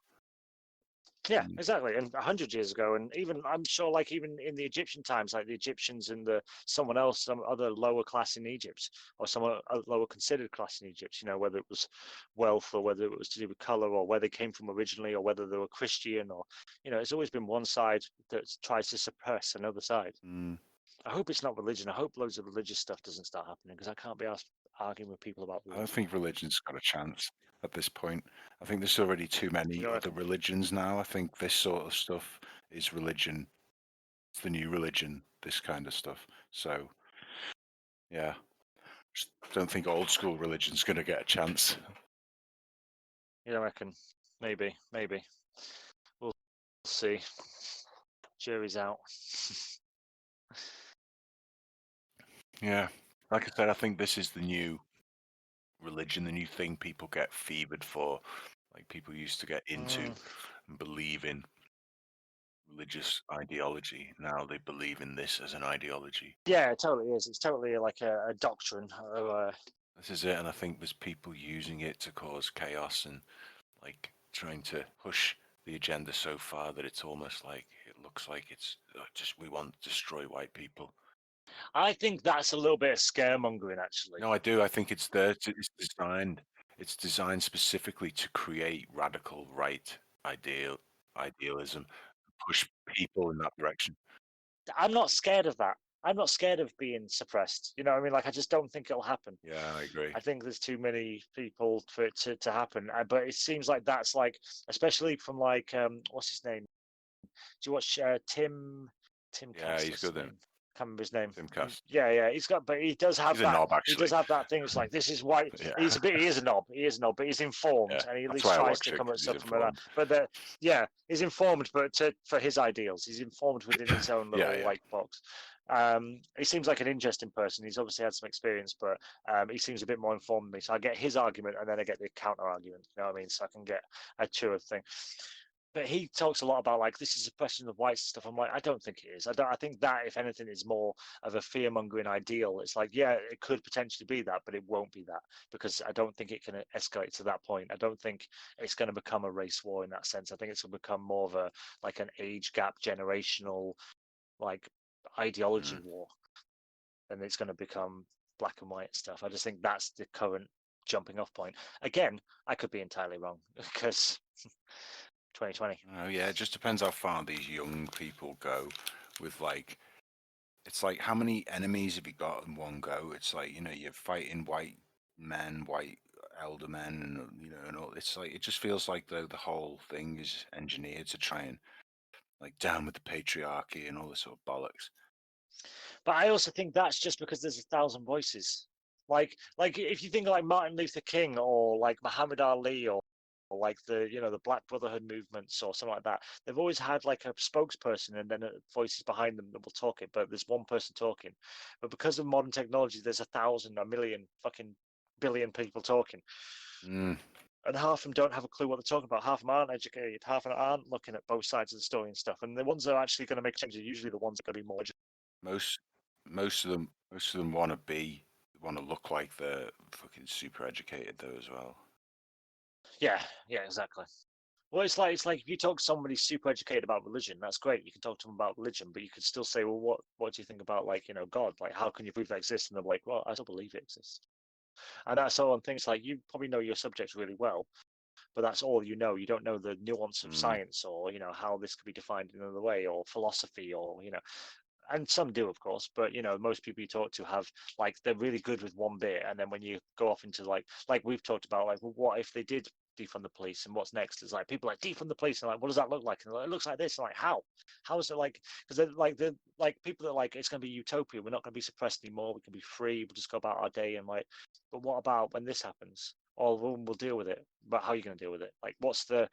Yeah, exactly. And 100 years ago, and even I'm sure, like even in the Egyptian times, like the Egyptians and someone else, some other lower class in Egypt, or some lower considered class in Egypt. Whether it was wealth or whether it was to do with color or where they came from originally or whether they were Christian or, it's always been one side that tries to suppress another side. I hope it's not religion. I hope loads of religious stuff doesn't start happening because I can't be asked arguing with people about religion. I don't think religion's got a chance at this point. I think there's already too many other religions now. I think this sort of stuff is religion. It's the new religion, this kind of stuff. So, yeah, just don't think old school religion's going to get a chance. You don't reckon? Maybe. We'll see. Jury's out. Yeah, like I said, I think this is the new religion, the new thing people get fevered for. Like people used to get into and believe in religious ideology. Now they believe in this as an ideology. Yeah, it totally is. It's totally like a doctrine. This is it, and I think there's people using it to cause chaos and like trying to push the agenda so far that it's almost like it looks like it's just we want to destroy white people. I think that's a little bit of scaremongering, actually. No, I do. I think it's there. It's designed. It's designed specifically to create radical right idealism, push people in that direction. I'm not scared of that. I'm not scared of being suppressed. You know what I mean? Like, I just don't think it'll happen. Yeah, I agree. I think there's too many people for it to happen. But it seems like that's like, especially from like, what's his name? Do you watch Tim? Yeah, he's good then. Can't remember his name. Tim Cast. Yeah, but he does have he's a knob, actually. He does have that thing. It's like this is why he is a knob. He is a knob, but he's informed, and he at least tries to come at something like that. But he's informed, but for his ideals, he's informed within his own little like box. He seems like an interesting person. He's obviously had some experience, but he seems a bit more informed than me. So I get his argument, and then I get the counter argument. You know what I mean? So I can get a truer thing. But he talks a lot about like this is a question of white stuff. I'm like, I don't think it is. I think that if anything is more of a fear mongering ideal. It's like, yeah, it could potentially be that, but it won't be that because I don't think it can escalate to that point. I don't think it's going to become a race war in that sense. I think it's going to become more of a like an age gap, generational, like ideology war, and it's going to become black and white stuff. I just think that's the current jumping off point. Again, I could be entirely wrong because 2020. Oh yeah, it just depends how far these young people go with like it's like how many enemies have you got in one go? It's like, you're fighting white men, white elder men, and and all. It's like it just feels like the whole thing is engineered to try and like down with the patriarchy and all this sort of bollocks. But I also think that's just because there's 1,000 voices. Like if you think of like Martin Luther King or like Muhammad Ali or like the Black Brotherhood movements or something like that, they've always had like a spokesperson and then voices behind them that will talk it, but there's one person talking. But because of modern technology, there's 1,000, a million, fucking billion people talking. And half of them don't have a clue what they're talking about. Half of them aren't educated. Half of them aren't looking at both sides of the story and stuff. And the ones that are actually going to make changes are usually the ones that are going to be more educated. Most of them want to look like they're fucking super educated though as well. Yeah, exactly. Well, it's like if you talk to somebody super educated about religion, that's great. You can talk to them about religion, but you could still say, well, what do you think about like God? Like, how can you prove that exists? And they're like, well, I still believe it exists. And that's all on things like you probably know your subjects really well, but that's all you know. You don't know the nuance of science or how this could be defined in another way or philosophy or and some do, of course, but most people you talk to have like they're really good with one bit, and then when you go off into like we've talked about, like, well, what if they did defund the police, and what's next? Is like people like defund the police, and like, what does that look like? And like, it looks like this, and like how is it like? Because they're like people that are like it's going to be utopia. We're not going to be suppressed anymore. We can be free. We'll just go about our day and like. But what about when this happens? Oh, we'll deal with it. But how are you going to deal with it? Like, what's the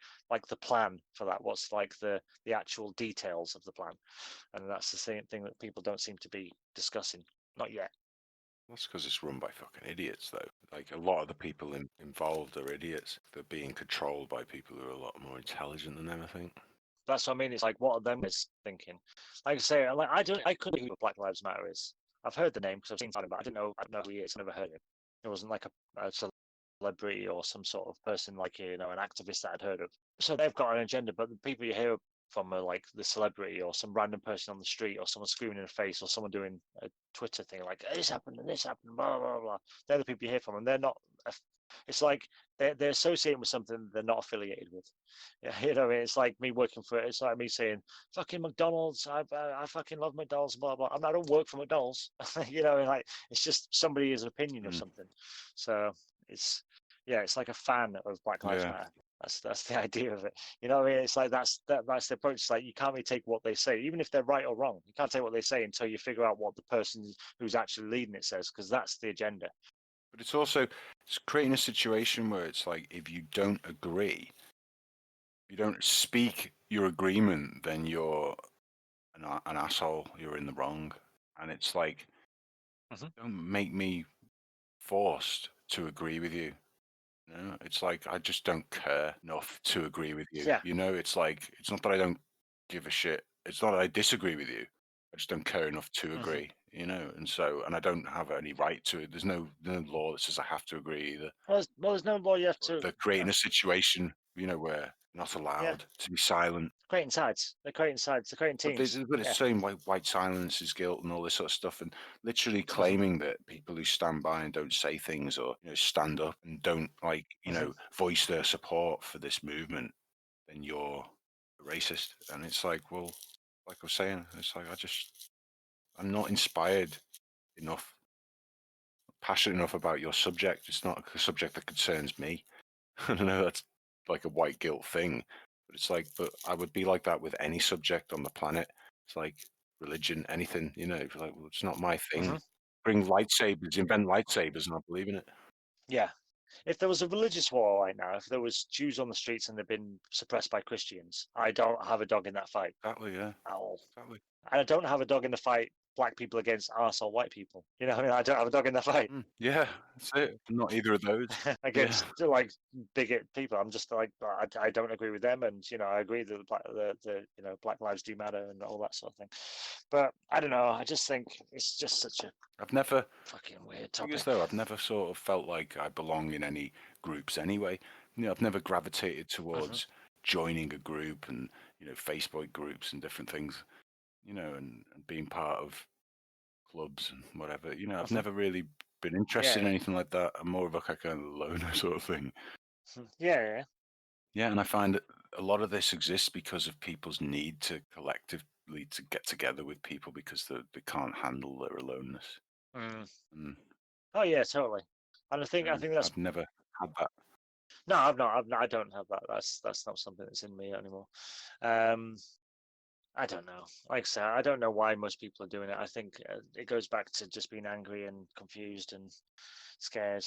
plan for that? What's like the actual details of the plan? And that's the same thing that people don't seem to be discussing. Not yet. That's because it's run by fucking idiots, though. Like a lot of the people involved are idiots. They're being controlled by people who are a lot more intelligent than them, I think. That's what I mean. It's like, what are them is thinking? Like I say, like I couldn't know who Black Lives Matter is. I've heard the name because I've seen something, but I don't know who he is. I never heard him. It wasn't like a celebrity or some sort of person like, an activist that I'd heard of. So they've got an agenda, but the people you hear from are like the celebrity or some random person on the street or someone screaming in the face or someone doing a Twitter thing like this happened and this happened, blah blah blah. They're the people you hear from, and they're not. It's like they're associating with something they're not affiliated with. Yeah, it's like me working for it. It's like me saying fucking McDonald's. I fucking love McDonald's. Blah blah. I don't work for McDonald's. Like it's just somebody's opinion of something. So it's like a fan of Black Lives Matter. That's the idea of it. It's like that's the approach. It's like you can't really take what they say, even if they're right or wrong. You can't take what they say until you figure out what the person who's actually leading it says, because that's the agenda. But it's creating a situation where it's like, if you don't agree, you don't speak your agreement, then you're an asshole. You're in the wrong. And it's like, don't make me forced to agree with you. It's like, I just don't care enough to agree with you. Yeah. It's like, it's not that I don't give a shit. It's not that I disagree with you. I just don't care enough to agree, and I don't have any right to it. There's no law that says I have to agree either. Well, there's no law you have to. They're creating a situation, where you're not allowed to be silent. Creating sides. They're creating sides. They're creating teams. But it's saying white silence is guilt and all this sort of stuff, and literally claiming that people who stand by and don't say things or stand up and don't voice their support for this movement, then you're a racist. And it's like, well, like I was saying, it's like I'm not inspired enough, passionate enough about your subject. It's not a subject that concerns me. I don't know, that's like a white guilt thing, but it's like, but I would be like that with any subject on the planet. It's like religion, anything, if you're like, well, it's not my thing. Bring lightsabers, invent lightsabers, and I believe in it. Yeah. If there was a religious war right now, if there was Jews on the streets and they've been suppressed by Christians, I don't have a dog in that fight. Exactly, yeah. At all. Exactly. And I don't have a dog in the fight black people against arsehole white people. I don't have a dog in the fight. Yeah, that's it. Not either of those. Against like bigot people. I'm just like, I don't agree with them, and I agree that the Black Lives do matter and all that sort of thing. But I don't know. I just think it's just such a I've never fucking weird topic. Though I've never sort of felt like I belong in any groups anyway. I've never gravitated towards joining a group and Facebook groups and different things, and being part of clubs and whatever. I've never really been interested in anything like that. I'm more of a kind of loner sort of thing. Yeah, and I find that a lot of this exists because of people's need to collectively to get together with people because they can't handle their aloneness. Oh yeah, totally. And I think that's. I've never had that. No, I've not. I don't have that. That's not something that's in me anymore. I don't know. Like I said, I don't know why most people are doing it. I think it goes back to just being angry and confused and scared.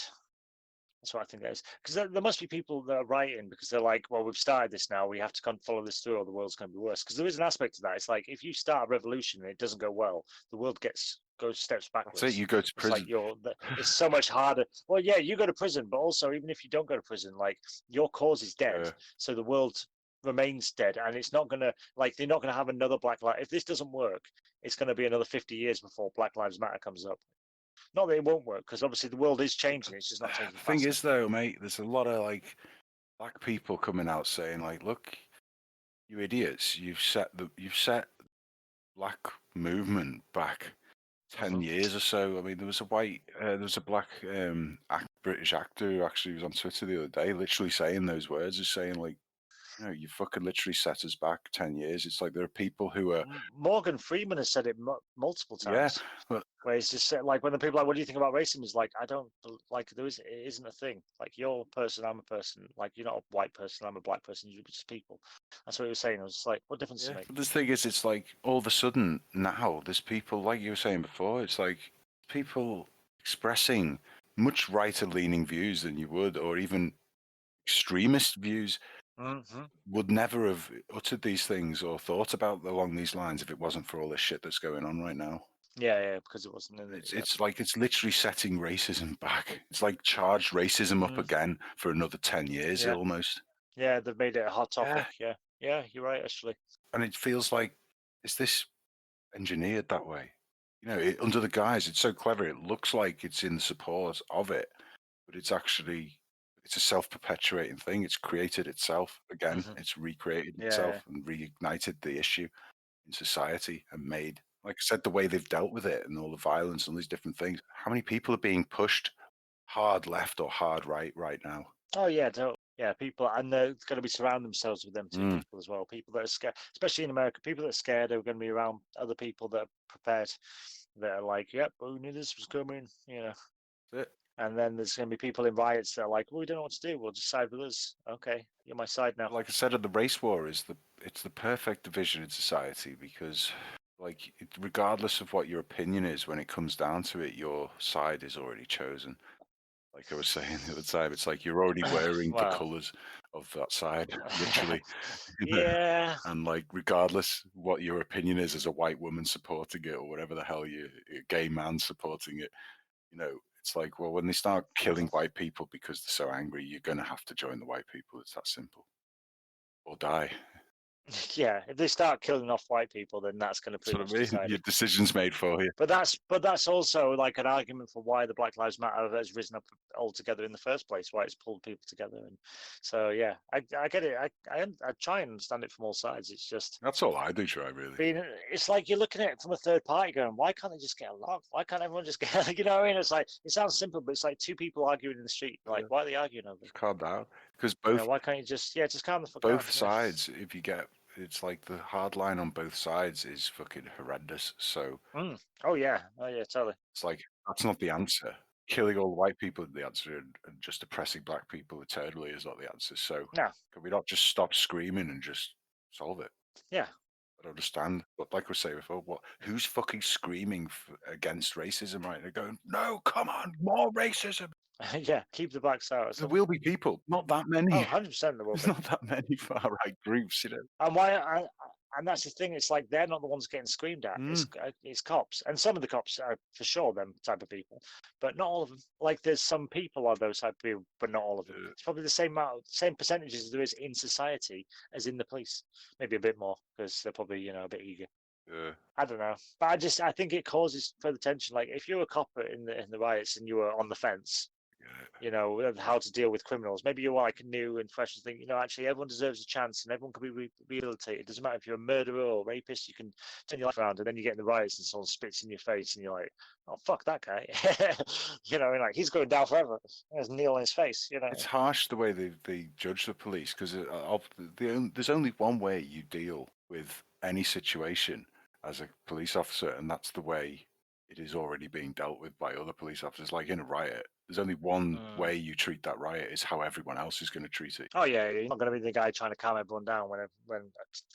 That's what I think it is. Because there must be people that are writing because they're like, well, we've started this now. We have to follow this through or the world's going to be worse. Because there is an aspect to that. It's like if you start a revolution and it doesn't go well, the world goes steps backwards. That's it. You go to prison. It's like it's so much harder. Well, yeah, you go to prison, but also even if you don't go to prison, like your cause is dead. So the world remains dead, and it's not gonna they're not gonna have another Black Lives. If this doesn't work, it's gonna be another 50 years before Black Lives Matter comes up. Not that it won't work, because obviously the world is changing. It's just not changing. The thing is, though, mate, there's a lot of black people coming out saying look, you idiots, you've set black movement back 10 years or so. I mean, there was a black British actor who actually was on Twitter the other day, literally saying those words, is saying you fucking literally set us back 10 years. It's like there are people who are. Morgan Freeman has said it multiple times. Yeah, where he's just said, when the people are like, what do you think about racism? He's like, I don't it isn't a thing. You're a person, I'm a person. You're not a white person, I'm a black person. You're just people. That's what he was saying. I was just like, what difference does it make? But the thing is, it's like all of a sudden now there's people, like you were saying before, it's like people expressing much righter-leaning views than you would, or even extremist views. Would never have uttered these things or thought about along these lines if it wasn't for all this shit that's going on right now. Yeah, because it wasn't in it. It's like it's literally setting racism back. It's like charged racism up again for another 10 years almost. Yeah, they've made it a hot topic. Yeah, you're right, actually. And it feels like, is this engineered that way? Under the guise, it's so clever. It looks like it's in support of it, but it's actually it's a self-perpetuating thing. It's created itself again. Mhm. It's recreated Yeah. itself and reignited the issue in society and made, like I said, the way they've dealt with it and all the violence and these different things. How many people are being pushed hard left or hard right now? Oh yeah, yeah. People, and they're going to be surrounding themselves with them two Mm. people as well. People that are scared, especially in America. People that are scared are going to be around other people that are prepared. That are like, "Yep, we knew this was coming," you know. That's it. And then there's going to be people in riots that are like, well, "We don't know what to do. We'll just side with us." Okay, you're my side now. Like I said, the race war is it's the perfect division in society because, like, regardless of what your opinion is, when it comes down to it, your side is already chosen. Like I was saying the other time, it's like you're already wearing the Well, colours of that side, literally. you know? yeah. And like, regardless what your opinion is as a white woman supporting it or whatever the hell a gay man supporting it, it's like, well, when they start killing white people because they're so angry, you're going to have to join the white people. It's that simple. Or die. Yeah, if they start killing off white people, then that's going to That's pretty what much I mean. decide Your it. decision's made for you. But that's also like an argument for why the Black Lives Matter has risen up altogether in the first place. Why it's pulled people together, and so yeah, I get it. I try and understand it from all sides. It's just That's all I do try, really. it's like you're looking at it from a third party, going, why can't they just get along? Why can't everyone just get? You know what I mean? It's like it sounds simple, but it's like two people arguing in the street. Like, why are they arguing over? Just calm down. Because Why can't you just calm the fuck down? both sides, if you get, it's like the hard line on both sides is fucking horrendous. So Oh yeah, totally. it's like, that's not the answer. Killing all the white people is the answer, and just oppressing black people eternally is not the answer. So No. can we not just stop screaming and just solve it? Yeah. I don't understand. But like we say before, who's fucking screaming against racism right now? Going, no, come on, more racism. Yeah, keep the blacks out. There will be people, not that many. Oh, 100% there will There's be. not that many far right groups, And that's the thing. It's like they're not the ones getting screamed at. It's cops, and some of the cops are for sure them type of people, but not all of them. Like there's some people are those type of people, but not all of them. It's probably the same percentages as there is in society as in the police. Maybe a bit more because they're probably a bit eager. I don't know, but I think it causes further tension. Like if you're a cop in the riots and you were on the fence, how to deal with criminals. Maybe you're like new and fresh and think, actually everyone deserves a chance and everyone can be rehabilitated. It doesn't matter if you're a murderer or a rapist, you can turn your life around. And then you get in the riots and someone spits in your face and you're like, oh, fuck that guy. Like he's going down forever. There's Neil in his face, It's harsh the way they judge the police because there's only one way you deal with any situation as a police officer, and that's the way it is already being dealt with by other police officers. Like in a riot, there's only one way you treat that riot is how everyone else is going to treat it. Oh yeah, you're not going to be the guy trying to calm everyone down when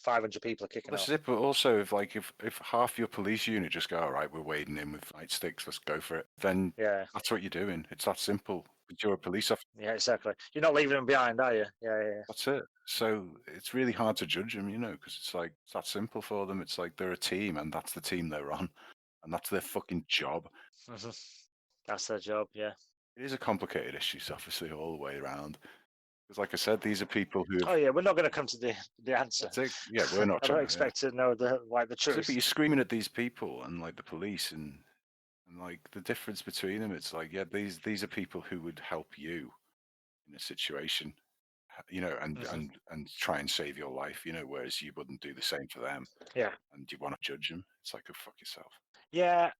500 people are kicking That's off. it. But also, if half your police unit just go, all right, we're wading in with nightsticks, let's go for it, then that's what you're doing. It's that simple. But you're a police officer. Yeah, exactly. You're not leaving them behind, are you? Yeah. That's it. So it's really hard to judge them, because it's like it's that simple for them. It's like they're a team, and that's the team they're on, and that's their fucking job. That's their job. Yeah. It is a complicated issue, obviously, all the way around. Because, like I said, these are people who. Oh yeah, we're not going to come to the answer. That's it. Yeah, we're not. I don't expect to know the truth. But you're screaming at these people and like the police and like the difference between them. It's like, yeah, these are people who would help you in a situation, and try and save your life, whereas you wouldn't do the same for them. Yeah. And you want to judge them. It's like, go fuck yourself. Yeah.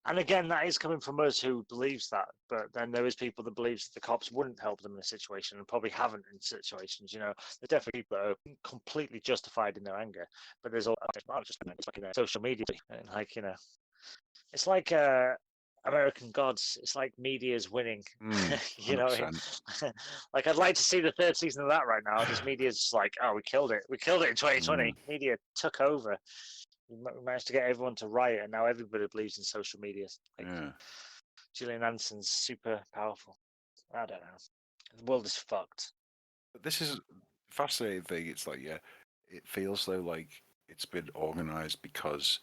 And again, that is coming from us who believes that, but then there is people that believes that the cops wouldn't help them in a situation and probably haven't in situations. There's definitely people that are completely justified in their anger, but there's also just like social media, and it's like American Gods. It's like media's winning. Like I'd like to see the third season of that right now. Just media's just like, oh, we killed it in 2020. Media took over. We managed to get everyone to riot, and now everybody believes in social media. Gillian Anderson's super powerful. I don't know. The world is fucked. But this is a fascinating thing. It's like, it feels though like it's been organized because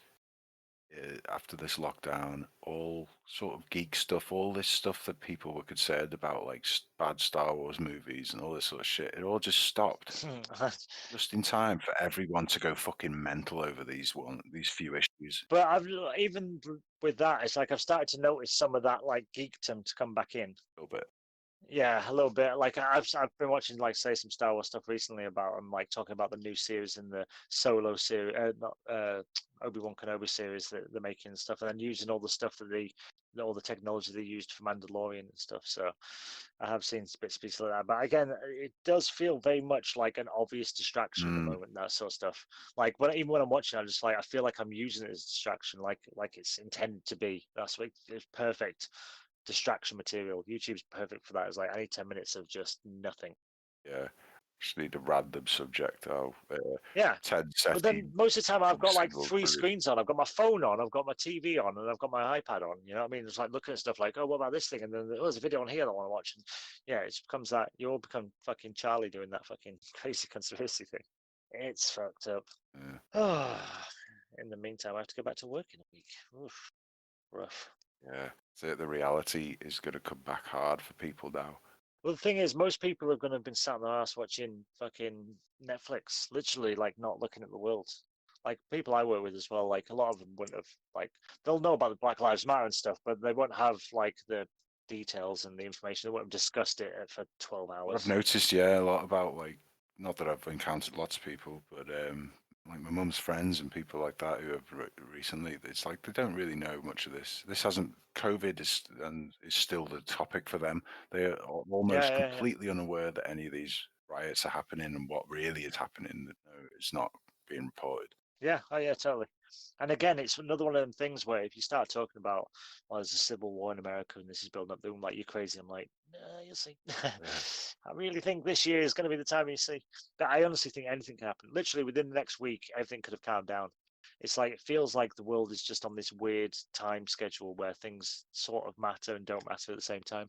after this lockdown, all sort of geek stuff, all this stuff that people were concerned about, like bad Star Wars movies and all this sort of shit, it all just stopped just in time for everyone to go fucking mental over these few issues. But even with that, it's like I've started to notice some of that like geekdom to come back in. A little bit. Yeah, a little bit. Like I've been watching like say some Star Wars stuff recently about them, like talking about the new series in the Solo series, not Obi-Wan Kenobi series that they're making and stuff, and then using all the stuff all the technology they used for Mandalorian and stuff. So I have seen bits and pieces like that. But again, it does feel very much like an obvious distraction at the moment. That sort of stuff. Like even when I'm watching, I feel like I'm using it as a distraction, like it's intended to be. That's what it's perfect distraction material. YouTube's perfect for that. It's like I need 10 minutes of just nothing. Yeah, just need a random subject. Yeah. 10 But then seconds. most of the time I've got like Signal three through. screens on. I've got my phone on, I've got my TV on, and I've got my iPad on. You know what I mean? It's like looking at stuff like, oh, what about this thing? And then there's a video on here that I want to watch. And yeah, it becomes that you all become fucking Charlie doing that fucking crazy conspiracy thing. It's fucked up. Yeah. In the meantime, I have to go back to work in a week. Oof, rough. Yeah. So the reality is going to come back hard for people now. Well, the thing is, most people are going to have been sat on their ass watching fucking Netflix, literally, like not looking at the world. Like people I work with as well, like a lot of them wouldn't have, like, they'll know about the Black Lives Matter and stuff, but they won't have like the details and the information. They won't have discussed it for 12 I've hours. noticed, yeah, a lot about like, not that I've encountered lots of people, but like my mum's friends and people like that who have recently, it's like they don't really know much of this. This hasn't, COVID is still the topic for them. They are almost Yeah. completely unaware that any of these riots are happening and what really is happening. It's not being reported. Yeah, oh yeah, totally. And again, it's another one of them things where if you start talking about, well, there's a civil war in America and this is building up, they're like, you're crazy. I'm like, nah, you'll see. I really think this year is going to be the time you see. But I honestly think anything can happen. Literally within the next week, everything could have calmed down. It's like, it feels like the world is just on this weird time schedule where things sort of matter and don't matter at the same time.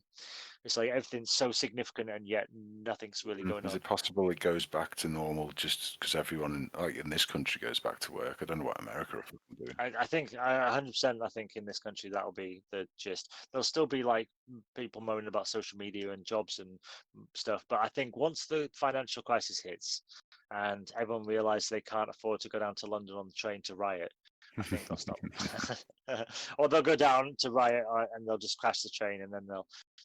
It's like everything's so significant and yet nothing's really going Is on. it possible it goes back to normal just because everyone in this country goes back to work? I don't know what America are fucking doing. I think 100%. I think in this country that'll be the gist. There'll still be like people moaning about social media and jobs and stuff, but I think once the financial crisis hits and everyone realizes they can't afford to go down to London on the train to riot, I think they'll stop. Or they'll go down to riot and they'll just crash the train and then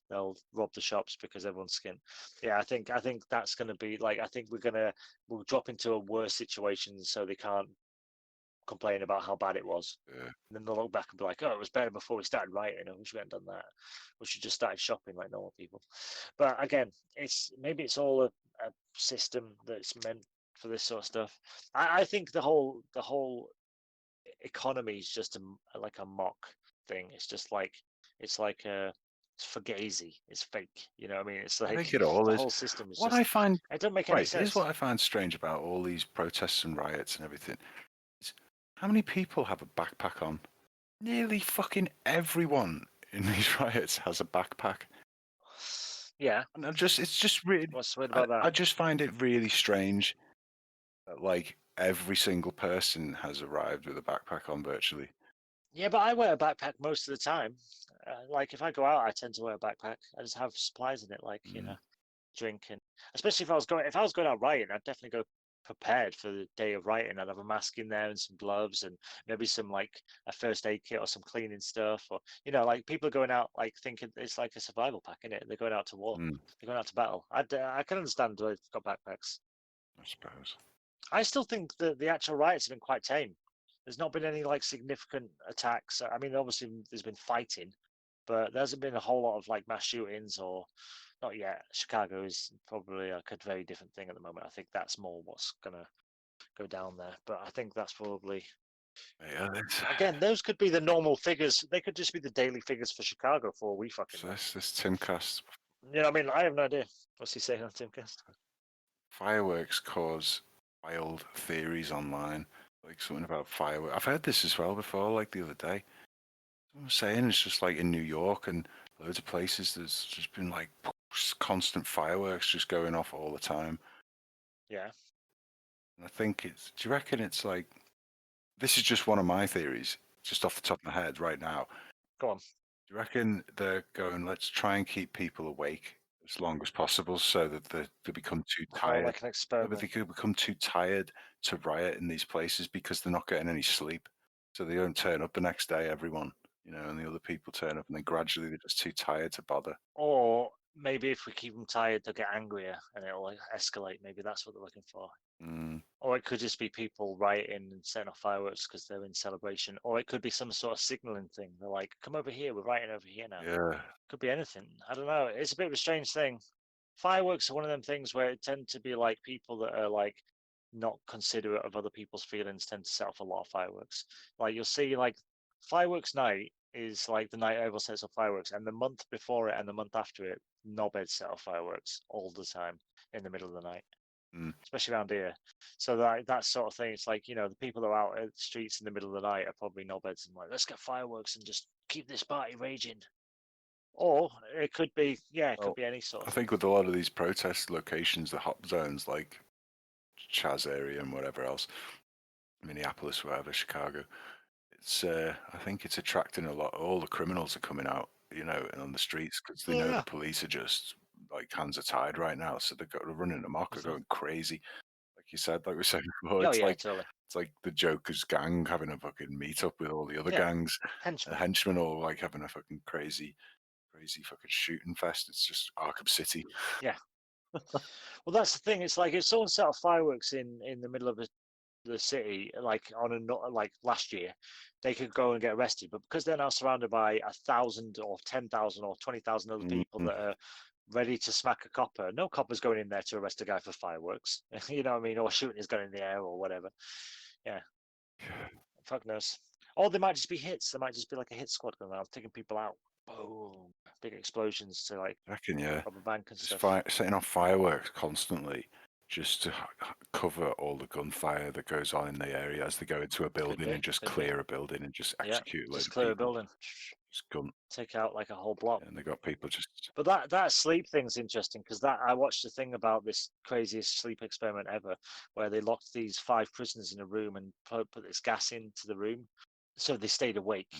they'll rob the shops because everyone's skint. Yeah, I think that's going to be like, I think we'll drop into a worse situation so they can't complain about how bad it was. Yeah. And then they'll look back and be like, oh, it was better before we started writing. I wish we hadn't done that. We should just started shopping like normal people. But again, maybe it's all a system that's meant for this sort of stuff. I think the whole economy is just like a mock thing. It's just like it's fugazi. It's fake. You know what I mean? It's like I think it all the is. whole system is What just. I find It doesn't make any sense. here's what I find strange about all these protests and riots and everything. Is how many people have a backpack on? Nearly fucking everyone in these riots has a backpack. Yeah. And it's just really. What's weird about that? I just find it really strange that like every single person has arrived with a backpack on virtually. Yeah, but I wear a backpack most of the time. Like if I go out, I tend to wear a backpack. I just have supplies in it, like drink and especially if I was going out writing, I'd definitely go prepared for the day of writing. I'd have a mask in there and some gloves and maybe some like a first aid kit or some cleaning stuff or like people are going out like thinking it's like a survival pack in it. They're going out to war. They're going out to battle. I can understand why they've got backpacks. I suppose. I still think that the actual riots have been quite tame. There's not been any like significant attacks. I mean, obviously there's been fighting, but there hasn't been a whole lot of like mass shootings or not yet. Chicago is probably like a very different thing at the moment. I think that's more what's gonna go down there. But I think that's probably Yeah, again those could be the normal figures. They could just be the daily figures for Chicago for we fucking. So this Timcast. You know, I mean, I have no idea. What's he saying on Timcast? Fireworks cause wild theories online, like something about fireworks. I've heard this as well before, like the other day. I'm saying it's just like in New York and loads of places. There's just been like constant fireworks just going off all the time. Yeah. And I think do you reckon it's like, this is just one of my theories, just off the top of my head right now. Go on. Do you reckon they're going, let's try and keep people awake as long as possible so that they become too tired? Like an experiment. But they could become too tired to riot in these places because they're not getting any sleep. So they don't turn up the next day, everyone, and the other people turn up and then gradually they're just too tired to bother. Or maybe if we keep them tired, they'll get angrier and it'll like escalate. Maybe that's what they're looking for. Or it could just be people rioting and setting off fireworks because they're in celebration. Or it could be some sort of signaling thing. They're like, come over here, we're rioting over here now. Yeah. Could be anything. I don't know. It's a bit of a strange thing. Fireworks are one of them things where it tend to be like people that are like not considerate of other people's feelings tend to set off a lot of fireworks. Like you'll see like fireworks night is like the night everyone sets off fireworks, and the month before it and the month after it, knobheads set off fireworks all the time in the middle of the night, especially around here. So that sort of thing, it's like, you know, the people that are out at the streets in the middle of the night are probably knobheads and like, let's get fireworks and just keep this party raging. Or it could be, yeah, it could be any sort of I think with a lot of these protest locations, the hot zones like Chaz area and whatever else, Minneapolis, whatever, Chicago, it's I think it's attracting a lot. All the criminals are coming out, you know, on the streets because they know the police are just like hands are tied right now, so they're running amok, they're going crazy. Like you said, like we said before, totally. It's like the Joker's gang having a fucking meetup with all the other gangs, henchmen all like having a fucking crazy fucking shooting fest. It's just Arkham City. Yeah. Well, that's the thing. It's like if someone set off fireworks in the middle of the city, like on a like last year, they could go and get arrested. But because they're now surrounded by 1,000 or 10,000 or 20,000 other people that are ready to smack a copper, no copper's going in there to arrest a guy for fireworks. You know what I mean? Or shooting his gun in the air or whatever. Yeah. Fuck knows. Or they might just be hits. There might just be like a hit squad going around taking people out. Boom. Big explosions to like I reckon, yeah. rob a bank and Just stuff. setting off fireworks constantly just to cover all the gunfire that goes on in the area as they go into a building and just clear a building and just execute a load of clear people. a building. Just gun. Take out like a whole block. And they got people just. But that sleep thing's interesting because that I watched a thing about this craziest sleep experiment ever, where they locked these 5 prisoners in a room and put this gas into the room, so they stayed awake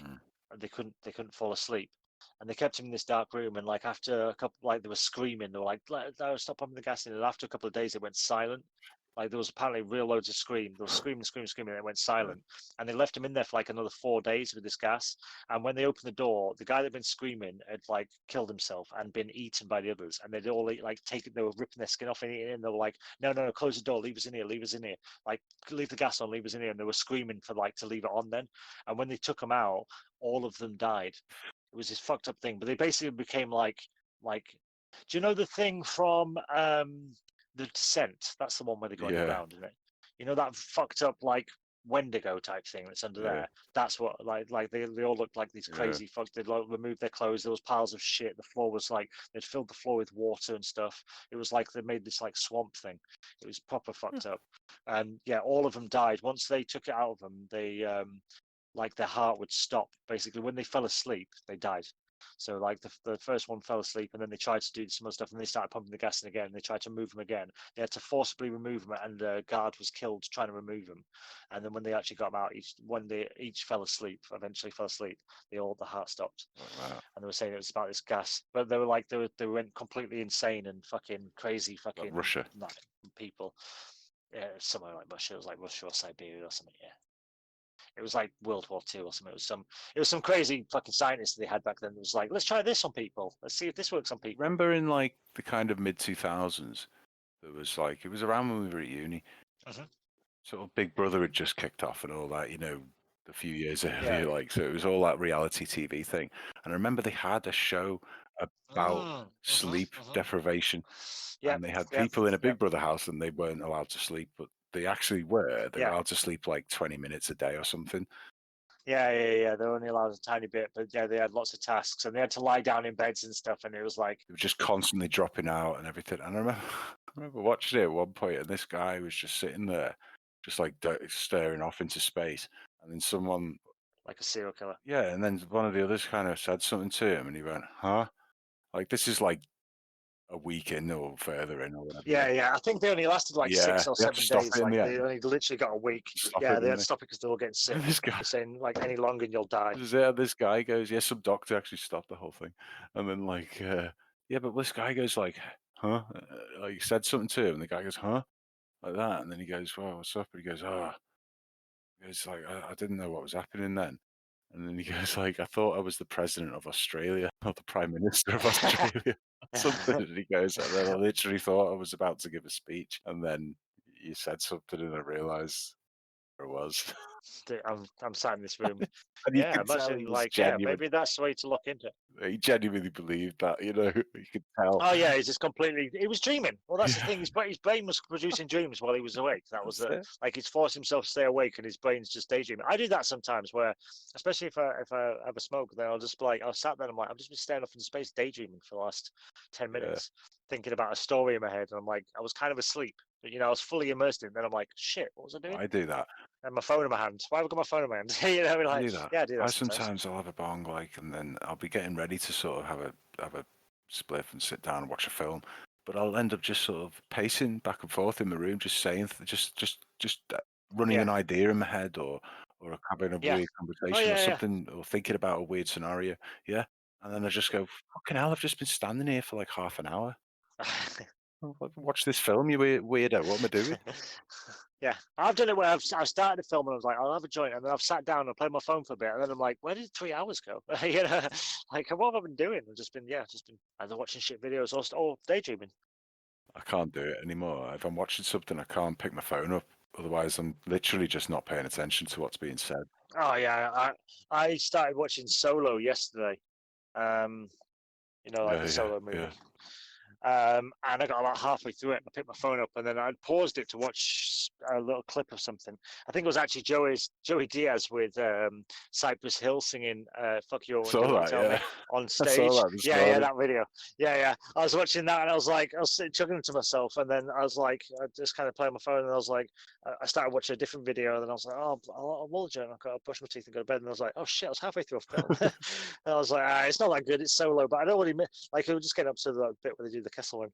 and they couldn't fall asleep. And they kept him in this dark room, and like after a couple, like they were screaming, they were like, "No, stop pumping the gas in!" And after a couple of days, it went silent. Like there was apparently real loads of scream. They were screaming, and it went silent. And they left him in there for like another 4 days with this gas. And when they opened the door, the guy that'd been screaming had like killed himself and been eaten by the others. And they'd all like taken, they were ripping their skin off and eating it. And they were like, no, close the door, leave us in here, leave us in here. Like leave the gas on, leave us in here. And they were screaming for like to leave it on then. And when they took them out, all of them died. It was this fucked up thing. But they basically became like, do you know the thing from The Descent? That's the one where they go underground, isn't it? You know that fucked up like Wendigo type thing that's under there. That's what like they all looked like these crazy fucks. They'd like removed their clothes. There was piles of shit. The floor was like they'd filled the floor with water and stuff. It was like they made this like swamp thing. It was proper fucked up. And yeah, all of them died. Once they took it out of them, they like their heart would stop. Basically, when they fell asleep, they died. So like the first one fell asleep, and then they tried to do some other stuff, and they started pumping the gas in again. And they tried to move him again. They had to forcibly remove him, and the guard was killed trying to remove him. And then when they actually got him out, when they each fell asleep, eventually fell asleep, the heart stopped. Wow. And they were saying it was about this gas, but they were like they went completely insane and fucking crazy, fucking like Russia people. Yeah, somewhere like Russia. It was like Russia or Siberia or something. Yeah. It was like World War II or something. It was some crazy fucking scientist they had back then. It was like, let's try this on people. Let's see if this works on people. Remember in like the kind of mid 2000s, there was like, it was around when we were at uni. Sort of Big Brother had just kicked off and all that, you know, a few years earlier. Like, so it was all that reality TV thing. And I remember they had a show about sleep deprivation. And they had people in a Big Brother house and they weren't allowed to sleep, but they actually were. They were allowed to sleep like 20 minutes a day or something. Yeah. They were only allowed a tiny bit, but yeah, they had lots of tasks and they had to lie down in beds and stuff. And it was like they were just constantly dropping out and everything. And I remember watching it at one point, and this guy was just sitting there, just like staring off into space. And then someone, like a serial killer. Yeah, and then one of the others kind of said something to him, and he went, "Huh?" Like this is like a week in or further in or whatever. Yeah. I think they only lasted like 6 or 7 days. Like they only literally got a week. They had to stop it because they were getting sick. This guy saying like any longer and you'll die. This guy goes, yeah, some doctor actually stopped the whole thing, and then like, yeah, but this guy goes like, huh? Like he said something to him, and the guy goes, huh? Like that, and then he goes, well, what's up? And he goes, oh, it's like I didn't know what was happening then. And then he goes like, I thought I was the president of Australia, not the prime minister of Australia. Something, and he goes, and then I literally thought I was about to give a speech, and then you said something, and I realised it was. I'm sat in this room. And you Yeah, could tell imagine he was like, yeah, genuine. maybe that's the way to look into it. He genuinely believed that, you could tell. Oh yeah, he's just completely. He was dreaming. Well, that's the thing. His brain was producing dreams while he was awake. That was That's it. like he's forced himself to stay awake, and his brain's just daydreaming. I do that sometimes, where especially if I have a smoke, then I'll just be like, I'll sat there and I'm like, I've just been staring off into space, daydreaming for the last 10 minutes, thinking about a story in my head, and I'm like, I was kind of asleep, but I was fully immersed in it. Then I'm like, shit, what was I doing? I do that. And my phone in my hand. Why have I got my phone in my hand? I like, do that. yeah, I do that I sometimes. I'll have a bong, and then I'll be getting ready to sort of have a spliff and sit down and watch a film, but I'll end up just sort of pacing back and forth in my room, just saying, just running an idea in my head, or having a Yeah. weird Oh conversation or yeah, something, or thinking about a weird scenario. Yeah, and then I just go, fucking hell, I've just been standing here for like half an hour. yeah. Watch this film, you weirdo. What am I doing? Yeah, I've done it where I've started the film and I was like, I'll have a joint, and then I've sat down and played my phone for a bit, and then I'm like, where did 3 hours go? Like what have I been doing? I've just been either watching shit videos or daydreaming. I can't do it anymore. If I'm watching something, I can't pick my phone up. Otherwise, I'm literally just not paying attention to what's being said. Oh yeah, I started watching Solo yesterday. Like the Solo movie. Yeah. And I got about halfway through it, and I picked my phone up, and then I paused it to watch a little clip of something. I think it was actually Joey Diaz with Cypress Hill singing "Fuck You, Saw Do What You that, Tell Me" yeah. on I stage. saw that this Yeah, morning. that video. Yeah. I was watching that, and I was chuckling to myself, and then I was like, I just kind of playing my phone, and I was like, I started watching a different video, and then I was like, oh, I'll watch it, and I got to brush my teeth and go to bed, and I was like, oh shit, I was halfway through a film. And I was like, it's not that good, it's Solo, but I don't really like. It was just getting up to the bit where they do the Kessel one.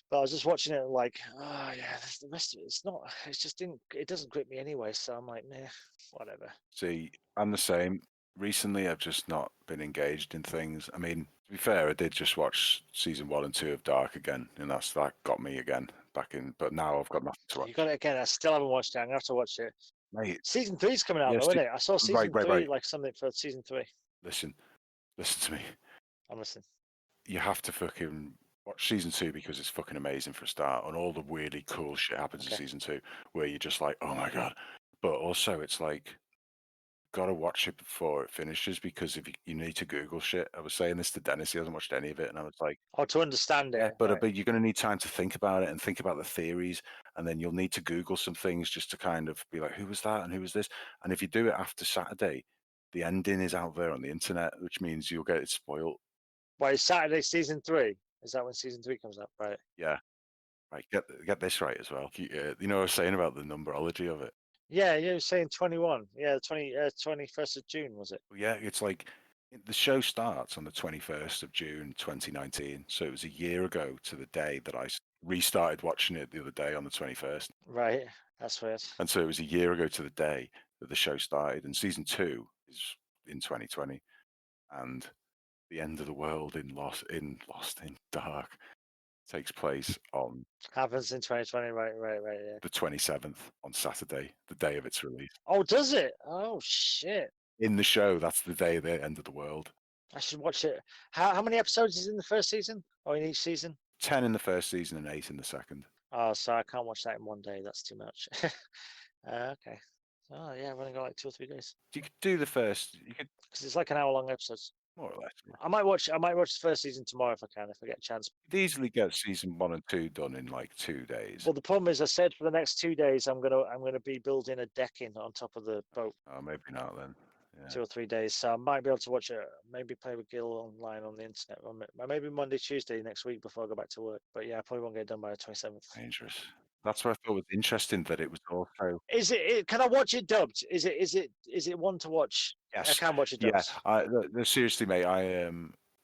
But I was just watching it and like, oh yeah, the rest of it's not. It just didn't. It doesn't grip me anyway. So I'm like, meh, whatever. See, I'm the same. Recently, I've just not been engaged in things. I mean, to be fair, I did just watch season 1 and 2 of Dark again, and that got me again back in. But now I've got nothing to watch. You got it again. I still haven't watched it. I'm gonna have to watch it. Mate, Season 3's coming out though, isn't it? I saw season 3, like something for season 3. Listen to me. I'm listening. You have to fucking watch season 2 because it's fucking amazing for a start, and all the weirdly cool shit happens in season 2 where you're just like, oh my god. But also, it's like, gotta watch it before it finishes, because if you need to Google shit. I was saying this to Dennis, he hasn't watched any of it, and I was like, oh, to understand it. Yeah, but right. but you're gonna need time to think about it and think about the theories, and then you'll need to Google some things just to kind of be like, who was that and who was this? And if you do it after Saturday, the ending is out there on the internet, which means you'll get it spoiled. Wait, Saturday season 3? Is that when season 3 comes out? Right. Yeah. Right, get this right as well. You know what I was saying about the numerology of it? Yeah, you were saying 21. Yeah, 21st of June, was it? Well, yeah, it's like the show starts on the 21st of June 2019. So it was a year ago to the day that I restarted watching it the other day on the 21st. Right, that's weird. And so it was a year ago to the day that the show started. And season 2 is in 2020. And the end of the world in Lost in Dark takes place on Happens in 2020, right, yeah. the 27th, on Saturday, the day of its release. Oh, does it? Oh shit. In the show, that's the day the end of the world. I should watch it. How many episodes is in the first season? Or in each season? 10 in the first season and 8 in the second. Oh, so I can't watch that in one day. That's too much. Okay. Oh yeah, I've only got like 2 or 3 days. You could do the first. You could, because it's like an hour-long episodes. more or less. I might watch the first season tomorrow if I can, if I get a chance. You'd easily get season 1 and 2 done in like 2 days. Well, the problem is, I said for the next 2 days, I'm gonna be building a decking on top of the boat. Oh, maybe not then. Yeah. 2 or 3 days, so I might be able to watch it. Maybe play with Gil online on the internet. Or maybe Monday, Tuesday next week before I go back to work. But yeah, I probably won't get it done by the 27th. Dangerous. That's what I thought was interesting, that it was also. Is it? Can I watch it dubbed? Is it one to watch? Yes. I can watch it dubbed. Yeah. Seriously, mate.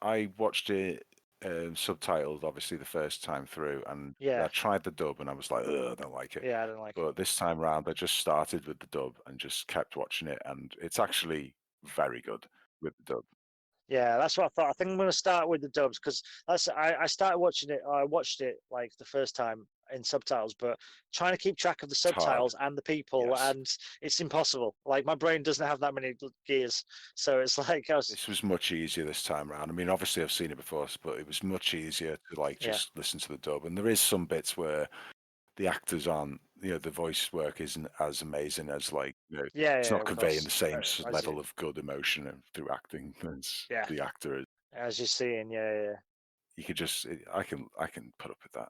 I watched it subtitled, obviously, the first time through, and I tried the dub, and I was like, ugh, I don't like it. Yeah, I don't like it. But this time round, I just started with the dub and just kept watching it, and it's actually very good with the dub. Yeah, that's what I thought. I think I'm going to start with the dubs because I started watching it. I watched it like the first time in subtitles, but trying to keep track of the subtitles and the people, Yes. and it's impossible. Like my brain doesn't have that many gears, so it's like This was much easier this time around. I mean, obviously I've seen it before, but it was much easier to like just listen to the dub. And there is some bits where the actors aren't, the voice work isn't as amazing as like, it's not conveying the same level of good emotion through acting as the actor is. As you're seeing, You could just, I can put up with that.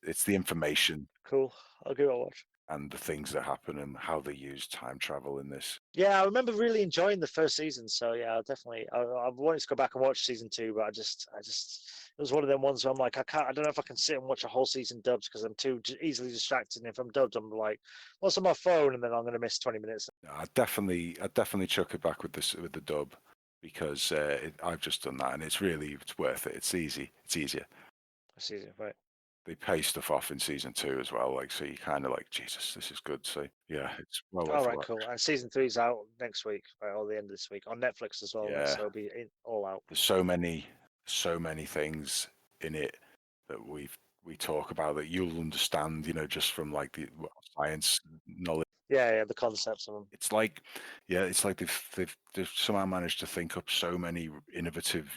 It's the information. Cool. I'll give it a watch. And the things that happen and how they use time travel in this. Yeah, I remember really enjoying the first season. So yeah, I'll definitely. I wanted to go back and watch season 2, but I just, it was one of them ones where I'm like, I don't know if I can sit and watch a whole season dubbed because I'm too easily distracted. And if I'm dubbed, I'm like, what's on my phone, and then I'm going to miss 20 minutes. I'd definitely chuck it back with the dub because I've just done that and it's worth it. It's easy. It's easier. It's easier, right? They pay stuff off in season 2 as well, like so you kind of like, Jesus, this is good. So yeah, it's well worth it. All right, cool. And season 3 is out next week, right, or the end of this week on Netflix as well. Yeah. So it'll be all out. There's so many things in it that we talk about that you'll understand, just from like the science knowledge. Yeah, the concepts of them. It's like, they've somehow managed to think up so many innovative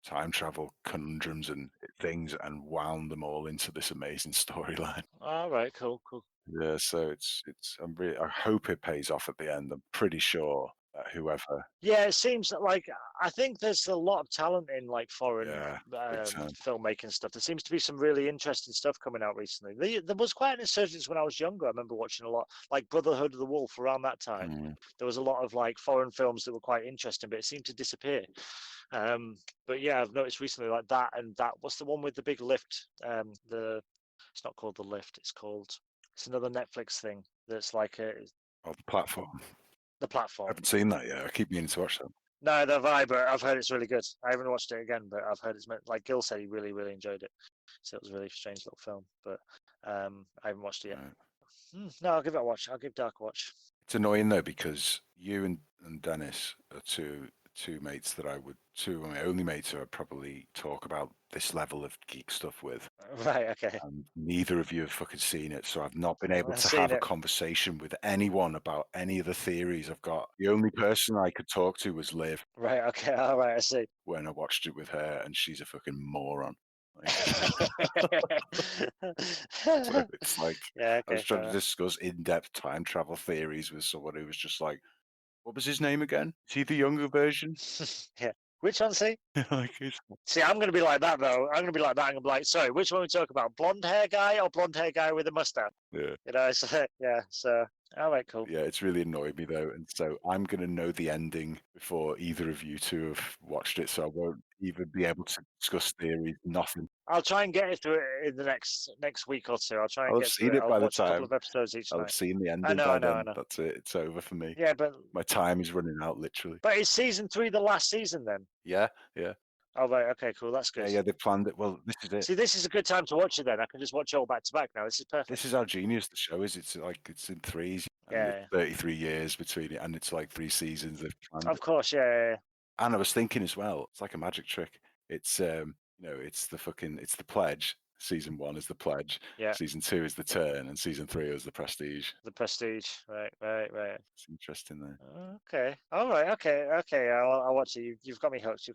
time travel conundrums and things and wound them all into this amazing storyline. All right, cool. Yeah, so I hope it pays off at the end. I'm pretty sure that whoever. Yeah, it seems like I think there's a lot of talent in like foreign filmmaking stuff. There seems to be some really interesting stuff coming out recently. There was quite an insurgence when I was younger. I remember watching a lot, like Brotherhood of the Wolf around that time. There was a lot of like foreign films that were quite interesting, but it seemed to disappear. But yeah, I've noticed recently like that and that. What's the one with the big lift? It's not called The Lift. It's another Netflix thing that's like the platform. The platform. I haven't seen that yet. I keep meaning to watch that. No, the vibe, but I've heard it's really good. I haven't watched it again, but I've heard it's like Gil said he really, really enjoyed it. So it was a really strange little film, but I haven't watched it yet. Right. No, I'll give it a watch. I'll give Dark a watch. It's annoying though because you and Dennis are two mates that two of my only mates who I probably talk about this level of geek stuff with. Right, okay. And neither of you have fucking seen it, so I've not been able to have a conversation with anyone about any of the theories I've got. The only person I could talk to was Liv. Right, okay, all right, I see. When I watched it with her, and she's a fucking moron. So it's like, I was trying to discuss in-depth time travel theories with someone who was just like, what was his name again? Is he the younger version? Yeah. Which one's he? See, I'm going to be like that, though. I'm going to be like that. I'm going to be like, sorry, which one are we talking about? Blonde hair guy or blonde hair guy with a mustache? Yeah. So, all right, cool. Yeah, it's really annoyed me, though. And so I'm going to know the ending before either of you two have watched it. So I won't even be able to discuss theories, nothing. I'll try and get it through it in the next week or two. I'll try and get through it. By the time. A couple of episodes each night. I've seen the ending by then. That's it. It's over for me. Yeah, but my time is running out, literally. But is season 3 the last season then? Yeah. Oh, right. Okay, cool. That's good. Yeah, they planned it. Well, this is it. See, this is a good time to watch it then. I can just watch it all back to back now. This is perfect. This is how genius the show is. It's like it's in threes. Yeah. 33 years between it, and it's like 3 seasons. Of course, yeah. And I was thinking as well, it's like a magic trick. It's it's the pledge. Season 1 is the pledge. Yeah. Season 2 is the turn, and season 3 is the prestige. The prestige, right. It's interesting there. Okay. All right. Okay. I'll watch it. You've got me hooked.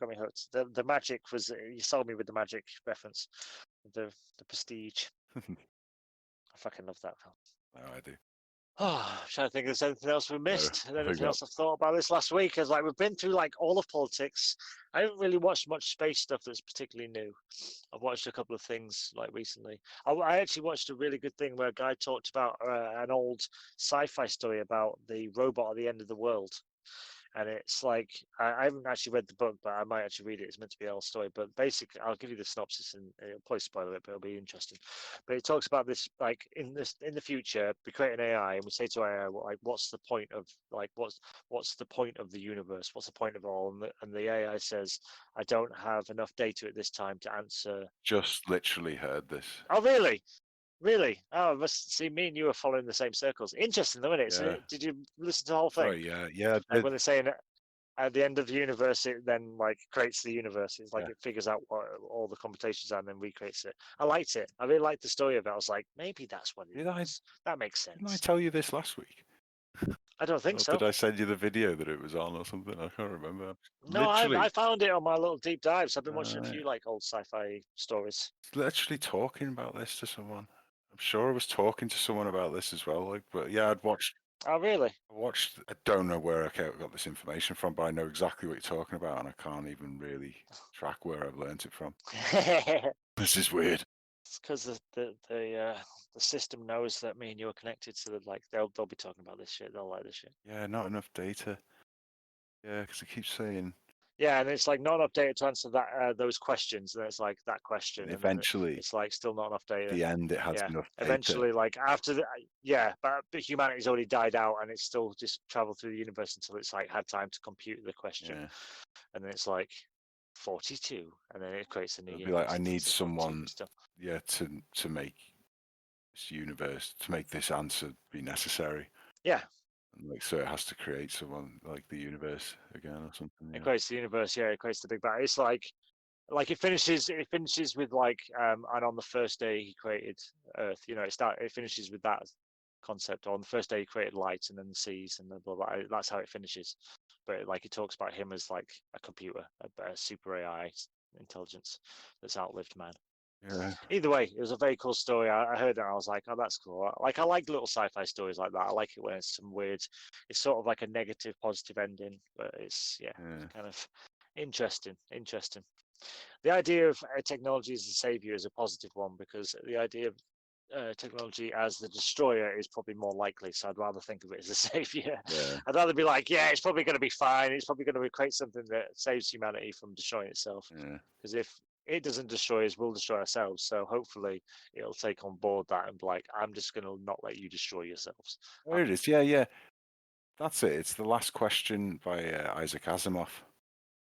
The magic was you sold me with the magic reference. The prestige. I fucking love that film. Oh, I do. Oh, I'm trying to think if there's anything else we missed. Anything else I've thought about this last week? Because we've been through like all of politics. I haven't really watched much space stuff that's particularly new. I've watched a couple of things like recently. I actually watched a really good thing where a guy talked about an old sci-fi story about the robot at the end of the world. And it's like, I haven't actually read the book, but I might actually read it. It's meant to be a whole story. But basically, I'll give you the synopsis and it'll probably spoil it, but it'll be interesting. But it talks about this, like in the future, we create an AI and we say to AI, like, what's the point of what's the point of the universe? What's the point of all? And the AI says, I don't have enough data at this time to answer. Just literally heard this. Oh, really? Really? Oh, I must see. Me and you are following the same circles. Interesting, though, isn't it? Yeah. So, did you listen to the whole thing? Yeah. Like when they're saying at the end of the universe, it then like creates the universe. It's like it figures out what all the combinations are and then recreates it. I liked it. I really liked the story of it. I was like, maybe that's what it is. That makes sense. Didn't I tell you this last week? I don't think so. Did I send you the video that it was on or something? I can't remember. No, I found it on my little deep dives. I've been watching a few like old sci-fi stories. Literally talking about this to someone. I'm sure I was talking to someone about this as well. Like, but yeah, I'd watched. Oh, really? I don't know where I got this information from, but I know exactly what you're talking about, and I can't even really track where I've learned it from. This is weird. It's because the system knows that me and you are connected, so that like they'll be talking about this shit. They'll like this shit. Yeah, not enough data. Yeah, because it keeps saying. Yeah, and it's like not enough data to answer that those questions. And it's like that question. And eventually, it's like still not enough data. At the end, it has enough data. Eventually, like after but humanity's already died out, and it's still just traveled through the universe until it's like had time to compute the question, and then it's like 42, and then it creates a new universe. Be like, I need someone, to make this universe, to make this answer be necessary. Yeah. Like, so it has to create someone like the universe again or something. It creates the universe, it creates the Big Bang. It's like it finishes with like and on the first day he created Earth. It finishes with that concept. On the first day he created light and then the seas and blah, blah, blah. That's how it finishes. But like it talks about him as like a computer, a super AI intelligence that's outlived man. Yeah. Either way, it was a very cool story. I heard that and I was like, oh, that's cool. Like I like little sci-fi stories like that. I like it when it's some weird. It's sort of like a negative, positive ending, but it's kind of interesting. The idea of technology as the savior is a positive one because the idea of technology as the destroyer is probably more likely. So I'd rather think of it as a savior. Yeah. I'd rather be like, it's probably going to be fine. It's probably going to create something that saves humanity from destroying itself. Because if it doesn't destroy us, we'll destroy ourselves. So hopefully it'll take on board that and be like, I'm just going to not let you destroy yourselves. There it is. Yeah. That's it. It's The Last Question by Isaac Asimov.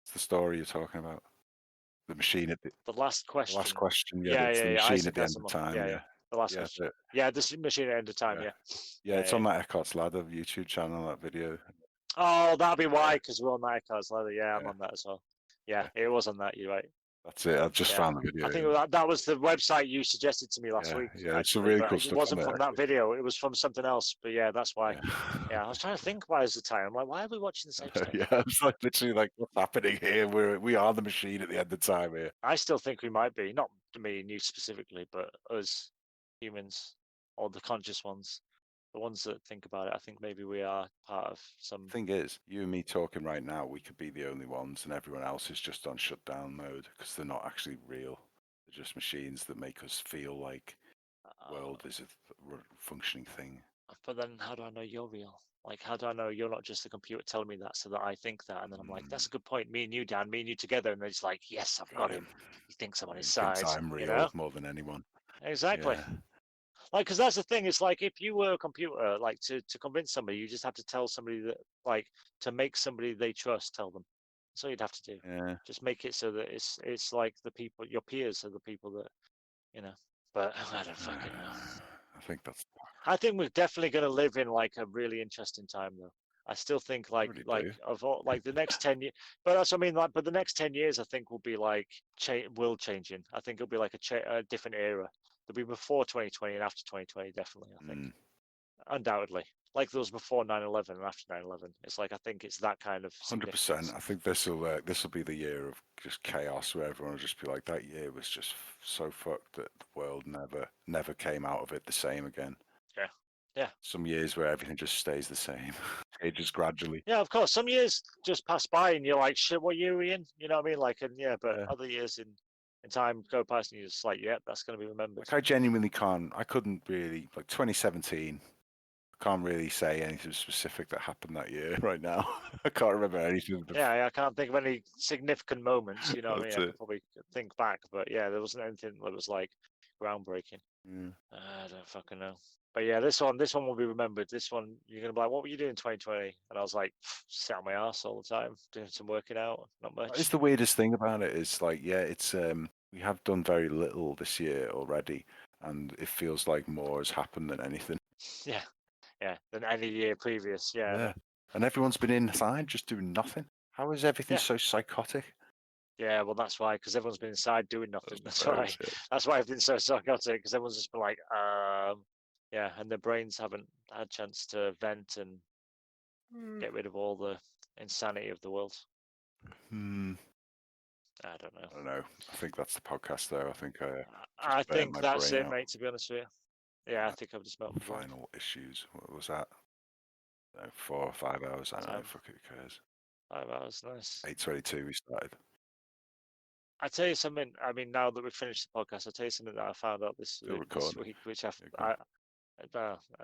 It's the story you're talking about. The machine at the last question. The Last Question. Yeah. The machine Isaac at the end Asimov. of time. Yeah. The last question. This machine at the end of time. Yeah, it's on that Eckhart's Ladder YouTube channel, that video. Oh, that'll be why, because we're on that Eckhart's Ladder. Yeah, I'm on that as well. Yeah, it was on that. You're right. That's it. I've just found the video. I think that was the website you suggested to me last week. Yeah, it's a really cool stuff. It wasn't from that video. It was from something else. But yeah, that's why. Yeah, I was trying to think why is the time. I'm like, why are we watching the same stuff? Yeah, it's like literally like, what's happening here? We are the machine at the end of time here. I still think we might be, not me and you specifically, but us humans or the conscious ones. The ones that think about it, I think maybe we are part of some. Thing is, you and me talking right now, we could be the only ones, and everyone else is just on shutdown mode because they're not actually real. They're just machines that make us feel like the world is a functioning thing. But then, how do I know you're real? Like, how do I know you're not just a computer telling me that so that I think that? And then I'm like, that's a good point. Me and you, Dan, me and you together. And they're just like, yes, I've got him. He thinks I'm on his side. Thinks I'm real more than anyone. Exactly. Yeah. Like, because that's the thing. It's like if you were a computer, like to convince somebody, you just have to tell somebody that, like, to make somebody they trust, tell them. That's all you'd have to do. Yeah. Just make it so that it's like the people, your peers are the people that, But I don't fucking know. I think we're definitely going to live in like a really interesting time, though. I still think the next 10 years, but that's what I mean. Like, but the next 10 years, I think will be like world changing. I think it'll be like a different era. There'll be before 2020 and after 2020, definitely. I think, undoubtedly, like there was before 9/11 and after 9/11. It's like I think it's that kind of 100%. I think this will be the year of just chaos, where everyone will just be like, that year was just so fucked that the world never came out of it the same again. Yeah. Some years where everything just stays the same. It just gradually. Yeah, of course. Some years just pass by and you're like, shit, what year are we in? You know what I mean? Like, but other years in time go past and you're just like, that's going to be remembered. Like, I genuinely couldn't really, like 2017, I can't really say anything specific that happened that year right now. I can't remember anything. I can't think of any significant moments, you know what I mean? I could probably think back, but there wasn't anything that was like groundbreaking. I don't fucking know. But this one will be remembered. This one, you're going to be like, what were you doing in 2020? And I was like, sat on my ass all the time, doing some working out, not much. It's the weirdest thing about it is like, it's, we have done very little this year already, and it feels like more has happened than anything. Yeah, than any year previous, And everyone's been inside just doing nothing. How is everything so psychotic? Yeah, well, that's why, because everyone's been inside doing nothing. That's That why. was it. That's why everything's so psychotic, because everyone's just been like, yeah, and their brains haven't had a chance to vent and get rid of all the insanity of the world. I don't know. I don't know. I think that's the podcast, though. I think I think my that's brain it, out. mate. To be honest with you, yeah, I think I've just melted my brain. Final issues. What was that? No, 4 or 5 hours. I don't know. Fuck it, who cares? 5 hours, nice. 8:22 we started. I tell you something. I mean, now that we've finished the podcast, I'll tell you something that I found out this week, which I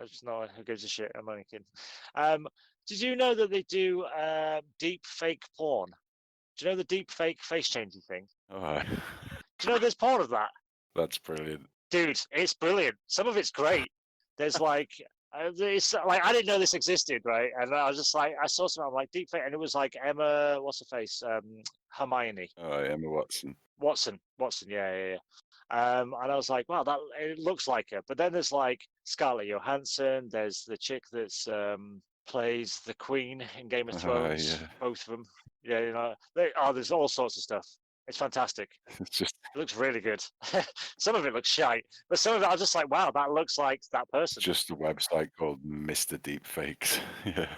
just know who gives a shit. I'm only kidding. Did you know that they do deep fake porn? Do you know the deep fake face changing thing? Oh, Do you know there's porn of that? that's brilliant. Dude, it's brilliant. Some of it's great. There's like, it's like I didn't know this existed, right? And I was just like, I saw something, I'm like deep fake, and it was like Emma, what's her face, Hermione. Oh, Emma Watson. Watson, yeah. And I was like, wow, that it looks like her. But then there's like Scarlett Johansson. There's the chick that's plays the Queen in Game of Thrones. Yeah. Both of them. Yeah, you know. There's all sorts of stuff. It's fantastic. It's just. It looks really good. Some of it looks shite, but some of it I was just like, wow, that looks like that person. It's just a website called Mr. Deepfakes. Yeah.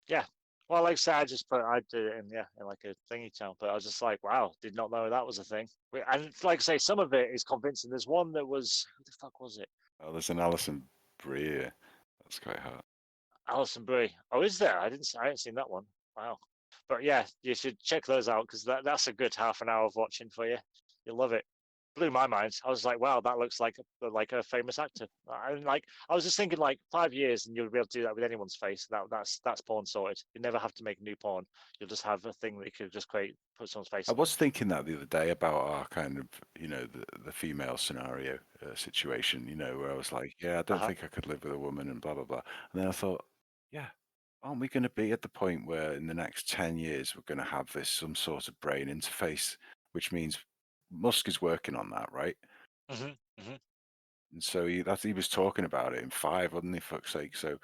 Yeah. Well, like I said, I did it in like a thingy town, but I was just like, wow, did not know that was a thing. And like I say, some of it is convincing. There's one that was, who the fuck was it? Oh, there's an Alison Brie. That's quite hard. Alison Brie. Oh, is there? I hadn't seen that one. Wow. But yeah, you should check those out because that's a good half an hour of watching for you. You'll love it. Blew my mind. I was like, wow, that looks like a famous actor. And like, I was just thinking, like 5 years, and you'll be able to do that with anyone's face. That's porn sorted. You never have to make a new porn. You'll just have a thing that you could just put someone's face. I was thinking that the other day about our kind of, the female scenario situation. Where I was like, yeah, I don't think I could live with a woman, and blah blah blah. And then I thought, yeah, aren't we going to be at the point where in the next 10 years we're going to have some sort of brain interface, which means Musk is working on that, right? And so he was talking about it in 5, wasn't he? Fuck's sake! So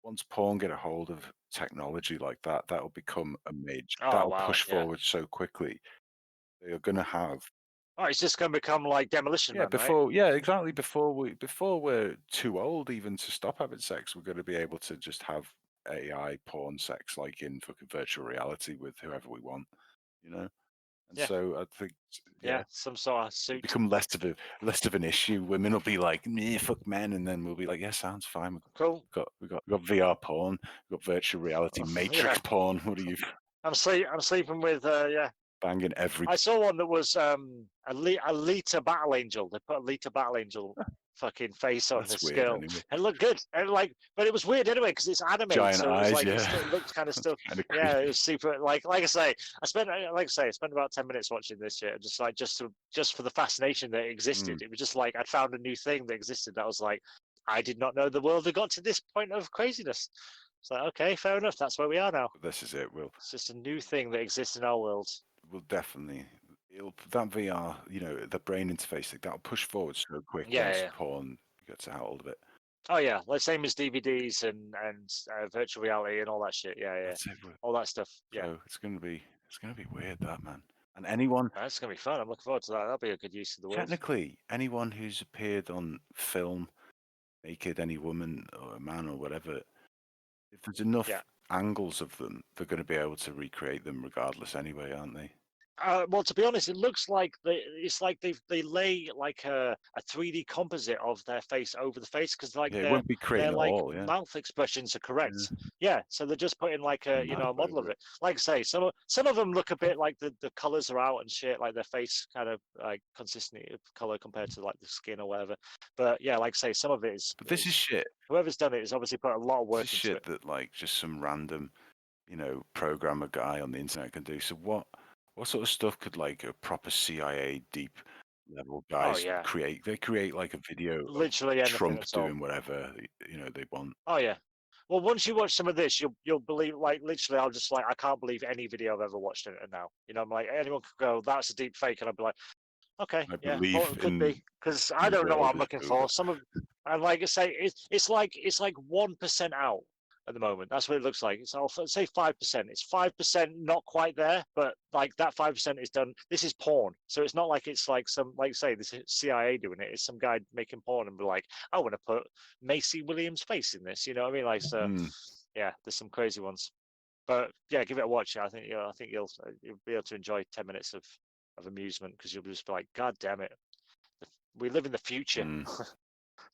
once porn get a hold of technology like that, that'll become a major. That'll push forward so quickly. They're going to have. Oh, it's just going to become like Demolition Man, right? Yeah, exactly. Before we're too old even to stop having sex, we're going to be able to just have AI porn sex, like in fucking virtual reality with whoever we want, And so I think, some sort of suit. Become less of an issue. Women will be like, "Meh, fuck men," and then we'll be like, "Yeah, sounds fine." Cool. We got VR porn. We got virtual reality Matrix porn. What are you? I'm sleeping with banging every. I saw one that was Alita Battle Angel. They put Alita Battle Angel fucking face on this girl. Anyway. And it looked good. And but it was weird anyway because it's animated. Giant so eyes, it was like, it looked kind of still. Yeah, it was super. Like I say, I spent about 10 minutes watching this shit, just for the fascination that it existed. It was just like I'd found a new thing that existed. That was like, I did not know the world had got to this point of craziness. It's like, okay, fair enough. That's where we are now. This is it. It's just a new thing that exists in our world. Will definitely. That VR, the brain interface, that'll push forward so quick once porn gets a hold of it. Oh yeah, like same as DVDs and virtual reality and all that shit. Yeah. All that stuff. Yeah. So it's gonna be weird, that, man. And anyone. That's gonna be fun. I'm looking forward to that. That'll be a good use of the word. Technically, anyone who's appeared on film, naked, any woman or a man or whatever, if there's enough angles of them, they're going to be able to recreate them regardless anyway, aren't they? Well, to be honest, it looks like they lay like a 3D composite of their face over the face because their mouth expressions are correct. Yeah, so they're just putting like a model of it. Like I say, some of them look a bit like the colors are out and shit, like their face kind of like consistent color compared to like the skin or whatever. But yeah, like I say, some of it is. But this is shit. Whoever's done it has obviously put a lot of work into shit it. That like just some random, programmer guy on the internet can do. So what sort of stuff could like a proper CIA deep level guys create? They create like a video literally of Trump doing whatever they want. Oh yeah. Well, once you watch some of this, you'll believe. Like literally, I'll just like I can't believe any video I've ever watched now. I'm like anyone could go, "That's a deep fake," and I'd be like, "Okay, it could be," because I don't know what I'm looking for. And like I say, it's like 1% out. at the moment. That's what it looks like. It's I'll say 5%. It's 5% not quite there, but like that 5% is done. This is porn, so it's not like it's like some like say this is CIA doing it. It's some guy making porn and be like, I want to put Macy Williams' face in this. You know what I mean? Like so, yeah. There's some crazy ones, but yeah, give it a watch. I think you'll be able to enjoy 10 minutes of amusement because you'll just be like, God damn it, we live in the future.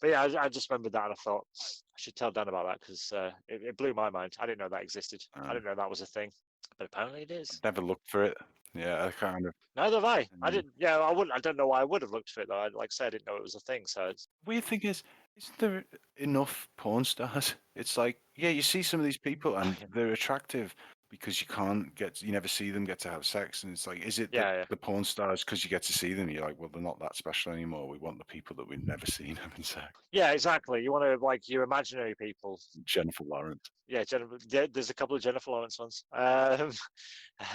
But yeah, I just remembered that and I thought I should tell Dan about that because it blew my mind. I didn't know that existed. I didn't know that was a thing, but apparently it is. I've never looked for it. Yeah, I kind of. Neither have I. I didn't. Yeah, I wouldn't. I don't know why I would have looked for it though. Like I said, I didn't know it was a thing. So it's... Weird thing is, isn't there enough porn stars? It's like, yeah, you see some of these people and they're attractive because you never see them get to have sex, and it's like, is it the porn stars because you get to see them? You're like, well, they're not that special anymore. We want the people that we've never seen having sex. Yeah, exactly. You want to like your imaginary people. Jennifer Lawrence. Yeah, there's a couple of Jennifer Lawrence ones.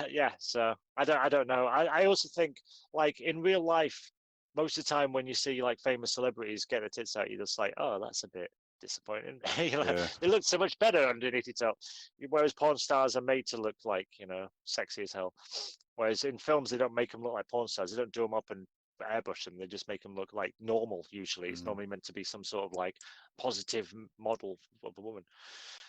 Yeah, so I don't know. I also think like in real life, most of the time when you see like famous celebrities get their tits out, you're just like, oh, that's a bit disappointing. They look so much better underneath it up. Whereas porn stars are made to look like, sexy as hell. Whereas in films, they don't make them look like porn stars. They don't do them up and airbrush them. They just make them look like normal. Usually, it's normally meant to be some sort of like positive model of a woman.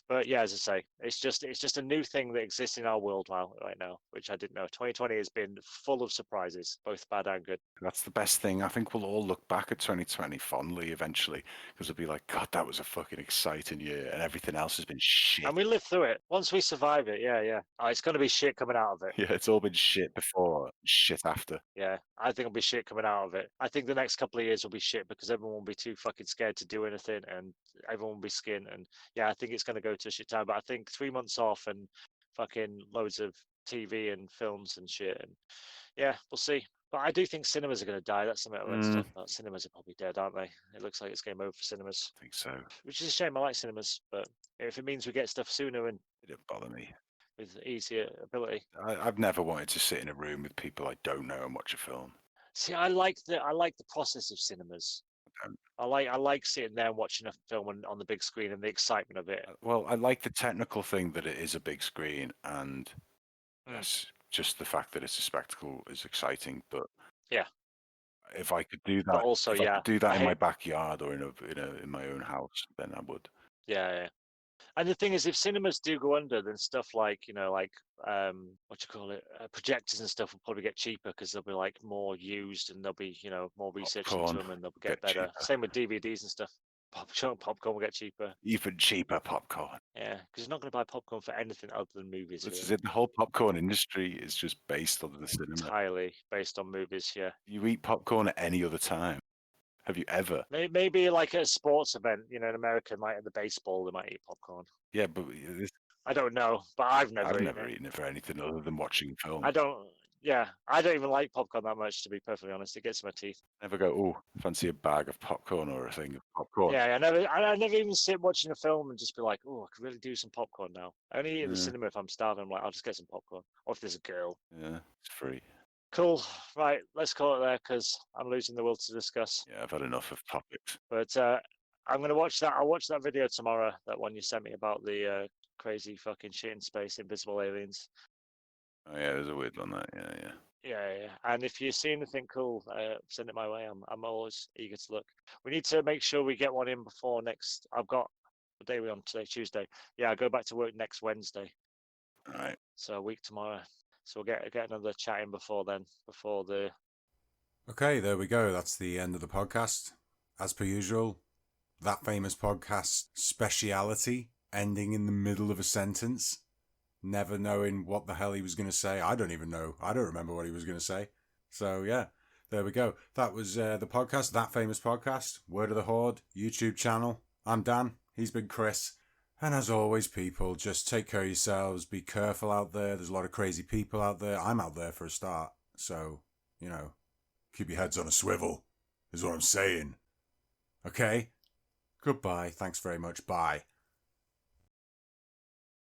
But yeah, as I say, it's just a new thing that exists in our world right now, which I didn't know. 2020 has been full of surprises, both bad and good. That's the best thing. I think we'll all look back at 2020 fondly eventually, because it'll be like, God, that was a fucking exciting year, and everything else has been shit. And we lived through it. Once we survive it, yeah. Oh, it's going to be shit coming out of it. Yeah, it's all been shit before, shit after. Yeah, I think it'll be shit coming out of it. I think the next couple of years will be shit because everyone will be too fucking scared to do anything, and everyone will be skinned. And yeah, I think it's going to go to a shit time. But I think 3 months off and fucking loads of TV and films and shit. And yeah, we'll see. But I do think cinemas are going to die. That's something I learned to talk about. Cinemas are probably dead, aren't they? It looks like it's game over for cinemas. I think so. Which is a shame. I like cinemas, but if it means we get stuff sooner and it didn't bother me. With easier ability. I've never wanted to sit in a room with people I don't know and watch a film. See, I like the process of cinemas. I like sitting there and watching a film on the big screen and the excitement of it. Well, I like the technical thing that it is a big screen, and yes, just the fact that it's a spectacle is exciting. But yeah, if I could do that, but also, I could do that in my backyard or in my own house, then I would. Yeah. And the thing is, if cinemas do go under, then stuff like projectors and stuff will probably get cheaper because they'll be like more used and there'll be more research into them and they'll get better. Cheaper. Same with DVDs and stuff. Popcorn will get cheaper. Even cheaper popcorn. Yeah, because you're not going to buy popcorn for anything other than movies. This is it. The whole popcorn industry is just based on the cinema. Entirely based on movies. Yeah. You eat popcorn at any other time. Have you ever? Maybe like at a sports event, in America, like at the baseball, they might eat popcorn. Yeah, but I don't know, but I've never eaten it for anything other than watching film. I don't even like popcorn that much, to be perfectly honest. It gets in my teeth. Never go, oh, fancy a bag of popcorn or a thing of popcorn. Yeah, I never even sit watching a film and just be like, oh, I could really do some popcorn now. I only eat at the cinema if I'm starving. I'm like, I'll just get some popcorn. Or if there's a girl. Yeah, it's free. Cool. Right, let's call it there because I'm losing the will to discuss. Yeah, I've had enough of topics. But I'm going to watch that. I'll watch that video tomorrow, that one you sent me about the crazy fucking shit in space, invisible aliens. Oh, yeah, there's a weird one, that. Yeah. And if you see anything cool, send it my way. I'm always eager to look. We need to make sure we get one in before next. What day are we on today? Tuesday. Yeah, I go back to work next Wednesday. All right. So a week tomorrow. So we'll get another chat in before then, Okay, there we go. That's the end of the podcast. As per usual, that famous podcast speciality, ending in the middle of a sentence, never knowing what the hell he was going to say. I don't even know. I don't remember what he was going to say. So yeah, there we go. That was the podcast, That Famous Podcast, Word of the Horde, YouTube channel. I'm Dan. He's been Chris. And as always, people, just take care of yourselves. Be careful out there. There's a lot of crazy people out there. I'm out there for a start. So, keep your heads on a swivel, is what I'm saying. Okay? Goodbye. Thanks very much. Bye.